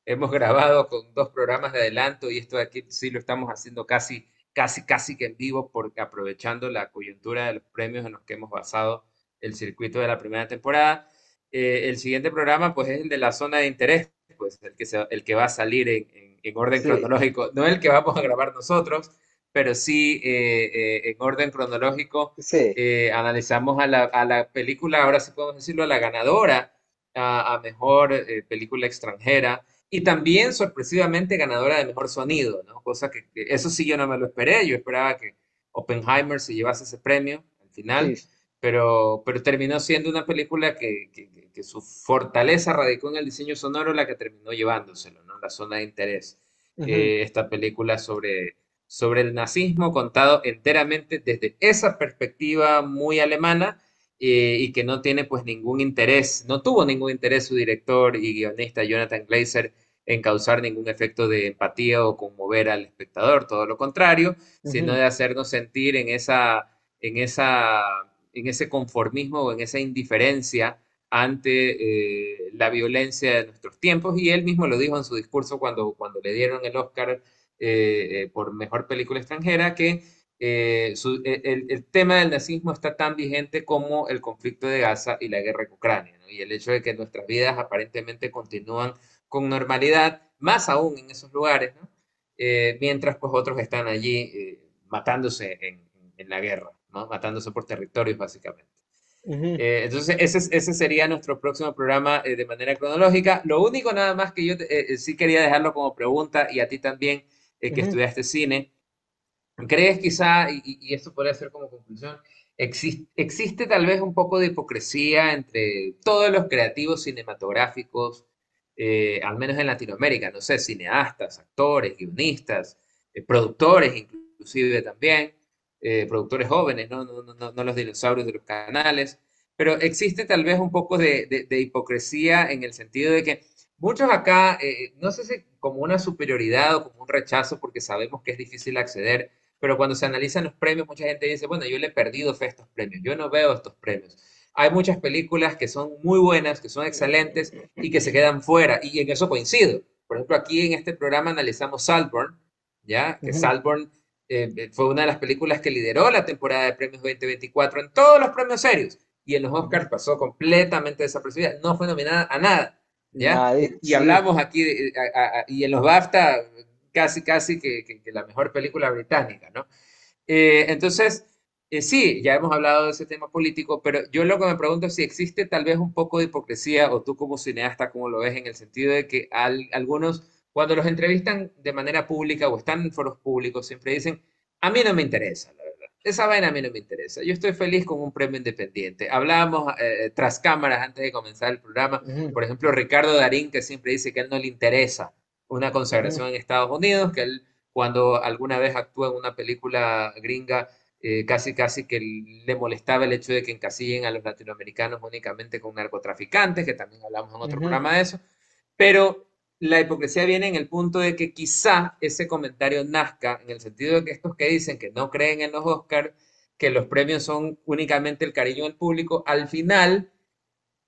hemos grabado con 2 programas de adelanto y esto de aquí sí lo estamos haciendo casi, casi, casi que en vivo, porque aprovechando la coyuntura de los premios en los que hemos basado el circuito de la primera temporada. El siguiente programa, pues, es el de la zona de interés, pues el que va a salir en orden Sí. cronológico, no el que vamos a grabar nosotros, pero sí en orden cronológico. Sí. Analizamos a la película, ahora sí podemos decirlo, a la ganadora a mejor película extranjera y también sorpresivamente ganadora de mejor sonido, ¿no? Cosa que eso sí yo no me lo esperé, yo esperaba que Oppenheimer se llevase ese premio al Sí. final, pero terminó siendo una película que su fortaleza radicó en el diseño sonoro, la que terminó llevándoselo, ¿no? La zona de interés. Ujú, Esta película sobre el nazismo, contado enteramente desde esa perspectiva muy alemana, y que no tiene pues ningún interés, no tuvo ningún interés su director y guionista Jonathan Glazer en causar ningún efecto de empatía o conmover al espectador, todo lo contrario, sino ujú, de hacernos sentir en esa, en ese conformismo o en esa indiferencia ante la violencia de nuestros tiempos. Y él mismo lo dijo en su discurso cuando le dieron el Oscar por mejor película extranjera, que el tema del nazismo está tan vigente como el conflicto de Gaza y la guerra en Ucrania, ¿no? Y el hecho de que nuestras vidas aparentemente continúan con normalidad, más aún en esos lugares, ¿no? Mientras pues otros están allí matándose en la guerra, ¿no? Matándose por territorios básicamente. ujú, Entonces, ese sería nuestro próximo programa de manera cronológica. Lo único nada más que yo sí quería dejarlo como pregunta, y a ti también, que ujú. estudiaste cine, ¿crees quizá, y esto podría ser como conclusión, existe tal vez un poco de hipocresía entre todos los creativos cinematográficos, al menos en Latinoamérica, no sé, cineastas, actores, guionistas, productores inclusive también, productores jóvenes, ¿no? No los dinosaurios de los canales, pero existe tal vez un poco de hipocresía en el sentido de que muchos acá, no sé si como una superioridad o como un rechazo porque sabemos que es difícil acceder, pero cuando se analizan los premios, mucha gente dice, bueno, yo le he perdido fe a estos premios, yo no veo estos premios. Hay muchas películas que son muy buenas, que son excelentes y que se quedan fuera, y en eso coincido. Por ejemplo, aquí en este programa analizamos Saltburn, ¿ya? Que Ujú. Saltburn fue una de las películas que lideró la temporada de premios 2024 en todos los premios serios, y en los Oscars pasó completamente desapercibida, no fue nominada a nada, ¿ya? Nadie, Y sí. hablamos aquí, y en los BAFTA, casi, casi que la mejor película británica, ¿no? Entonces, sí, ya hemos hablado de ese tema político, pero yo lo que me pregunto es si existe tal vez un poco de hipocresía, o tú como cineasta, ¿cómo lo ves? En el sentido de que algunos, cuando los entrevistan de manera pública o están en foros públicos, siempre dicen, a mí no me interesa, la verdad. Esa vaina a mí no me interesa. Yo estoy feliz con un premio independiente. Hablábamos tras cámaras antes de comenzar el programa. Ujú, Por ejemplo, Ricardo Darín, que siempre dice que a él no le interesa una ujú, consagración en Estados Unidos, que él cuando alguna vez actúa en una película gringa, casi casi que le molestaba el hecho de que encasillen a los latinoamericanos únicamente con narcotraficantes, que también hablamos en otro ujú. programa de eso, pero la hipocresía viene en el punto de que quizá ese comentario nazca en el sentido de que estos que dicen que no creen en los Oscars, que los premios son únicamente el cariño del público, al final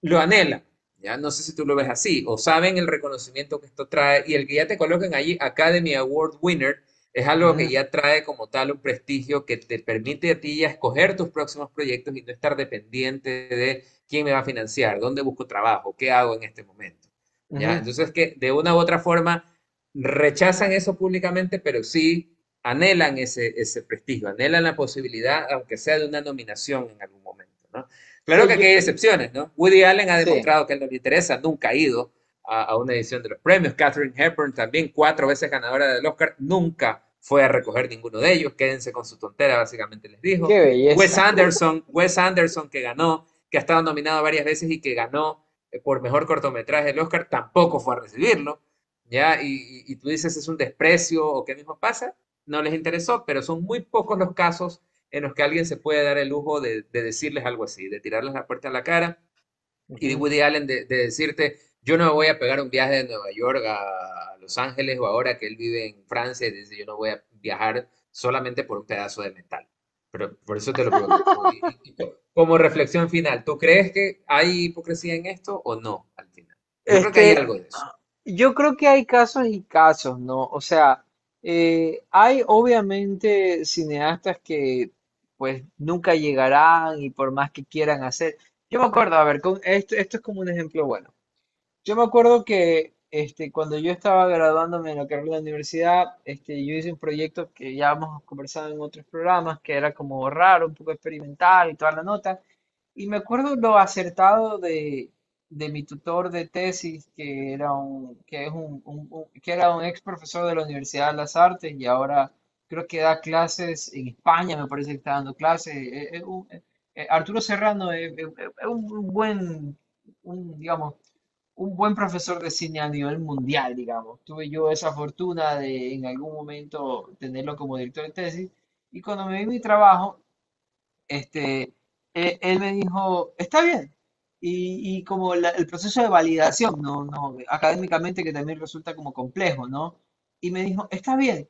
lo anhelan. Ya no sé si tú lo ves así, o saben el reconocimiento que esto trae, y el que ya te coloquen allí Academy Award winner, Es algo que Ujú, ya trae como tal un prestigio que te permite a ti ya escoger tus próximos proyectos y no estar dependiente de quién me va a financiar, dónde busco trabajo, qué hago en este momento. ¿Ya? ujú. Entonces que de una u otra forma rechazan eso públicamente, pero sí anhelan ese prestigio, anhelan la posibilidad, aunque sea de una nominación en algún momento, ¿no? Claro Sí, que aquí hay excepciones, ¿no? Woody Allen ha sí, demostrado que él no le interesa, nunca ha ido a una edición de los premios. Katharine Hepburn, también 4 veces ganadora del Oscar, nunca fue a recoger ninguno de ellos. Quédense con su tontera, básicamente les dijo. qué belleza. Wes Anderson que ganó, que ha estado nominado varias veces y que ganó por mejor cortometraje del Oscar, tampoco fue a recibirlo. ¿Ya? Y tú dices, ¿es un desprecio o qué mismo pasa? No les interesó, pero son muy pocos los casos en los que alguien se puede dar el lujo de decirles algo así, de tirarles la puerta a la cara y de Ujú. Woody Allen de decirte, yo no me voy a pegar un viaje de Nueva York a Los Ángeles o ahora que él vive en Francia, y dice, yo no voy a viajar solamente por un pedazo de metal. Pero por eso te lo pregunto. Como reflexión final, ¿tú crees que hay hipocresía en esto o no al final? Yo creo que hay Este, algo de eso. yo creo que hay casos y casos, ¿no? O sea, hay obviamente cineastas que pues nunca llegarán y por más que quieran hacer. Yo me acuerdo, a ver, esto es como un ejemplo bueno. Yo me acuerdo que cuando yo estaba graduándome en la carrera de la universidad, yo hice un proyecto que ya hemos conversado en otros programas, que era como raro, un poco experimental y toda la nota. Y me acuerdo lo acertado de mi tutor de tesis, que era un ex profesor de la Universidad de las Artes y ahora creo que da clases en España, me parece que está dando clases. Arturo Serrano es un buen, digamos, un buen profesor de cine a nivel mundial, digamos. Tuve yo esa fortuna de en algún momento tenerlo como director de tesis y cuando me di mi trabajo, él me dijo, está bien. Y como el proceso de validación, no, académicamente que también resulta como complejo, ¿no? Y me dijo, está bien,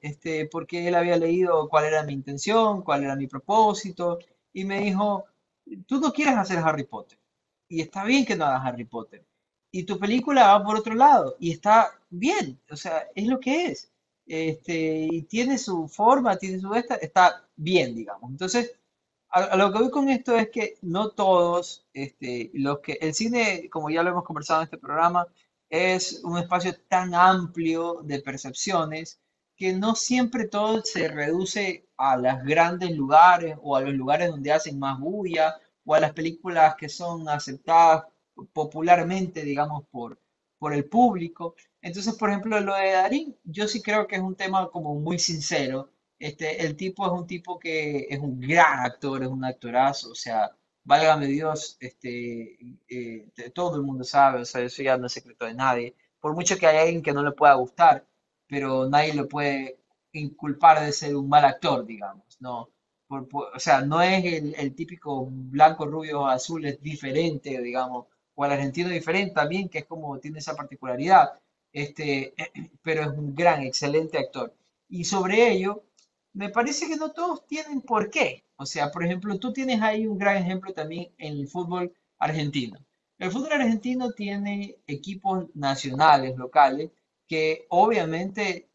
porque él había leído cuál era mi intención, cuál era mi propósito, y me dijo, tú no quieres hacer Harry Potter, y está bien que no hagas Harry Potter, y tu película va por otro lado, y está bien, o sea, es lo que es, y tiene su forma, tiene su está bien, digamos. Entonces, a lo que voy con esto es que no todos, los que el cine, como ya lo hemos conversado en este programa, es un espacio tan amplio de percepciones que no siempre todo se reduce a los grandes lugares o a los lugares donde hacen más bulla o a las películas que son aceptadas popularmente, digamos, por el público. Entonces, por ejemplo, lo de Darín, yo sí creo que es un tema como muy sincero. El tipo es un tipo que es un gran actor, es un actorazo, o sea, válgame Dios, todo el mundo sabe, o sea, eso ya no es secreto de nadie. Por mucho que haya alguien que no le pueda gustar, pero nadie le puede inculpar de ser un mal actor, digamos, ¿no? O sea, no es el típico blanco, rubio, azul, es diferente, digamos, o el argentino diferente también, que es como tiene esa particularidad, pero es un gran, excelente actor. Y sobre ello, me parece que no todos tienen por qué. O sea, por ejemplo, tú tienes ahí un gran ejemplo también en el fútbol argentino. El fútbol argentino tiene equipos nacionales, locales, que obviamente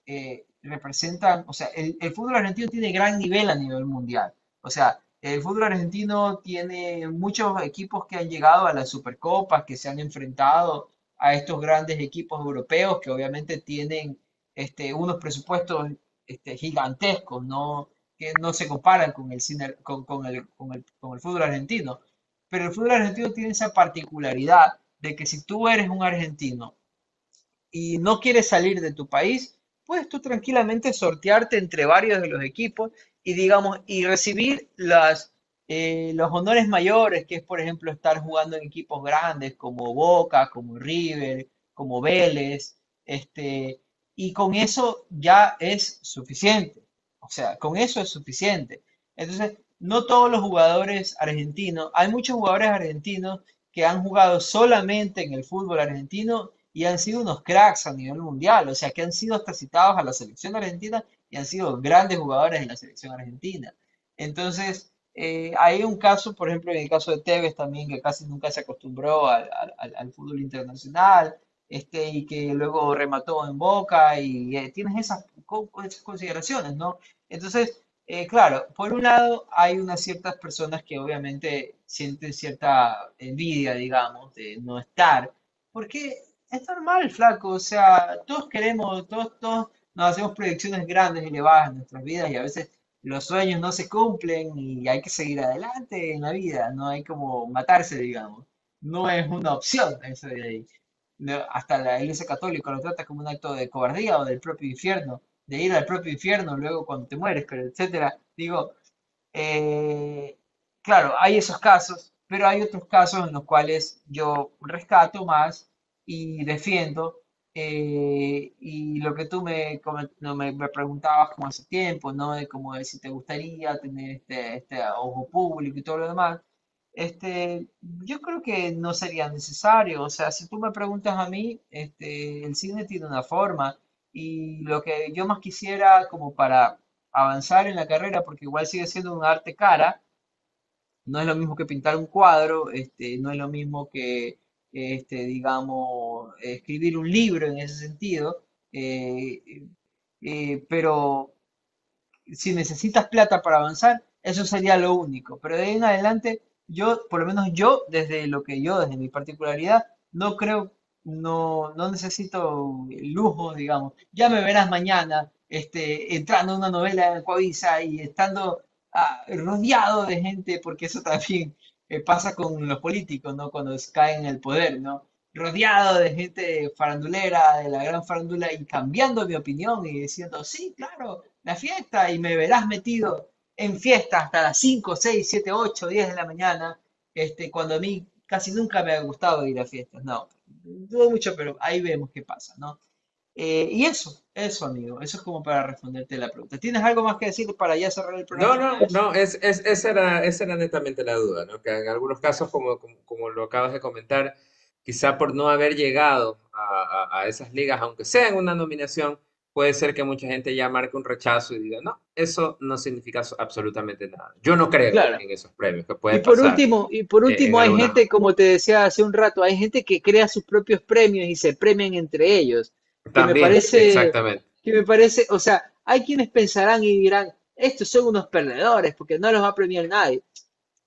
representan, o sea, el fútbol argentino tiene gran nivel a nivel mundial. O sea, el fútbol argentino tiene muchos equipos que han llegado a las Supercopas, que se han enfrentado a estos grandes equipos europeos que obviamente tienen unos presupuestos gigantescos, ¿no? Que no se comparan con el cine, con el fútbol argentino. Pero el fútbol argentino tiene esa particularidad de que si tú eres un argentino y no quieres salir de tu país, puedes tú tranquilamente sortearte entre varios de los equipos y digamos, y recibir los honores mayores, que es por ejemplo estar jugando en equipos grandes como Boca, como River, como Vélez, y con eso ya es suficiente. O sea, con eso es suficiente. Entonces, no todos los jugadores argentinos, hay muchos jugadores argentinos que han jugado solamente en el fútbol argentino y han sido unos cracks a nivel mundial, o sea, que han sido hasta citados a la selección argentina y han sido grandes jugadores en la selección argentina. Entonces, hay un caso, por ejemplo, en el caso de Tevez también, que casi nunca se acostumbró al fútbol internacional, y que luego remató en Boca, y tienes esas con esas consideraciones, ¿no? Entonces, claro, por un lado hay unas ciertas personas que obviamente sienten cierta envidia, digamos, de no estar, porque es normal, flaco, o sea, todos queremos, todos nos hacemos proyecciones grandes y elevadas en nuestras vidas y a veces los sueños no se cumplen y hay que seguir adelante en la vida, no hay como matarse, digamos. No es una opción eso de ahí. Hasta la Iglesia Católica lo trata como un acto de cobardía o del propio infierno, de ir al propio infierno luego cuando te mueres, pero etcétera. Digo, eh, claro, hay esos casos, pero hay otros casos en los cuales yo rescato más y defiendo. Y lo que tú no, me preguntabas como hace tiempo, ¿no? De como de si te gustaría tener este ojo público y todo lo demás. Yo creo que no sería necesario. O sea, si tú me preguntas a mí, el cine tiene una forma y lo que yo más quisiera como para avanzar en la carrera, porque igual sigue siendo un arte cara, no es lo mismo que pintar un cuadro, no es lo mismo que, digamos, escribir un libro en ese sentido, eh, pero si necesitas plata para avanzar, eso sería lo único. Pero de ahí en adelante, yo, por lo menos yo, desde mi particularidad, no creo, no necesito lujo, digamos. Ya me verás mañana, entrando en una novela de Coavisa y estando rodeado de gente, porque eso también pasa con los políticos, ¿no? Cuando caen en el poder, ¿no? Rodeado de gente farandulera, de la gran farándula, y cambiando mi opinión y diciendo, sí, claro, la fiesta, y me verás metido en fiesta hasta las 5 6 7 8 10 de la mañana, cuando a mí casi nunca me ha gustado ir a fiestas, no, dudo mucho, pero ahí vemos qué pasa, ¿no? Y eso, amigo, eso es como para responderte la pregunta. ¿Tienes algo más que decir para ya cerrar el No, programa? no, no, esa era netamente la duda, ¿no? Que en algunos casos, como lo acabas de comentar, quizá por no haber llegado a esas ligas, aunque sea en una nominación, puede ser que mucha gente ya marque un rechazo y diga, no, eso no significa absolutamente nada. Yo no creo Claro. en esos premios, que puede pasar Y por en último hay algunas. gente, como te decía hace un rato, hay gente que crea sus propios premios y se premian entre ellos, que me También, parece, exactamente. o sea, hay quienes pensarán y dirán, estos son unos perdedores porque no los va a premiar nadie.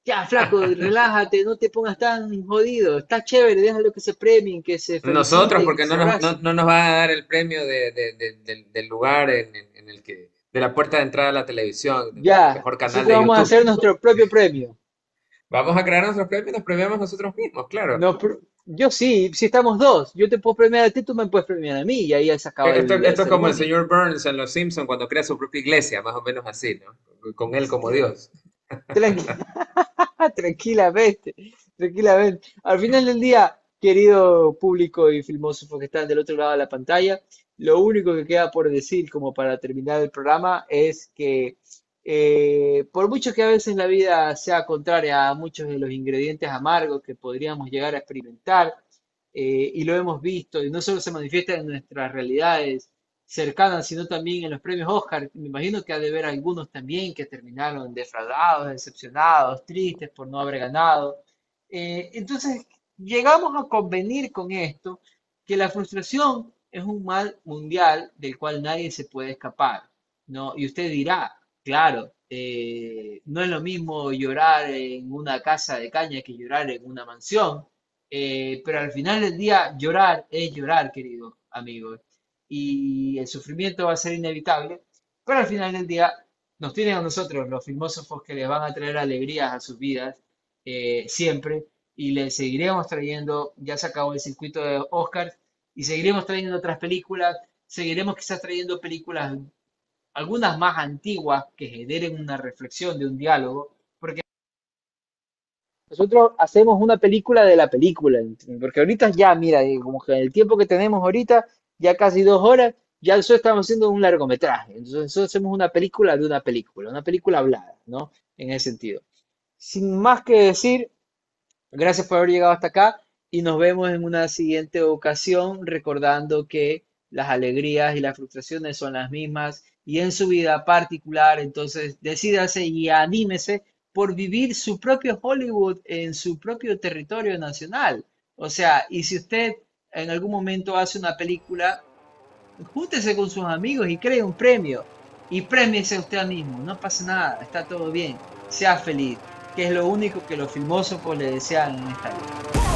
Ya, flaco, relájate, no te pongas tan jodido, está chévere, déjalo que se premien, que se Nosotros, feliciten, que porque se abracen. no nos va a dar el premio del lugar en el que, de la puerta de entrada a la televisión, del Ya, mejor canal nosotros de vamos a YouTube. hacer nuestro propio premio. Vamos a crear nuestros premios y nos premiamos nosotros mismos, claro. No, yo sí, si estamos dos, yo te puedo premiar a ti, tú me puedes premiar a mí, y ahí se acaba la Esto es como el ceremonia. señor Burns en Los Simpson cuando crea su propia iglesia, más o menos así, ¿no? Con él como Dios. Tranqui- tranquilamente, tranquilamente. Al final del día, querido público y filmósofo que están del otro lado de la pantalla, lo único que queda por decir como para terminar el programa es que por mucho que a veces la vida sea contraria a muchos de los ingredientes amargos que podríamos llegar a experimentar, y lo hemos visto, y no solo se manifiesta en nuestras realidades cercanas, sino también en los premios Oscar. Me imagino que ha de haber algunos también que terminaron defraudados, decepcionados, tristes por no haber ganado. Entonces, llegamos a convenir con esto, que la frustración es un mal mundial del cual nadie se puede escapar, ¿no? Y usted dirá, claro, no es lo mismo llorar en una casa de caña que llorar en una mansión, pero al final del día llorar es llorar, querido amigo, y el sufrimiento va a ser inevitable, pero al final del día nos tienen a nosotros, los filósofos, que les van a traer alegrías a sus vidas siempre, y les seguiremos trayendo. Ya se acabó el circuito de Oscars y seguiremos trayendo otras películas, seguiremos quizás trayendo películas, algunas más antiguas, que generen una reflexión de un diálogo, porque nosotros hacemos una película de la película, ¿entiendes? Porque ahorita ya, mira, como que el tiempo que tenemos ahorita, ya casi 2 horas, ya nosotros estamos haciendo un largometraje. Entonces nosotros hacemos una película de una película hablada, ¿no? En ese sentido. Sin más que decir, gracias por haber llegado hasta acá y nos vemos en una siguiente ocasión, recordando que las alegrías y las frustraciones son las mismas y en su vida particular, entonces decídase y anímese por vivir su propio Hollywood en su propio territorio nacional. O sea, y si usted en algún momento hace una película, júntese con sus amigos y cree un premio. Y premiese a usted mismo. No pasa nada, está todo bien. Sea feliz, que es lo único que los filósofos le desean en esta vida.